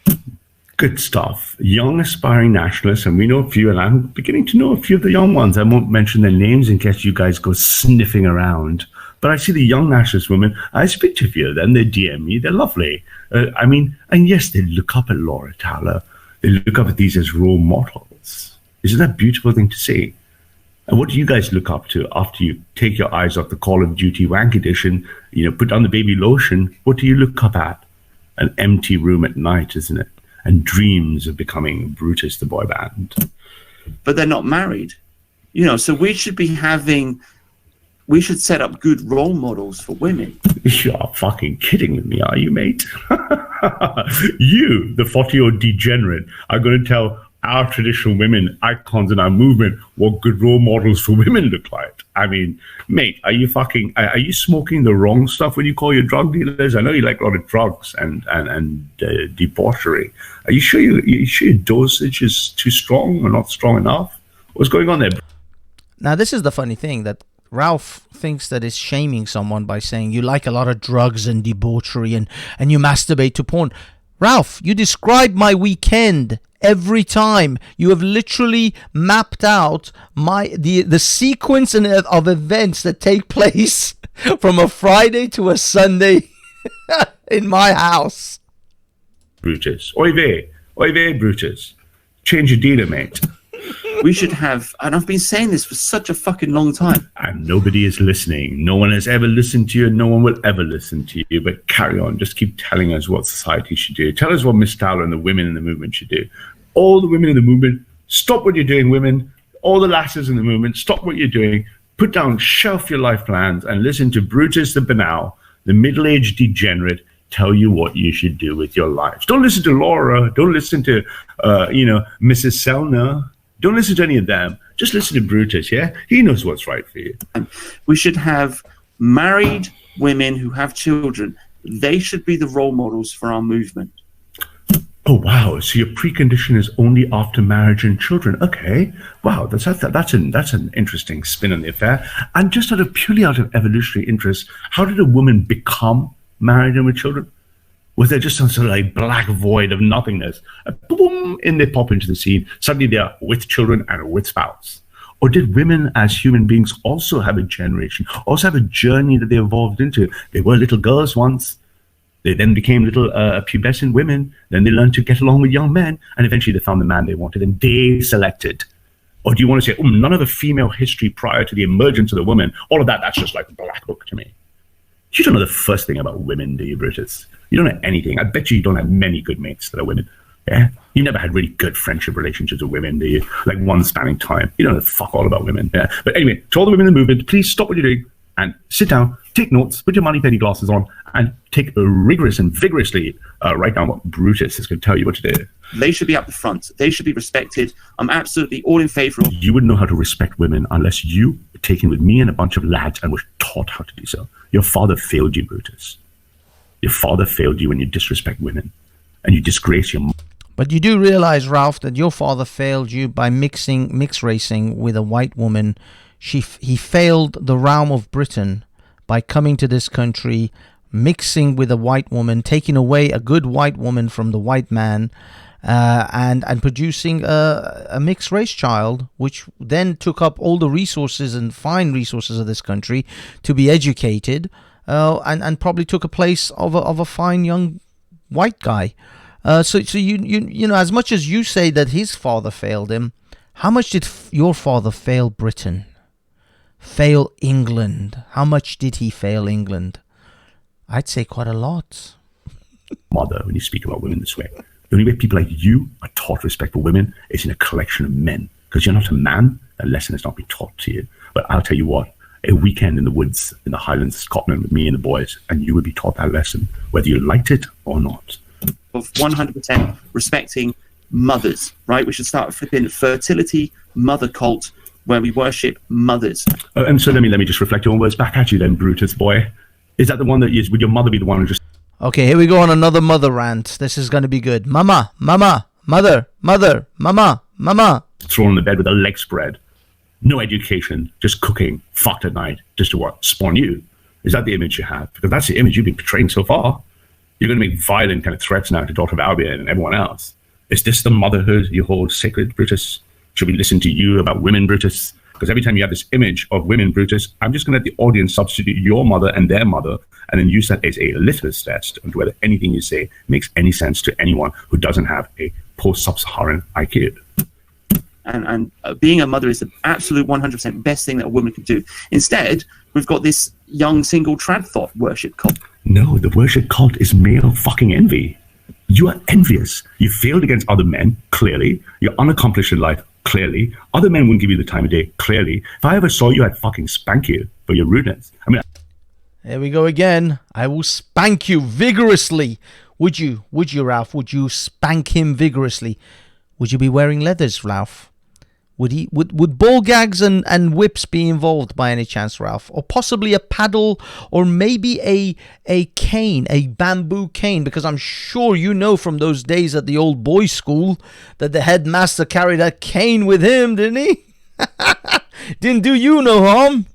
Good stuff. Young aspiring nationalists, and we know a few, and I'm beginning to know a few of the young ones. I won't mention their names in case you guys go sniffing around. But I see the young nationalist women. I speak to a few of them. They DM me. They're lovely. And yes, they look up at Laura Towler. They look up at these as role models. Isn't that a beautiful thing to see? And what do you guys look up to after you take your eyes off the Call of Duty Wank Edition, put down the baby lotion? What do you look up at? An empty room at night, isn't it? And dreams of becoming Brutus the boy band.
But they're not married. So we should set up good role models for women.
You're fucking kidding with me, are you, mate? You, the 40-year-old degenerate, are going to tell our traditional women, icons in our movement, what good role models for women look like. I mean, mate, are you smoking the wrong stuff when you call your drug dealers? I know you like a lot of drugs and debauchery. Are you sure your dosage is too strong or not strong enough? What's going on there?
Now, this is the funny thing, that Ralph thinks that is shaming someone by saying you like a lot of drugs and debauchery and you masturbate to porn. Ralph, you describe my weekend every time. You have literally mapped out the sequence of events that take place from a Friday to a Sunday in my house.
Brutus. Oy vey, Brutus. Change your dealer, mate.
We should have, and I've been saying this for such a fucking long time.
And nobody is listening. No one has ever listened to you, and no one will ever listen to you. But carry on. Just keep telling us what society should do. Tell us what Miss Towler and the women in the movement should do. All the women in the movement, stop what you're doing, women. All the lasses in the movement, stop what you're doing. Put down, shelf your life plans, and listen to Brutus the banal, the middle-aged degenerate, tell you what you should do with your lives. Don't listen to Laura. Don't listen to, Mrs. Selner. Don't listen to any of them. Just listen to Brutus, yeah? He knows what's right for you.
We should have married women who have children. They should be the role models for our movement.
Oh, wow. So your precondition is only after marriage and children. Okay. Wow. That's an interesting spin on the affair. And just purely out of evolutionary interest, how did a woman become married and with children? Was there just some sort of like black void of nothingness? Boom, and they pop into the scene. Suddenly they are with children and with spouse. Or did women as human beings also have a generation, also have a journey that they evolved into? They were little girls once. They then became little pubescent women. Then they learned to get along with young men. And eventually they found the man they wanted and they selected. Or do you want to say, none of the female history prior to the emergence of the woman, all of that, that's just like a black book to me. You don't know the first thing about women, do you, Brutus? You don't know anything. I bet you don't have many good mates that are women. Yeah? You never had really good friendship relationships with women, do you? Like one spanning time. You don't know fuck all about women. Yeah? But anyway, to all the women in the movement, please stop what you're doing and sit down, take notes, put your money penny glasses on, and take a rigorous and vigorously write down what Brutus is going to tell you what to do.
They should be at the front. They should be respected. I'm absolutely all in favor of.
You wouldn't know how to respect women unless you were taken with me and a bunch of lads and were taught how to do so. Your father failed you, Brutus. Your father failed you when you disrespect women and you disgrace your.
But you do realize, Ralph, that your father failed you by mix racing with a white woman. He failed the realm of Britain by coming to this country, mixing with a white woman, taking away a good white woman from the white man, and producing a mixed race child, which then took up all the resources and fine resources of this country to be educated, and probably took a place of a fine young white guy. So you know, as much as you say that his father failed him, how much did your father fail Britain? Fail England? How much did he fail England? I'd say quite a lot.
Mother, when you speak about women this way, the only way people like you are taught respect for women is in a collection of men. Because you're not a man, that lesson has not been taught to you. But I'll tell you what, a weekend in the woods, in the Highlands of Scotland with me and the boys, and you would be taught that lesson, whether you liked it or not.
Of 100% respecting mothers, right? We should start a flipping fertility mother cult where we worship mothers.
And so let me just reflect your own words back at you then, Brutus boy. Is that the one that would your mother be the one who just...
Okay, here we go on another mother rant. This is going to be good. Mama, mama, mother, mother, mama, mama.
Thrown in the bed with a leg spread. No education, just cooking, fucked at night, just to what? Spawn you. Is that the image you have? Because that's the image you've been portraying so far. You're going to make violent kind of threats now to Daughter of Albion and everyone else. Is this the motherhood you hold sacred, Brutus? Should we listen to you about women, Brutus? Because every time you have this image of women, Brutus, I'm just going to let the audience substitute your mother and their mother and then use that as a litmus test on whether anything you say makes any sense to anyone who doesn't have a post-Sub-Saharan IQ.
And being a mother is the absolute 100% best thing that a woman can do. Instead, we've got this young single trad thought worship cult.
No, the worship cult is male fucking envy. You are envious. You failed against other men, clearly. You're unaccomplished in life, clearly. Other men wouldn't give you the time of day, clearly. If I ever saw you, I'd fucking spank you for your rudeness. I mean,
there we go again. I will spank you vigorously. Would you, Ralph? Would you spank him vigorously? Would you be wearing leathers, Ralph? Would ball gags and whips be involved by any chance, Ralph? Or possibly a paddle, or maybe a cane, a bamboo cane? Because I'm sure you know from those days at the old boys' school that the headmaster carried a cane with him, didn't he? Didn't do you no harm.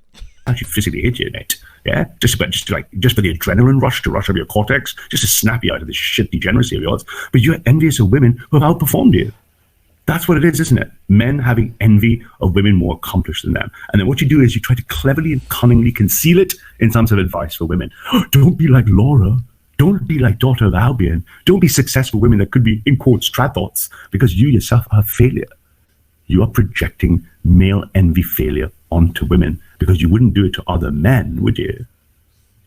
Actually physically hit you, mate. Yeah, just for the adrenaline rush to rush over your cortex, just to snap you out of this shit degeneracy of yours. But you're envious of women who have outperformed you. That's what it is, isn't it? Men having envy of women more accomplished than them. And then what you do is you try to cleverly and cunningly conceal it in terms of advice for women. Don't be like Laura. Don't be like Daughter of Albion. Don't be successful women that could be, in quotes, trad thoughts, because you yourself are a failure. You are projecting male envy failure onto women because you wouldn't do it to other men, would you?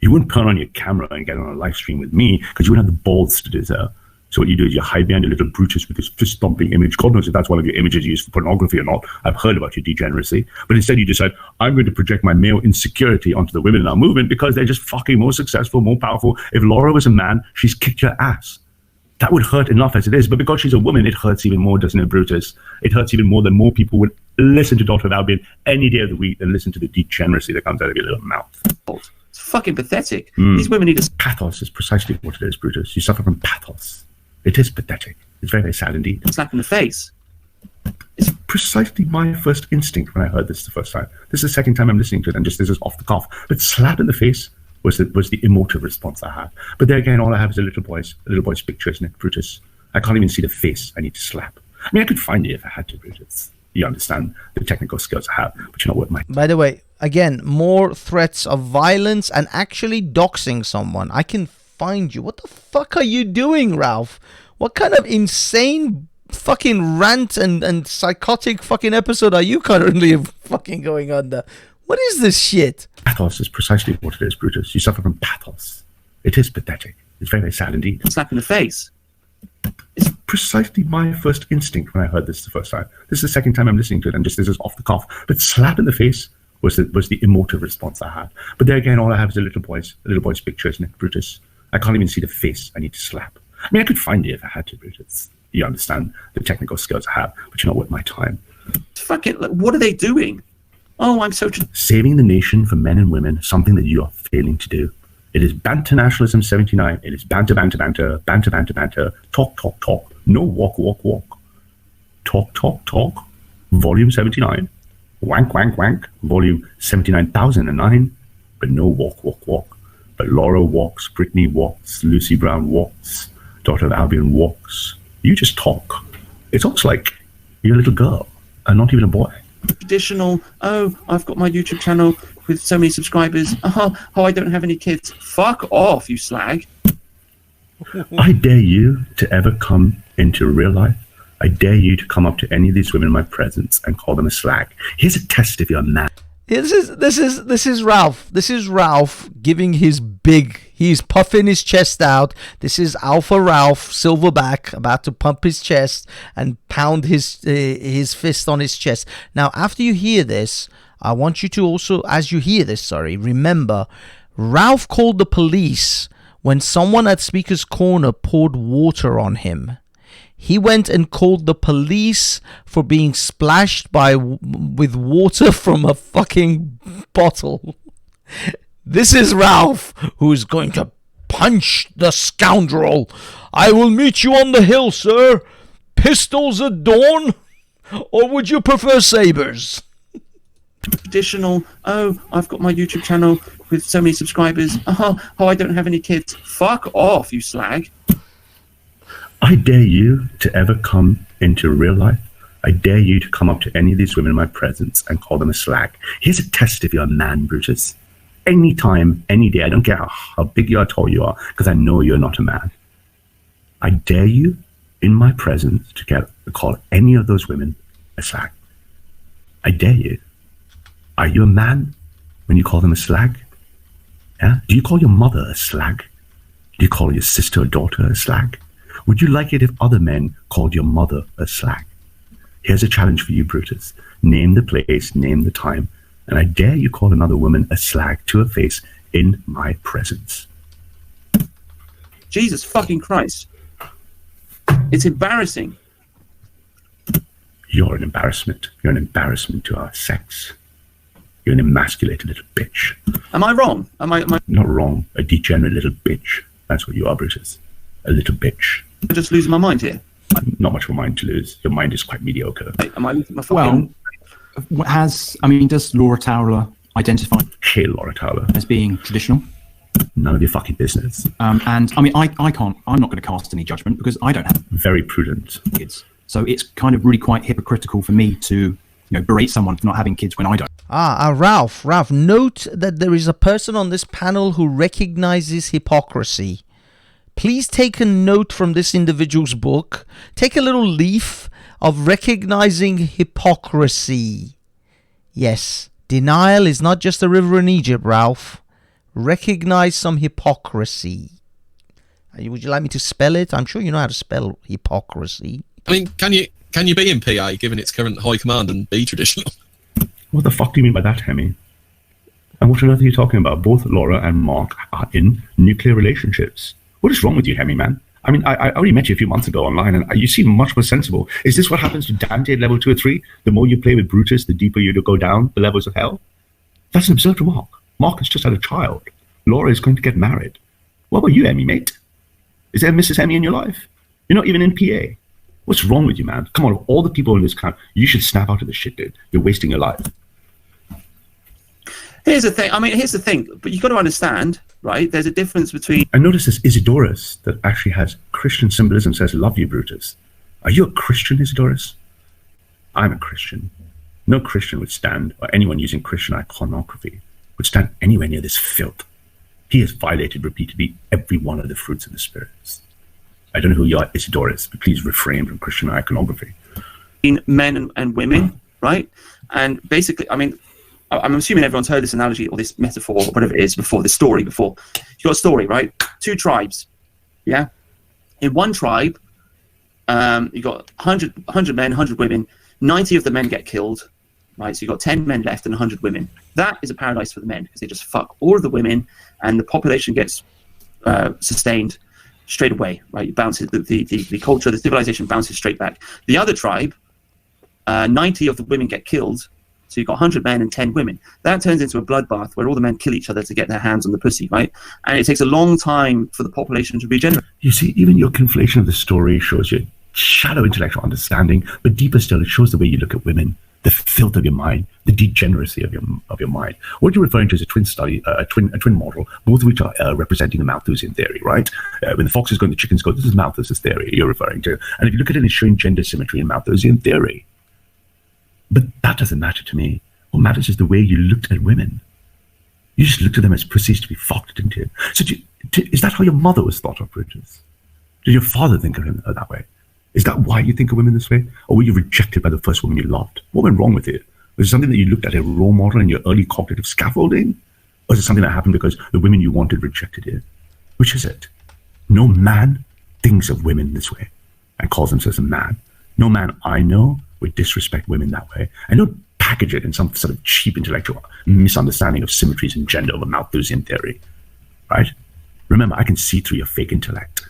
You wouldn't turn on your camera and get on a live stream with me because you wouldn't have the balls to do so. So what you do is you hide behind your little Brutus with this fist-stomping image. God knows if that's one of your images used for pornography or not. I've heard about your degeneracy. But instead you decide, I'm going to project my male insecurity onto the women in our movement because they're just fucking more successful, more powerful. If Laura was a man, she's kicked your ass. That would hurt enough as it is. But because she's a woman, it hurts even more, doesn't it, Brutus? It hurts even more than more people would listen to Daughter of Albion any day of the week than listen to the degeneracy that comes out of your little mouth.
It's fucking pathetic. These women need to...
Pathos is precisely what it is, Brutus. You suffer from pathos. It is pathetic. It's very, very sad indeed.
Slap in the face.
It's precisely my first instinct when I heard this the first time. This is the second time I'm listening to it, and just this is off the cuff. But slap in the face was the emotive response I had. But there again, all I have is a little boy's picture, isn't it, Brutus? I can't even see the face. I need to slap. I mean, I could find it if I had to, Brutus. You understand the technical skills I have, but you're not worth my.
By the way, again, more threats of violence and actually doxing someone. I can find you. What the fuck are you doing, Ralph? What kind of insane fucking rant and psychotic fucking episode are you currently fucking going under? What is this shit?
Pathos is precisely what it is, Brutus. You suffer from pathos. It is pathetic. It's very, very sad indeed.
Slap in the face.
It's precisely my first instinct when I heard this the first time. This is the second time I'm listening to it, and just this is off the cuff. But slap in the face was the emotive response I had. But there again, all I have is a little boy's picture, isn't it, Brutus? I can't even see the face I need to slap. I mean, I could find it if I had to, Brutus. You understand the technical skills I have, but you're not worth my time.
Fuck it. Like, what are they doing? Oh, I'm so...
Saving the nation for men and women, something that you are failing to do. It is Banter Nationalism 79. It is banter, banter, banter, banter, banter, banter, talk, talk, talk. No walk, walk, walk. Talk, talk, talk. Volume 79. Wank, wank, wank. Volume 79,009. But no walk, walk, walk. But Laura walks, Brittany walks, Lucy Brown walks, daughter of Albion walks. You just talk. It's almost like you're a little girl and not even a boy.
Traditional, oh, I've got my YouTube channel with so many subscribers. Oh, I don't have any kids. Fuck off, you slag.
I dare you to ever come into real life. I dare you to come up to any of these women in my presence and call them a slag. Here's a test if you're a man.
This is Ralph. This is Ralph giving he's puffing his chest out. This is Alpha Ralph Silverback about to pump his chest and pound his fist on his chest. Now, after you hear this, I want you to also, as you hear this, remember, Ralph called the police when someone at Speaker's Corner poured water on him. He went and called the police for being splashed with water from a fucking bottle. This is Ralph, who is going to punch the scoundrel. I will meet you on the hill, sir. Pistols at dawn? Or would you prefer sabers?
Traditional, oh, I've got my YouTube channel with so many subscribers. Oh, I don't have any kids. Fuck off, you slag.
I dare you to ever come into real life. I dare you to come up to any of these women in my presence and call them a slag. Here's a test if you're a man, Brutus. Anytime, any day, I don't care how big you are, tall you are, because I know you're not a man. I dare you, in my presence, to call any of those women a slag. I dare you. Are you a man when you call them a slag? Yeah? Do you call your mother a slag? Do you call your sister or daughter a slag? Would you like it if other men called your mother a slag? Here's a challenge for you, Brutus. Name the place, name the time, and I dare you call another woman a slag to her face in my presence.
Jesus fucking Christ. It's embarrassing.
You're an embarrassment. You're an embarrassment to our sex. You're an emasculated little bitch.
Am I wrong? Am I...
Not wrong. A degenerate little bitch. That's what you are, Brutus. A little bitch.
I'm just losing my mind here.
Not much of a mind to lose. Your mind is quite mediocre.
Am I losing my fucking...
Well, does Laura Towler identify
Laura Towler
as being traditional?
None of your fucking business.
And I mean, I can't, I'm not going to cast any judgment because I don't have
Very prudent.
kids. So it's kind of really quite hypocritical for me to, berate someone for not having kids when I don't.
Ralph, note that there is a person on this panel who recognizes hypocrisy. Please take a note from this individual's book. Take a little leaf of recognizing hypocrisy. Yes, denial is not just a river in Egypt, Ralph. Recognize some hypocrisy. Would you like me to spell it? I'm sure you know how to spell hypocrisy.
I mean, can you be in PA given its current high command and be traditional?
What the fuck do you mean by that, Hemi? And what on earth are you talking about? Both Laura and Mark are in nuclear relationships. What is wrong with you, Hemi, man? I mean, I only met you a few months ago online, and you seem much more sensible. Is this what happens to Dante at level 2 or 3? The more you play with Brutus, the deeper you go down the levels of hell? That's an absurd remark. Mark has just had a child. Laura is going to get married. What about you, Hemi, mate? Is there Mrs. Hemi in your life? You're not even in PA. What's wrong with you, man? Come on, of all the people in this camp, you should snap out of this shit, dude. You're wasting your life.
Here's the thing. But you've got to understand, right? There's a difference between...
And notice this Isidorus that actually has Christian symbolism, says, love you, Brutus. Are you a Christian, Isidorus? I'm a Christian. No Christian would stand, or anyone using Christian iconography would stand anywhere near this filth. He has violated repeatedly every one of the fruits of the spirits. I don't know who your Isidore is, but please refrain from Christian iconography.
In men and women, right? And basically, I mean, I'm assuming everyone's heard this analogy or this metaphor or whatever it is before, this story before. You got a story, right? 2 tribes, yeah? In one tribe, you got 100 men, 100 women, 90 of the men get killed, right? So you got 10 men left and 100 women. That is a paradise for the men because they just fuck all of the women and the population gets sustained straight away, right? It bounces, the culture, the civilization bounces straight back. The other tribe, 90 of the women get killed, so you've got 100 men and 10 women. That turns into a bloodbath where all the men kill each other to get their hands on the pussy, right? And it takes a long time for the population to regenerate.
You see, even your conflation of the story shows your shallow intellectual understanding, but deeper still, it shows the way you look at women, the filth of your mind, the degeneracy of your mind. What you're referring to is a twin study, a twin model, both of which are representing the Malthusian theory, right? When the foxes go and the chickens go, this is Malthus's theory you're referring to. And if you look at it, it's showing gender symmetry in Malthusian theory. But that doesn't matter to me. What matters is the way you looked at women. You just looked at them as pussies to be fucked, didn't you? So is that how your mother was thought of, Bridges? Did your father think of her that way? Is that why you think of women this way? Or were you rejected by the first woman you loved? What went wrong with you? Was it something that you looked at a role model in your early cognitive scaffolding? Or is it something that happened because the women you wanted rejected you? Which is it? No man thinks of women this way and calls themselves a man. No man I know would disrespect women that way. And don't package it in some sort of cheap intellectual misunderstanding of symmetries in gender of a Malthusian theory, right? Remember, I can see through your fake intellect.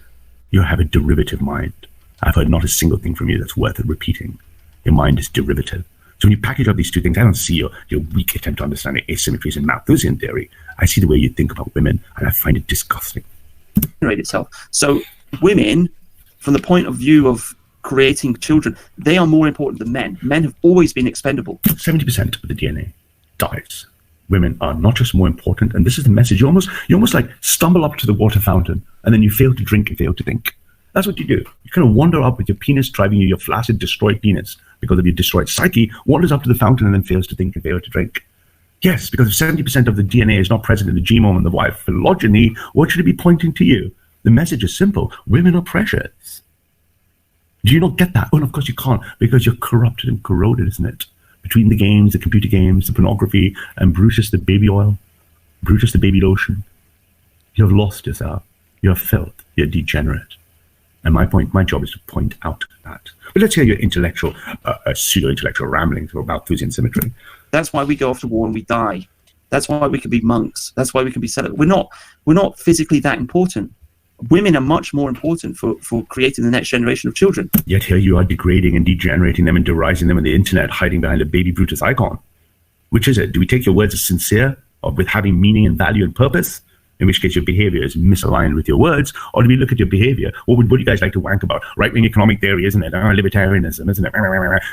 You have a derivative mind. I've heard not a single thing from you that's worth repeating. Your mind is derivative. So when you package up these two things, I don't see your weak attempt to understand the asymmetries in Malthusian theory. I see the way you think about women, and I find it disgusting.
Itself. So women, from the point of view of creating children, they are more important than men. Men have always been expendable.
70% of the DNA dies. Women are not just more important, and this is the message. You almost like stumble up to the water fountain, and then you fail to drink and fail to think. That's what you do. You kind of wander up with your penis driving you, your flaccid, destroyed penis, because of your destroyed psyche, wanders up to the fountain and then fails to think and fail to drink. Yes, because if 70% of the DNA is not present in the genome and the phylogeny, what should it be pointing to you? The message is simple. Women are precious. Do you not get that? Well, of course you can't, because you're corrupted and corroded, isn't it? Between the games, the computer games, the pornography, and Brutus the baby oil, Brutus the baby lotion. You have lost yourself. You're filth. You're degenerate. And my job is to point out that. But let's hear your intellectual, pseudo-intellectual ramblings about Malthusian symmetry.
That's why we go off to war and we die. That's why we can be monks. That's why we can be celibate. We're not physically that important. Women are much more important for creating the next generation of children.
Yet here you are degrading and degenerating them and derising them on the internet, hiding behind a baby Brutus icon. Which is it? Do we take your words as sincere, or with having meaning and value and purpose? In which case your behavior is misaligned with your words, or do we look at your behavior? What do you guys like to wank about? Right-wing economic theory, isn't it? Libertarianism, isn't it?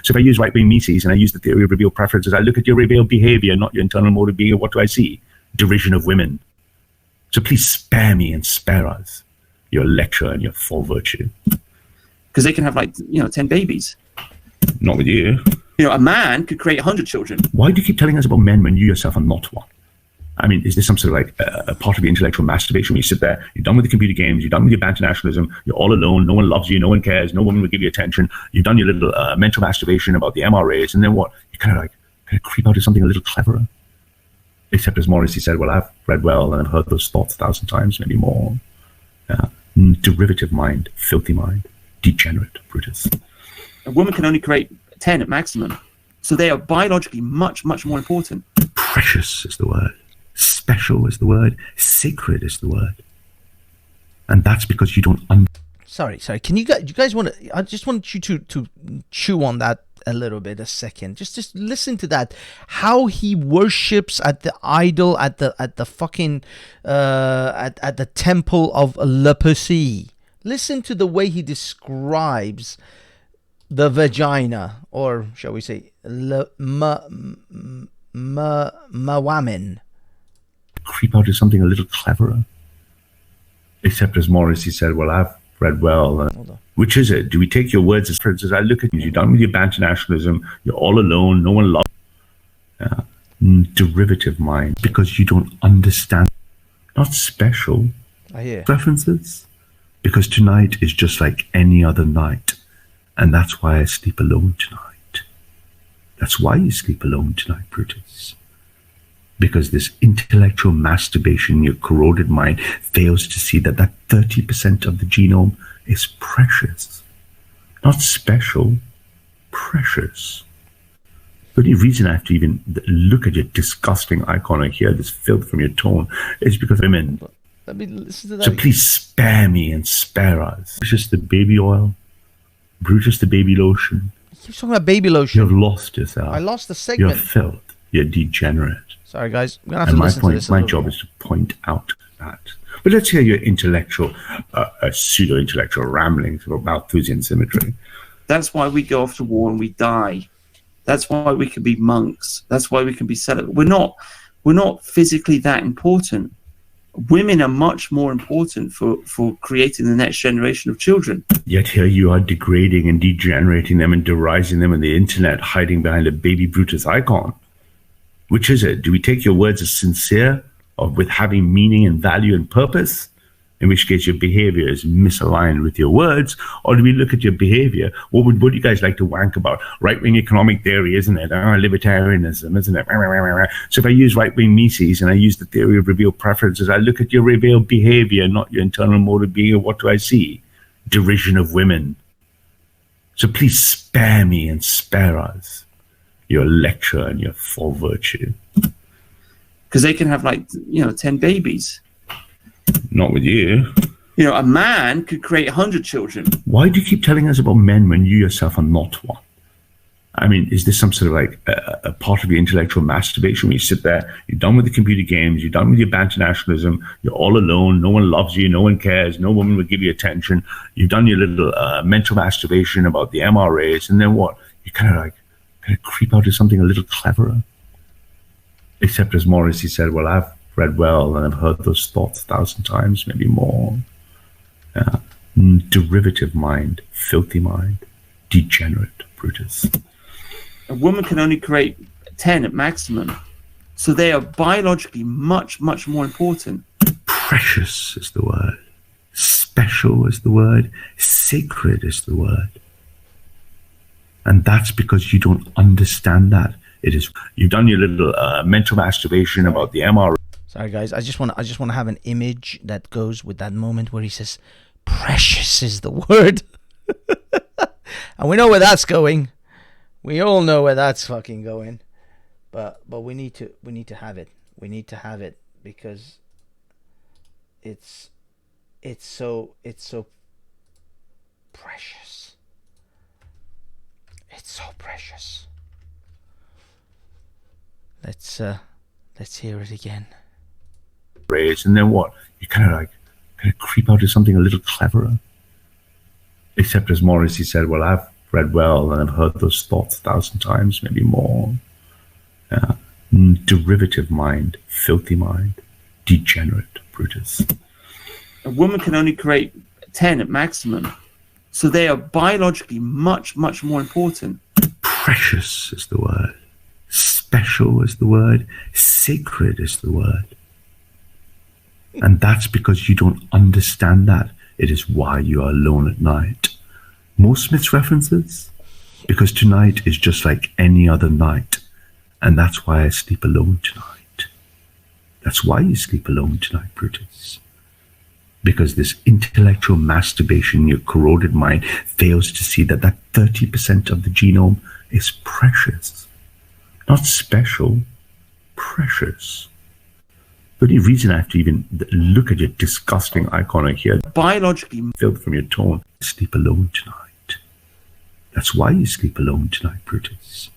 So if I use right-wing Mises and I use the theory of revealed preferences, I look at your revealed behavior, not your internal mode of being. What do I see? Derision of women. So please spare me and spare us your lecture and your full virtue.
Because they can have 10 babies.
Not with you.
A man could create 100 children.
Why do you keep telling us about men when you yourself are not one? I mean, is this some sort of a part of the intellectual masturbation where you sit there, you're done with the computer games, you're done with your Nationalism, you're all alone, no one loves you, no one cares, no woman will give you attention, you've done your little mental masturbation about the MRAs, and then what? You kind of creep out to something a little cleverer. Except as Morrissey said, well, I've read well and I've heard those thoughts 1,000 times, maybe more. Derivative mind, filthy mind, degenerate, Brutus.
A woman can only create 10 at maximum. So they are biologically much, much more important.
Precious is the word. Special is the word. Sacred is the word. And that's because you don't
Sorry. Can you guys want to? I just want you to chew on that a little bit, a second. Just listen to that. How he worships at the idol, at the fucking at the temple of Le Pussy. Listen to the way he describes the vagina, or shall we say, mawamin.
Creep out to something a little cleverer. Except as Morrissey said, well, I've read well. Which is it? Do we take your words as, for instance, I look at you, you're done with your banter-nationalism, you're all alone, no one loves you. Derivative mind, because you don't understand, not special
I hear.
preferences, because tonight is just like any other night, and that's why I sleep alone tonight. That's why you sleep alone tonight, Brutus. Because this intellectual masturbation in your corroded mind fails to see that that 30% of the genome is precious, not special, precious. The only reason I have to even look at your disgusting icon or hear this filth from your tone is because women.
Let me listen to that.
So please spare me and spare us. Brutus the baby oil, Brutus the baby lotion.
You keep talking about baby
You
lotion.
have lost yourself.
I lost the
You're
segment.
filth. You're degenerate.
Sorry, guys. I'm gonna have
And
to
my
listen to
point,
this. a
my
little
job
bit
is to point out that. But let's hear your intellectual, pseudo-intellectual ramblings about Malthusian symmetry.
That's why we go off to war and we die. That's why we can be monks. That's why we can be celibate. We're not physically that important. Women are much more important for creating the next generation of children.
Yet here you are degrading and degenerating them and derising them on the internet, hiding behind a baby Brutus icon. Which is it? Do we take your words as sincere, or with having meaning and value and purpose? In which case your behavior is misaligned with your words, or do we look at your behavior? What do you guys like to wank about? Right-wing economic theory, isn't it? Libertarianism, isn't it? So if I use right-wing Mises and I use the theory of revealed preferences, I look at your revealed behavior, not your internal mode of being. What do I see? Derision of women. So please spare me and spare us your lecture and your full virtue.
Because they can have 10 babies.
Not with you.
A man could create 100 children.
Why do you keep telling us about men when you yourself are not one? I mean, is this some sort of a part of your intellectual masturbation where you sit there, you're done with the computer games, you're done with your banter-nationalism, you're all alone, no one loves you, no one cares, no woman will give you attention, you've done your little mental masturbation about the MRAs, and then what? You kind of creep out to something a little cleverer. Except as Morrissey said, well, I've read well and I've heard those thoughts 1,000 times, maybe more. Derivative mind, filthy mind, degenerate Brutus.
A woman can only create 10 at maximum. So they are biologically much, much more important.
Precious is the word. Special is the word. Sacred is the word. And that's because you don't understand that. It is, you've done your little mental masturbation about the MRA.
Sorry, guys. I just want to have an image that goes with that moment where he says, "Precious is the word," and we know where that's going. We all know where that's fucking going. But we need to have it. We need to have it because it's so precious. It's so precious. Let's hear it again.
And then what? You kind of creep out to something a little cleverer. Except as Morrissey said, well, I've read well and I've heard those thoughts 1,000 times, maybe more. Derivative mind, filthy mind, degenerate Brutus.
A woman can only create 10 at maximum. So they are biologically much, much more important.
Precious is the word. Special is the word. Sacred is the word. And that's because you don't understand that. It is why you are alone at night. More Smith's references? Because tonight is just like any other night. And that's why I sleep alone tonight. That's why you sleep alone tonight, Brutus. Because this intellectual masturbation in your corroded mind fails to see that that 30% of the genome is precious. Not special, precious. The only reason I have to even look at your disgusting icon or hear
Biologically
filth from your tone, sleep alone tonight. That's why you sleep alone tonight, Brutus.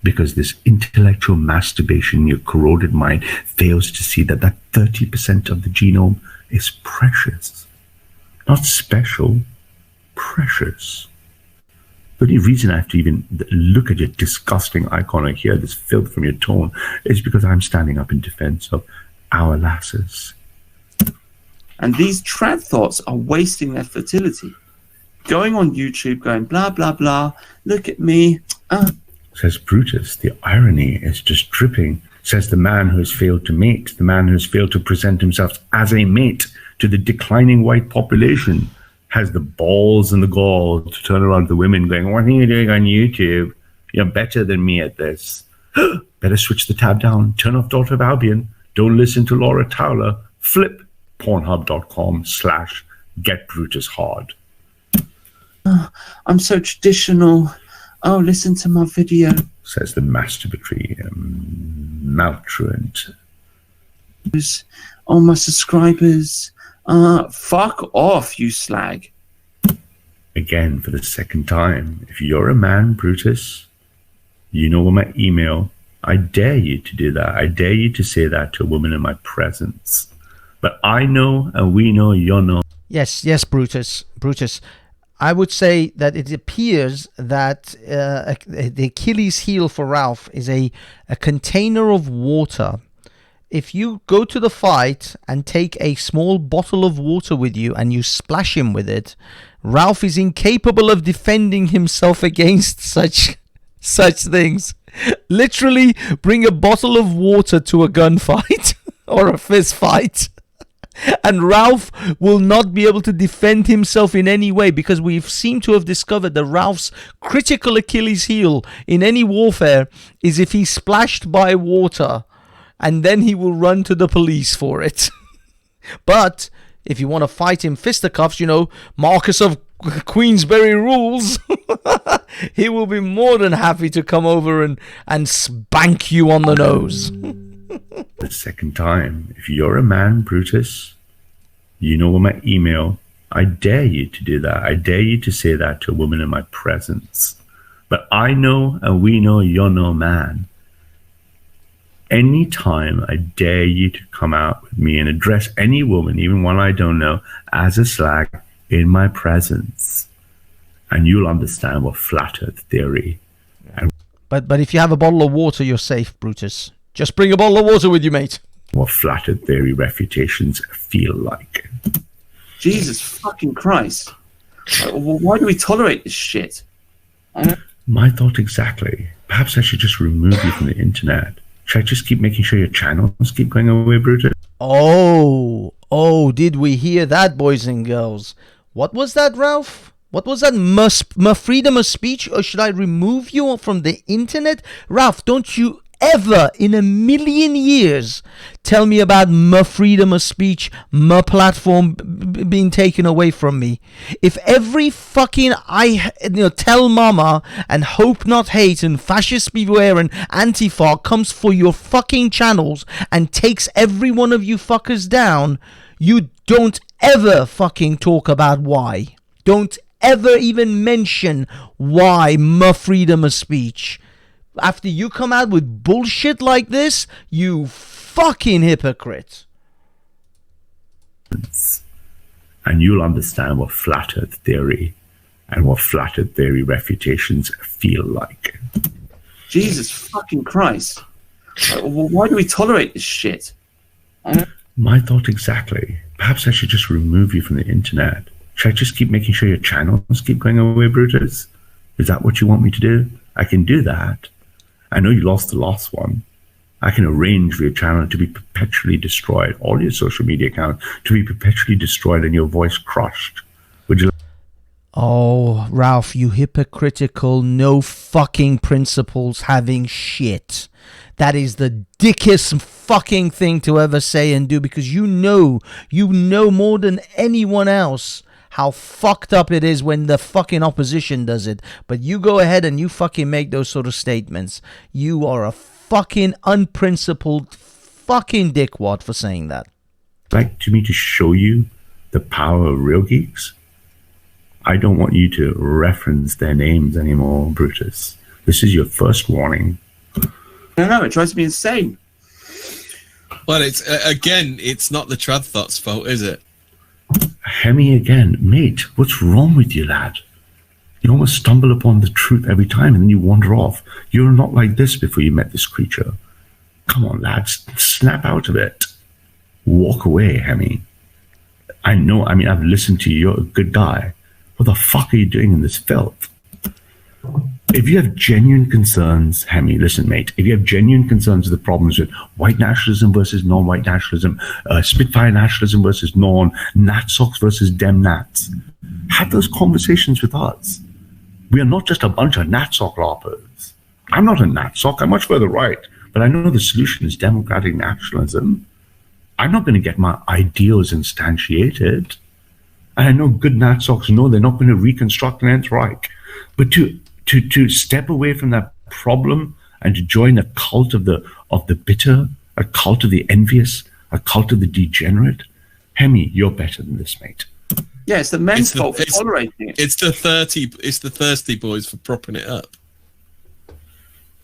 Because this intellectual masturbation in your corroded mind fails to see that that 30% of the genome is precious. Not special, precious. The only reason I have to even look at your disgusting icon or hear this filth from your tone is because I'm standing up in defense of our lasses.
And these trad thoughts are wasting their fertility. Going on YouTube, going blah, blah, blah, look at me.
Says Brutus, the irony is just dripping. Says the man who has failed to mate, the man who has failed to present himself as a mate to the declining white population, has the balls and the gall to turn around to the women going, what are you doing on YouTube? You're better than me at this. Better switch the tab down, turn off Daughter of Albion, don't listen to Laura Towler, flip pornhub.com/getbrutushard.
I'm so traditional. Oh, listen to my video.
Says the masturbatory maltruant.
Oh, my subscribers. Fuck off, you slag.
Again, for the second time, if you're a man, Brutus, you know my email. I dare you to do that. I dare you to say that to a woman in my presence. But I know, and we know, you know.
Yes, Brutus. I would say that it appears that the Achilles heel for Ralph is a container of water. If you go to the fight and take a small bottle of water with you and you splash him with it, Ralph is incapable of defending himself against such things. Literally bring a bottle of water to a gunfight or a fist fight, and Ralph will not be able to defend himself in any way, because we seem to have discovered that Ralph's critical Achilles heel in any warfare is if he's splashed by water, and then he will run to the police for it. But if you want to fight him fisticuffs, Marcus of Queensberry rules, he will be more than happy to come over and spank you on the nose.
The second time, if you're a man, Brutus, you know my email. I dare you to do that. I dare you to say that to a woman in my presence. But I know, and we know, you're no man. Anytime I dare you to come out with me and address any woman, even one I don't know, as a slag in my presence, and you'll understand what flat earth theory.
But if you have a bottle of water, you're safe, Brutus. Just bring a bottle of water with you, mate.
What flat earth theory refutations feel like.
Jesus fucking Christ. Why do we tolerate this shit?
My thought exactly. Perhaps I should just remove you from the internet. Should I just keep making sure your channels keep going away, Brutus?
Oh, did we hear that, boys and girls? What was that, Ralph? What was that? My freedom of speech? Or should I remove you from the internet? Ralph, don't you ever in a million years tell me about my freedom of speech, my platform being taken away from me. If every fucking tell mama and hope not hate and fascist beware and Antifa comes for your fucking channels and takes every one of you fuckers down, you don't ever fucking talk about why. Don't ever even mention why my freedom of speech. After you come out with bullshit like this, you fucking hypocrite.
And you'll understand what flat earth theory and what flat earth theory refutations feel like.
Jesus fucking Christ. Why do we tolerate this shit?
My thought exactly. Perhaps I should just remove you from the internet. Should I just keep making sure your channels keep going away, Brutus? Is that what you want me to do? I can do that. I know you lost the last one. I can arrange for your channel to be perpetually destroyed, all your social media accounts to be perpetually destroyed and your voice crushed. Would you?
Oh, Ralph, you hypocritical, no fucking principles having shit. That is the dickest fucking thing to ever say and do, because you know more than anyone else how fucked up it is when the fucking opposition does it. But you go ahead and you fucking make those sort of statements. You are a fucking unprincipled fucking dickwad for saying that.
Like to me to show you the power of real geeks? I don't want you to reference their names anymore, Brutus. This is your first warning.
No, it drives me insane.
Well, it's not the trad thoughts fault, is it?
Hemi again. Mate, what's wrong with you, lad? You almost stumble upon the truth every time and then you wander off. You're not like this before you met this creature. Come on, lads, snap out of it. Walk away, Hemi. I know, I mean, I've listened to you. You're a good guy. What the fuck are you doing in this filth? If you have genuine concerns, Hemi, listen, mate, if you have genuine concerns with the problems with white nationalism versus non-white nationalism, Spitfire nationalism versus Nat socks versus dem Nats, have those conversations with us. We are not just a bunch of Nat sock larpers. I'm not a Nat sock, I'm much further right, but I know the solution is democratic nationalism. I'm not going to get my ideals instantiated. And I know good Nat socks know they're not going to reconstruct an Nth Reich. But to step away from that problem and to join a cult of the bitter, a cult of the envious, a cult of the degenerate, Hemi, you're better than this, mate.
Yeah, it's the men's fault for tolerating it.
It's the thirsty boys for propping it up.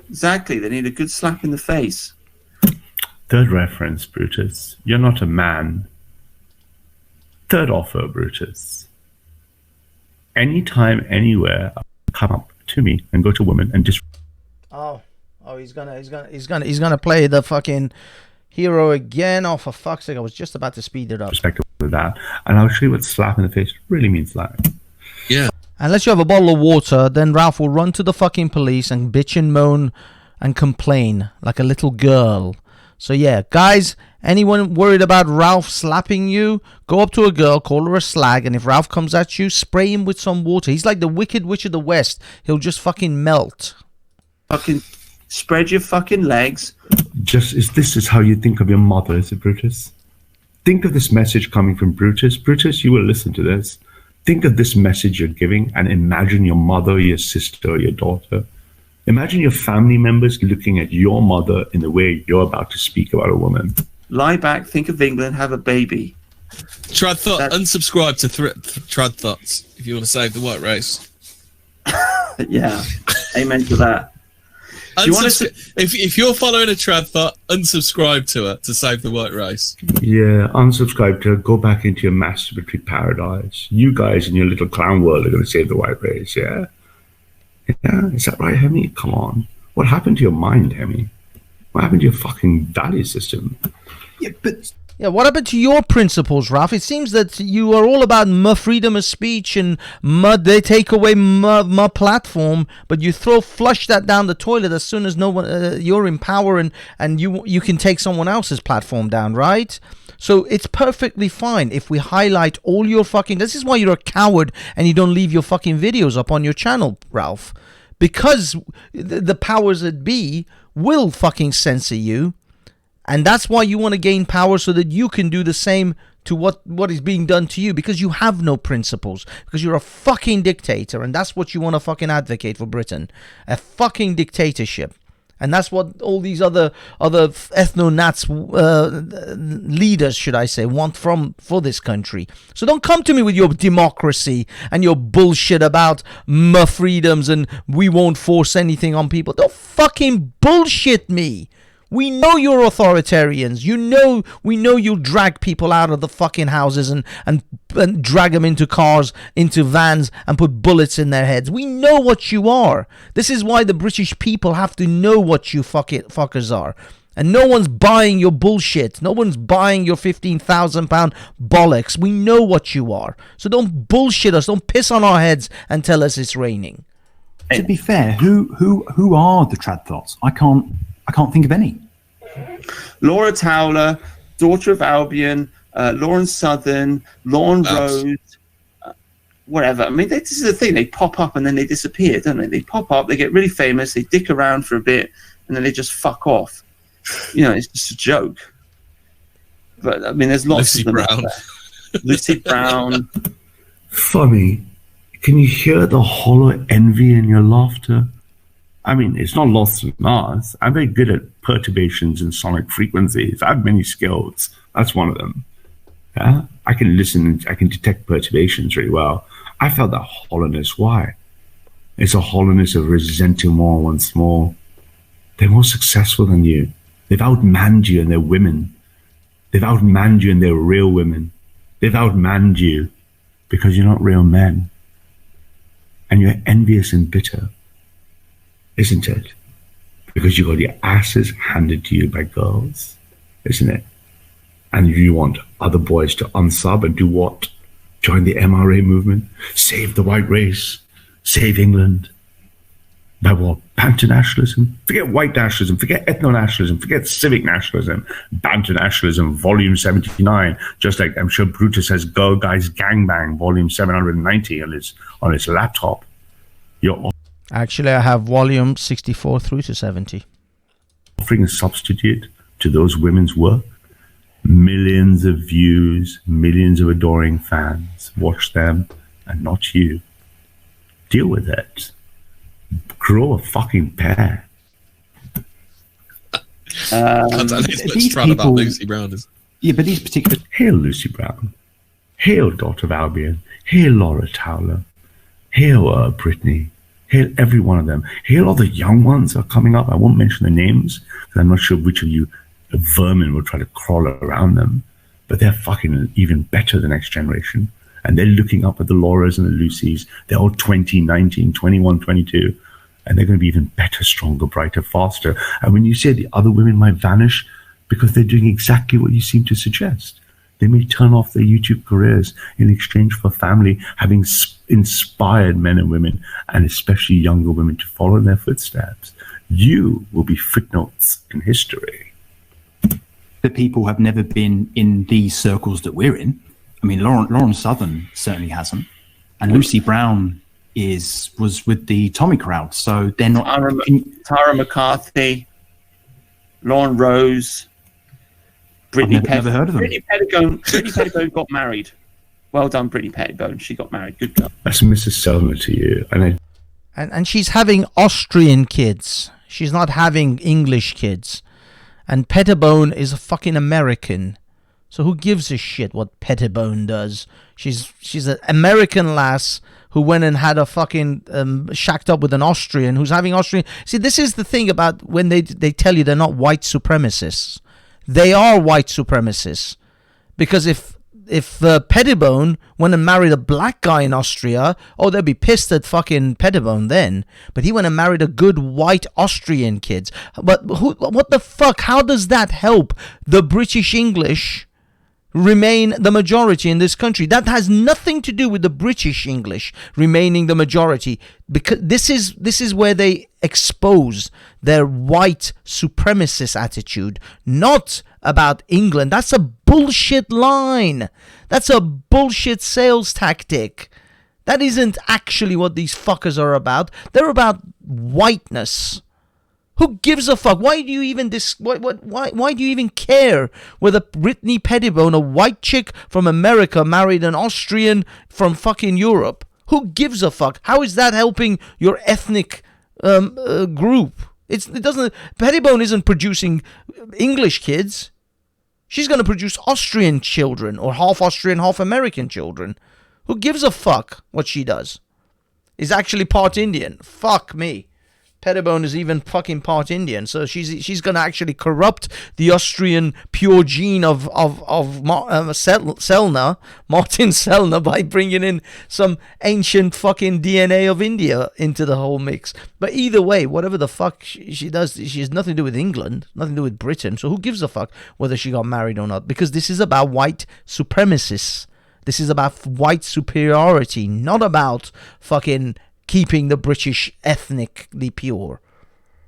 Exactly. They need a good slap in the face.
Third reference, Brutus. You're not a man. Third offer, Brutus. Anytime, anywhere, come up to me and go to women and just.
Oh, he's gonna play the fucking hero again. Oh, for fuck's sake! I was just about to speed it up.
Respect with that, and I'll show you what slap in the face really means like.
Yeah.
Unless you have a bottle of water, then Ralph will run to the fucking police and bitch and moan and complain like a little girl. So yeah, guys, anyone worried about Ralph slapping you, go up to a girl, call her a slag, and if Ralph comes at you, spray him with some water. He's like the Wicked Witch of the West. He'll just fucking melt.
Fucking spread your fucking legs.
This is how you think of your mother, is it, Brutus? Think of this message coming from Brutus. Brutus, you will listen to this. Think of this message you're giving and imagine your mother, your sister, or your daughter. Imagine your family members looking at your mother in the way you're about to speak about a woman.
Lie back, think of England, have a baby.
Unsubscribe to Trad Thoughts if you want to save the white race.
Yeah, amen to that.
If you're following a Trad Thought, unsubscribe to her to save the white race.
Yeah, unsubscribe to her. Go back into your masturbatory paradise. You guys in your little clown world are going to save the white race, yeah? Yeah, is that right, Hemi? Come on. What happened to your mind, Hemi? What happened to your fucking value system?
Yeah, what happened to your principles, Ralph? It seems that you are all about freedom of speech and they take away my platform, but you flush that down the toilet as soon as you're in power and you can take someone else's platform down, right? So it's perfectly fine if we highlight all your fucking... This is why you're a coward and you don't leave your fucking videos up on your channel, Ralph. Because the powers that be will fucking censor you. And that's why you want to gain power so that you can do the same to what is being done to you. Because you have no principles. Because you're a fucking dictator. And that's what you want to fucking advocate for Britain. A fucking dictatorship. And that's what all these other ethno-nats leaders, should I say, want for this country. So don't come to me with your democracy and your bullshit about freedoms and we won't force anything on people. Don't fucking bullshit me. We know you're authoritarians. We know you'll drag people out of the fucking houses and drag them into cars, into vans, and put bullets in their heads. We know what you are. This is why the British people have to know what you fuckers are. And no one's buying your bullshit. No one's buying your £15,000 bollocks. We know what you are. So don't bullshit us. Don't piss on our heads and tell us it's raining.
To be fair, who are the Trad Thoughts? I can't think of any.
Laura Towler, daughter of Albion, Lauren Southern, Lauren Rose, whatever. I mean, this is the thing. They pop up and then they disappear, don't they? They pop up, they get really famous, they dick around for a bit, and then they just fuck off. You know, it's just a joke. But, I mean, there's lots of them. Lucy Brown.
Funny. Can you hear the hollow envy in your laughter? I mean, it's not lost in us. I'm very good at perturbations and sonic frequencies. I have many skills. That's one of them. Yeah? I can listen, I can detect perturbations really well. I felt that hollowness. Why? It's a hollowness of resenting more once more. They're more successful than you. They've outmanned you and they're women. They've outmanned you and they're real women. They've outmanned you because you're not real men. And you're envious and bitter. Isn't it? Because you got your asses handed to you by girls, isn't it? And you want other boys to unsub and do what? Join the MRA movement? Save the white race? Save England? By what? Banter nationalism? Forget white nationalism, forget ethno-nationalism, forget civic nationalism. Banter nationalism, volume 79, just like I'm sure Brutus has Girl Guys Gangbang, volume 790 on his laptop.
Actually, I have volume 64 through to 70.
Offering a substitute to those women's work. Millions of views, millions of adoring fans. Watch them and not you. Deal with it. Grow a fucking pair.
These people, about Lucy Brown is.
Yeah, but these particular...
Hail Lucy Brown. Hail Daughter of Albion. Hail Laura Towler. Hail Brittany. Hail every one of them. Hail all the young ones that are coming up. I won't mention the names because I'm not sure which of you vermin will try to crawl around them. But they're fucking even better the next generation. And they're looking up at the Lauras and the Lucys. They're all 20, 19, 21, 22. And they're going to be even better, stronger, brighter, faster. And when you say the other women might vanish because they're doing exactly what you seem to suggest. They may turn off their YouTube careers in exchange for family, having inspired men and women, and especially younger women, to follow in their footsteps. You will be footnotes in history.
The people have never been in these circles that we're in. I mean, Lauren Southern certainly hasn't, and Lucy Brown was with the Tommy crowd, so they're not.
Tara McCarthy, Lauren Rose, Brittany
never heard of them.
Brittany Pettibone got married. Well done, Brittany Pettibone. She got married. Good girl.
That's Mrs. Selma to you,
and she's having Austrian kids. She's not having English kids, and Pettibone is a fucking American. So who gives a shit what Pettibone does? She's an American lass who went and had a fucking shacked up with an Austrian who's having Austrian. See, this is the thing about when they tell you they're not white supremacists. They are white supremacists, because if Pettibone went and married a black guy in Austria, oh, they'd be pissed at fucking Pettibone then. But he went and married a good white Austrian kid. But what the fuck? How does that help the British English remain the majority in this country? That has nothing to do with the British English remaining the majority, because this is where they expose their white supremacist attitude, not about England. That's a bullshit line. That's a bullshit sales tactic. That isn't actually what these fuckers are about. They're about whiteness. Who gives a fuck? Why do you even why do you even care whether Brittany Pettibone, a white chick from America, married an Austrian from fucking Europe? Who gives a fuck? How is that helping your ethnic group? It doesn't. Pettibone isn't producing English kids. She's going to produce Austrian children, or half Austrian, half American children. Who gives a fuck what she does? Is actually part Indian. Fuck me. Pettibone is even fucking part Indian, so she's going to actually corrupt the Austrian pure gene of Sellner, Martin Sellner, by bringing in some ancient fucking DNA of India into the whole mix. But either way, whatever the fuck she does, she has nothing to do with England, nothing to do with Britain. So who gives a fuck whether she got married or not? Because this is about white supremacists. This is about white superiority, not about fucking keeping the British ethnically pure,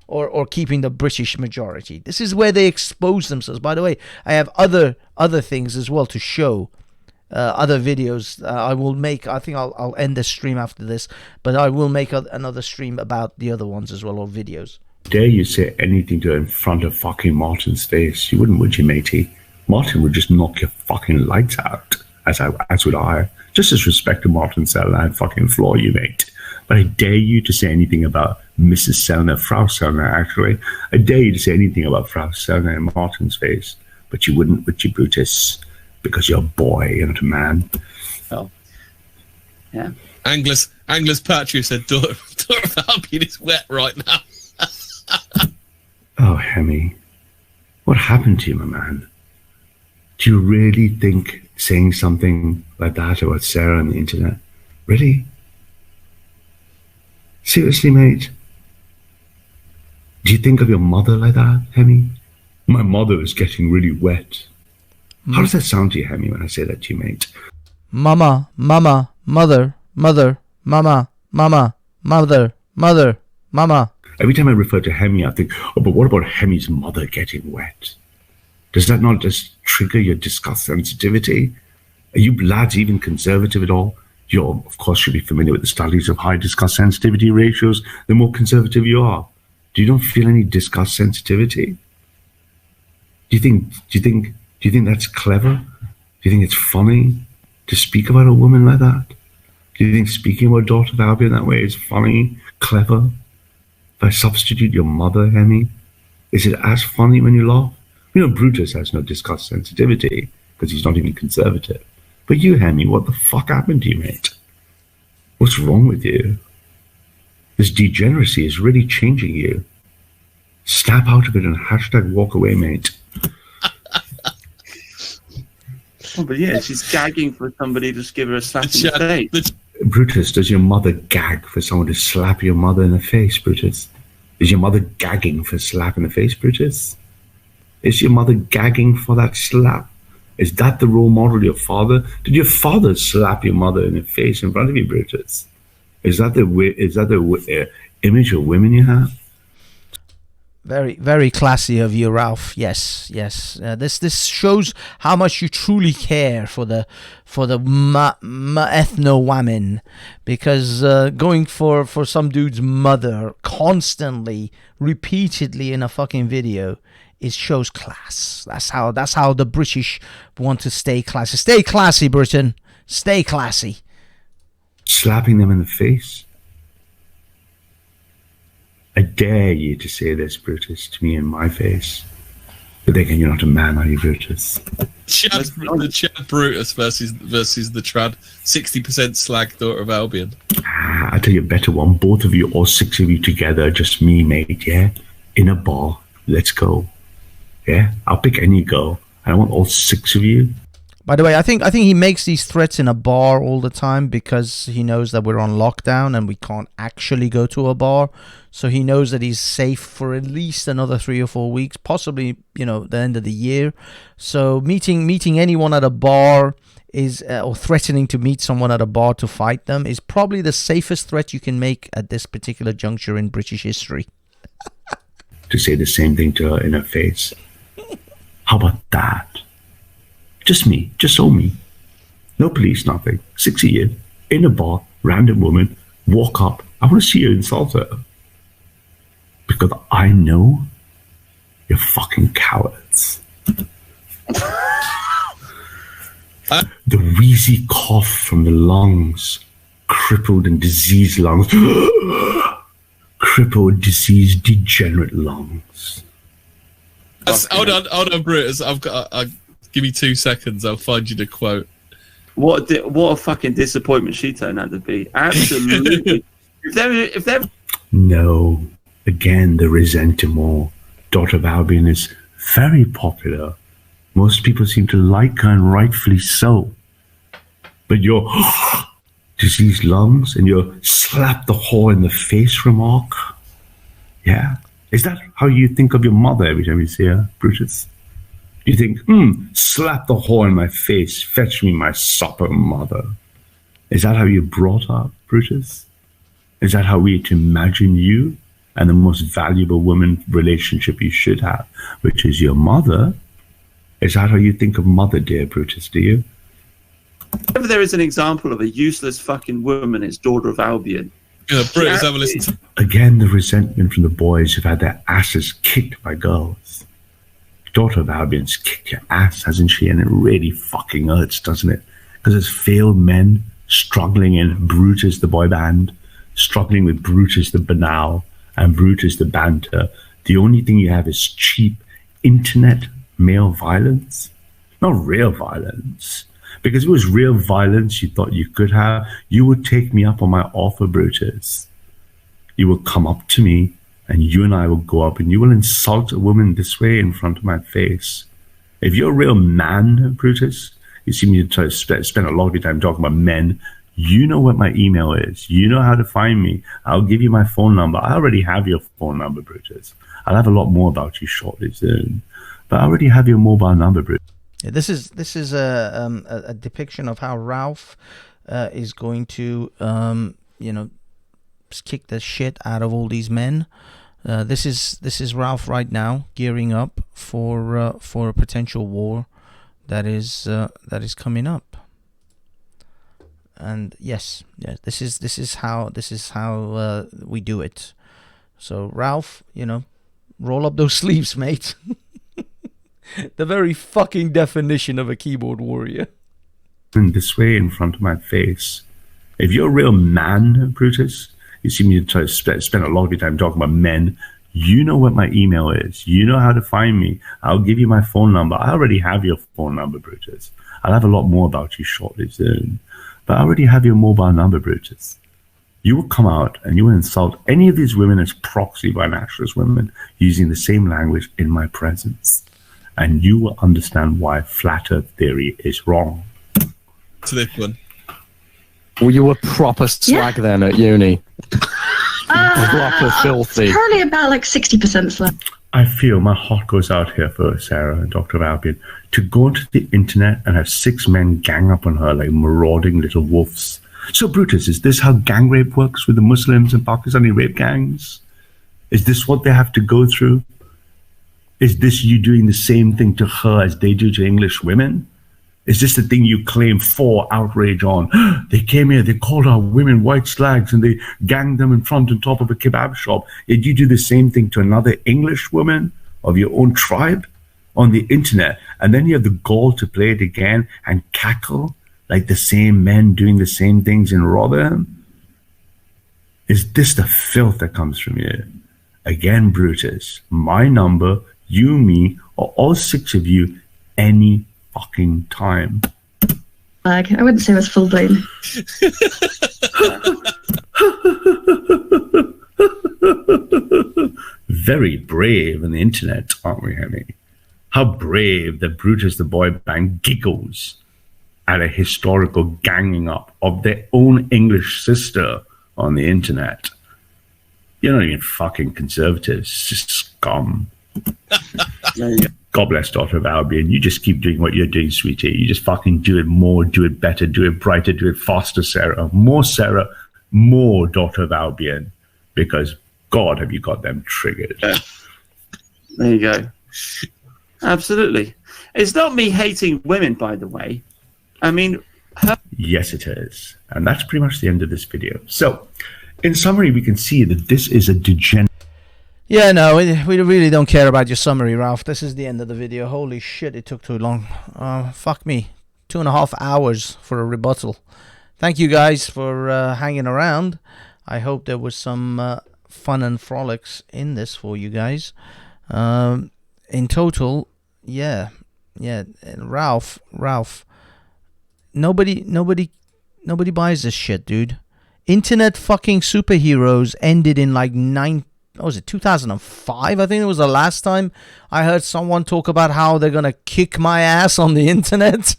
or keeping the British majority. This is where they expose themselves. By the way, I have other things as well to show, other videos I will make. I think I'll end the stream after this, but I will make another stream about the other ones as well, or videos.
Dare you say anything to her in front of fucking Martin's face? You wouldn't, would you, matey? Martin would just knock your fucking lights out, as would I. Just as respect to Martin Sellner, I'd fucking floor you, mate. But I dare you to say anything about Mrs. Sellner, Frau Sellner, actually. I dare you to say anything about Frau Sellner in Martin's face. But you wouldn't, would you, Brutus? Because you're a boy, you're not a man.
Oh. Yeah.
Anglers Patru said, Daughter of Albion is wet right now.
Oh, Hemi. What happened to you, my man? Do you really think saying something like that about Sarah on the internet? Really? Seriously, mate? Do you think of your mother like that, Hemi? My mother is getting really wet. How does that sound to you, Hemi, when I say that to you, mate?
Mama, mama, mother, mother, mama, mama, mother, mother, mama.
Every time I refer to Hemi, I think, oh, but what about Hemi's mother getting wet? Does that not just trigger your disgust sensitivity? Are you lads even conservative at all? You, of course, should be familiar with the studies of high disgust sensitivity ratios. The more conservative you are, do you not feel any disgust sensitivity? Do you think that's clever? Do you think it's funny to speak about a woman like that? Do you think speaking about daughter of Albion that way is funny, clever? If I substitute your mother, Hemi, is it as funny when you laugh? You know, Brutus has no disgust sensitivity because he's not even conservative. But you, Hemi, what the fuck happened to you, mate? What's wrong with you? This degeneracy is really changing you. Snap out of it and hashtag walk away, mate.
Oh, but yeah, she's gagging for somebody to just give her a slap in the face.
Brutus, does your mother gag for someone to slap your mother in the face, Brutus? Is your mother gagging for a slap in the face, Brutus? Is your mother gagging for that slap? Is that the role model of your father? Did your father slap your mother in the face in front of you, Brutus? Is that the image of women you have?
Very, very classy of you, Ralph. Yes, yes. This shows how much you truly care for the ethno woman, because going for some dude's mother constantly, repeatedly in a fucking video, it shows class. That's how the British want to stay classy. Stay classy, Britain. Stay classy.
Slapping them in the face. I dare you to say this, Brutus, to me in my face. But then you're not a man, are you, Brutus?
The Chad Brutus versus the Trad 60% slag daughter of Albion.
I'll tell you a better one. Both of you, all six of you together, just me, mate, yeah? In a bar. Let's go. Yeah? I'll pick any girl. I want all six of you.
By the way, I think he makes these threats in a bar all the time because he knows that we're on lockdown and we can't actually go to a bar. So he knows that he's safe for at least another 3 or 4 weeks, possibly, the end of the year. So meeting anyone at a bar is, or threatening to meet someone at a bar to fight them, is probably the safest threat you can make at this particular juncture in British history.
To say the same thing to her in her face. How about that? Just me, just all me. No police, nothing. 6 of you, in a bar, random woman, walk up. I want to see you insult her. Because I know you're fucking cowards. The wheezy cough from the lungs, crippled and diseased lungs. Crippled, diseased, degenerate lungs.
Hold on, Brutus. Give me 2 seconds. I'll find you the quote.
What a fucking disappointment she turned out to be. Absolutely. if they're
No. Again, the resentment. Daughter of Albion is very popular. Most people seem to like her, and rightfully so. But your diseased lungs and your slap the whore in the face remark. Yeah. Is that how you think of your mother every time you see her, Brutus? You think, slap the whore in my face, fetch me my supper, mother. Is that how you're brought up, Brutus? Is that how we to imagine you and the most valuable woman relationship you should have, which is your mother? Is that how you think of mother, dear Brutus, do you?
Whenever there is an example of a useless fucking woman, it's daughter of Albion.
Yeah, Brutus, have a listen.
Again, the resentment from the boys who've had their asses kicked by girls. Daughter of Albion's kicked your ass, hasn't she? And it really fucking hurts, doesn't it? Because it's failed men struggling in Brutus the boy band, struggling with Brutus the banal and Brutus the banter. The only thing you have is cheap internet male violence, not real violence. Because if it was real violence you thought you could have, you would take me up on my offer, Brutus. You would come up to me and you and I will go up and you will insult a woman this way in front of my face. If you're a real man, Brutus, you see me try to spend a lot of your time talking about men. You know what my email is. You know how to find me. I'll give you my phone number. I already have your phone number, Brutus. I'll have a lot more about you shortly soon. But I already have your mobile number, Brutus.
Yeah, this is a depiction of how Ralph is going to kick the shit out of all these men. This is Ralph right now gearing up for a potential war that is coming up. And yes, this is how we do it. So Ralph, roll up those sleeves, mate. The very fucking definition of a keyboard warrior.
In this way, in front of my face. If you're a real man, Brutus, you see me try to spend a lot of your time talking about men. You know what my email is. You know how to find me. I'll give you my phone number. I already have your phone number, Brutus. I'll have a lot more about you shortly soon. But I already have your mobile number, Brutus. You will come out and you will insult any of these women as proxy by nationalist women using the same language in my presence. And you will understand why flat earth theory is wrong.
To this one.
Well, you were proper slag then at uni. Proper filthy.
Probably about like 60% slag.
I feel my heart goes out here for Sarah and Dr. Albion to go onto the internet and have 6 men gang up on her like marauding little wolves. So, Brutus, is this how gang rape works with the Muslims and Pakistani rape gangs? Is this what they have to go through? Is this you doing the same thing to her as they do to English women? Is this the thing you claim for outrage on? They came here, they called our women white slags and they ganged them in front and top of a kebab shop. Did you do the same thing to another English woman of your own tribe on the internet? And then you have the gall to play it again and cackle like the same men doing the same things in Rotherham? Is this the filth that comes from you? Again, Brutus, my number, you, me, or all 6 of you, any fucking time.
I wouldn't say it was full blown.
Very brave on the internet, aren't we, Henry? How brave that Brutus the boy band giggles at a historical ganging up of their own English sister on the internet. You're not even fucking conservatives, it's just scum. God bless Daughter of Albion. You just keep doing what you're doing, sweetie. You just fucking do it more, do it better, do it brighter, do it faster, Sarah, more Daughter of Albion, because God, have you got them triggered.
There you go. Absolutely. It's not me hating women, by the way. I mean...
Yes, it is. And that's pretty much the end of this video. So, in summary, we can see that this is a degenerate...
Yeah, no, we really don't care about your summary, Ralph. This is the end of the video. Holy shit, it took too long. Fuck me. 2.5 hours for a rebuttal. Thank you guys for hanging around. I hope there was some fun and frolics in this for you guys. In total, yeah. Ralph. Nobody buys this shit, dude. Internet fucking superheroes ended in like 2005? I think it was the last time I heard someone talk about how they're gonna kick my ass on the internet.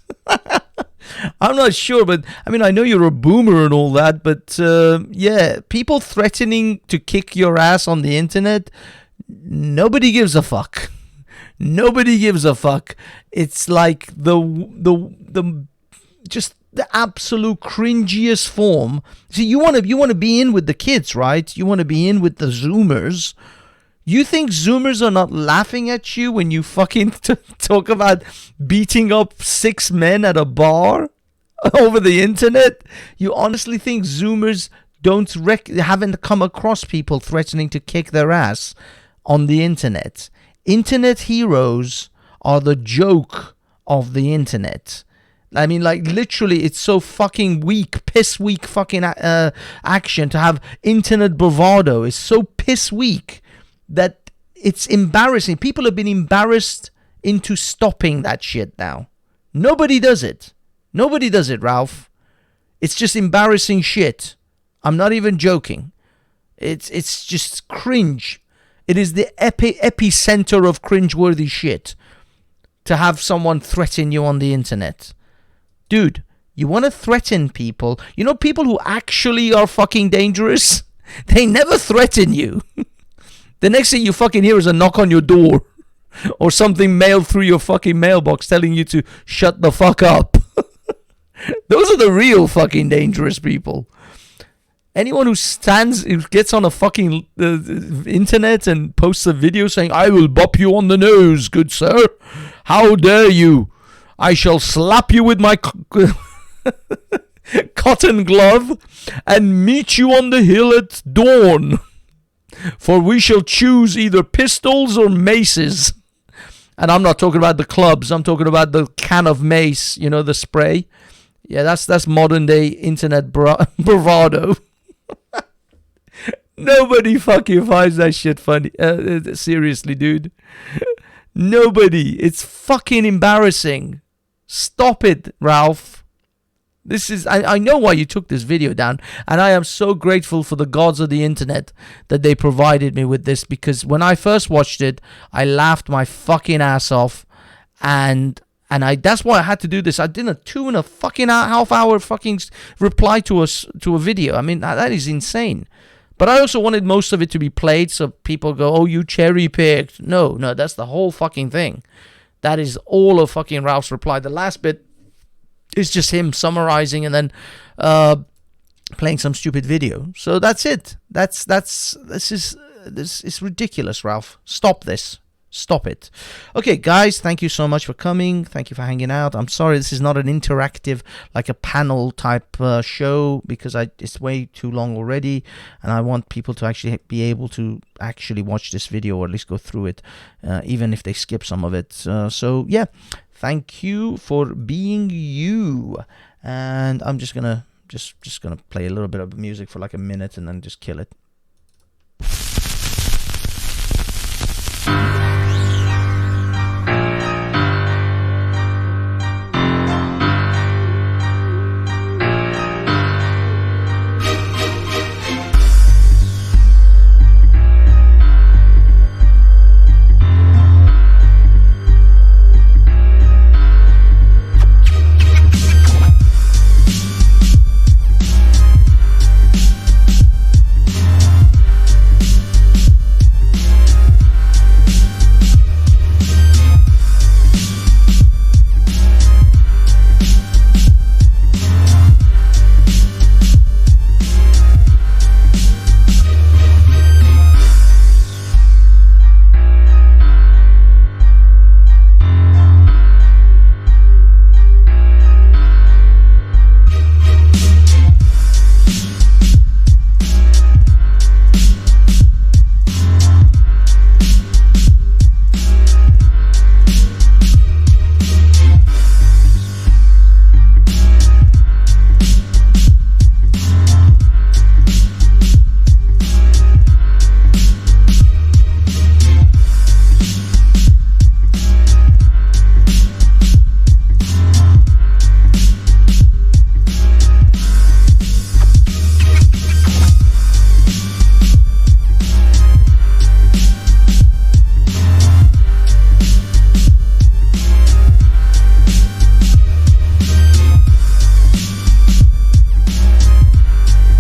I'm not sure, but I mean, I know you're a boomer and all that, but yeah, people threatening to kick your ass on the internet, nobody gives a fuck. Nobody gives a fuck. It's like the just the absolute cringiest form. See, you want to be in with the kids, right? You want to be in with the Zoomers. You think Zoomers are not laughing at you when you fucking talk about beating up 6 men at a bar over the internet? You honestly think Zoomers haven't come across people threatening to kick their ass on the internet? Internet heroes are the joke of the internet. I mean, like, literally, it's so fucking weak, piss weak fucking action to have internet bravado. It's so piss weak that it's embarrassing. People have been embarrassed into stopping that shit now. Nobody does it. Nobody does it, Ralph. It's just embarrassing shit. I'm not even joking. It's just cringe. It is the epicenter of cringeworthy shit to have someone threaten you on the internet. Dude, you want to threaten people? You know, people who actually are fucking dangerous, they never threaten you. The next thing you fucking hear is a knock on your door. or something mailed through your fucking mailbox telling you to shut the fuck up. Those are the real fucking dangerous people. Anyone who gets on a fucking internet and posts a video saying, "I will bop you on the nose, good sir. How dare you? I shall slap you with my cotton glove and meet you on the hill at dawn. For we shall choose either pistols or maces." And I'm not talking about the clubs. I'm talking about the can of mace, you know, the spray. Yeah, that's modern day internet bravado. Nobody fucking finds that shit funny. Seriously, dude. Nobody. It's fucking embarrassing. Stop it, Ralph. This is... I know why you took this video down, and I am so grateful for the gods of the internet that they provided me with this, because when I first watched it, I laughed my fucking ass off, and that's why I had to do this. I did a 2.5 hour fucking reply to a video. I mean, that is insane. But I also wanted most of it to be played so people go, "Oh, you cherry picked." No, that's the whole fucking thing. That is all of fucking Ralph's reply. The last bit is just him summarizing and then playing some stupid video. So that's it. This is ridiculous, Ralph. Stop this. Stop it. Okay, guys, thank you so much for coming. Thank you for hanging out. I'm sorry this is not an interactive, like a panel type show, because it's way too long already, and I want people to actually be able to actually watch this video, or at least go through it, even if they skip some of it. So yeah, thank you for being you. And I'm just gonna play a little bit of music for like a minute and then just kill it.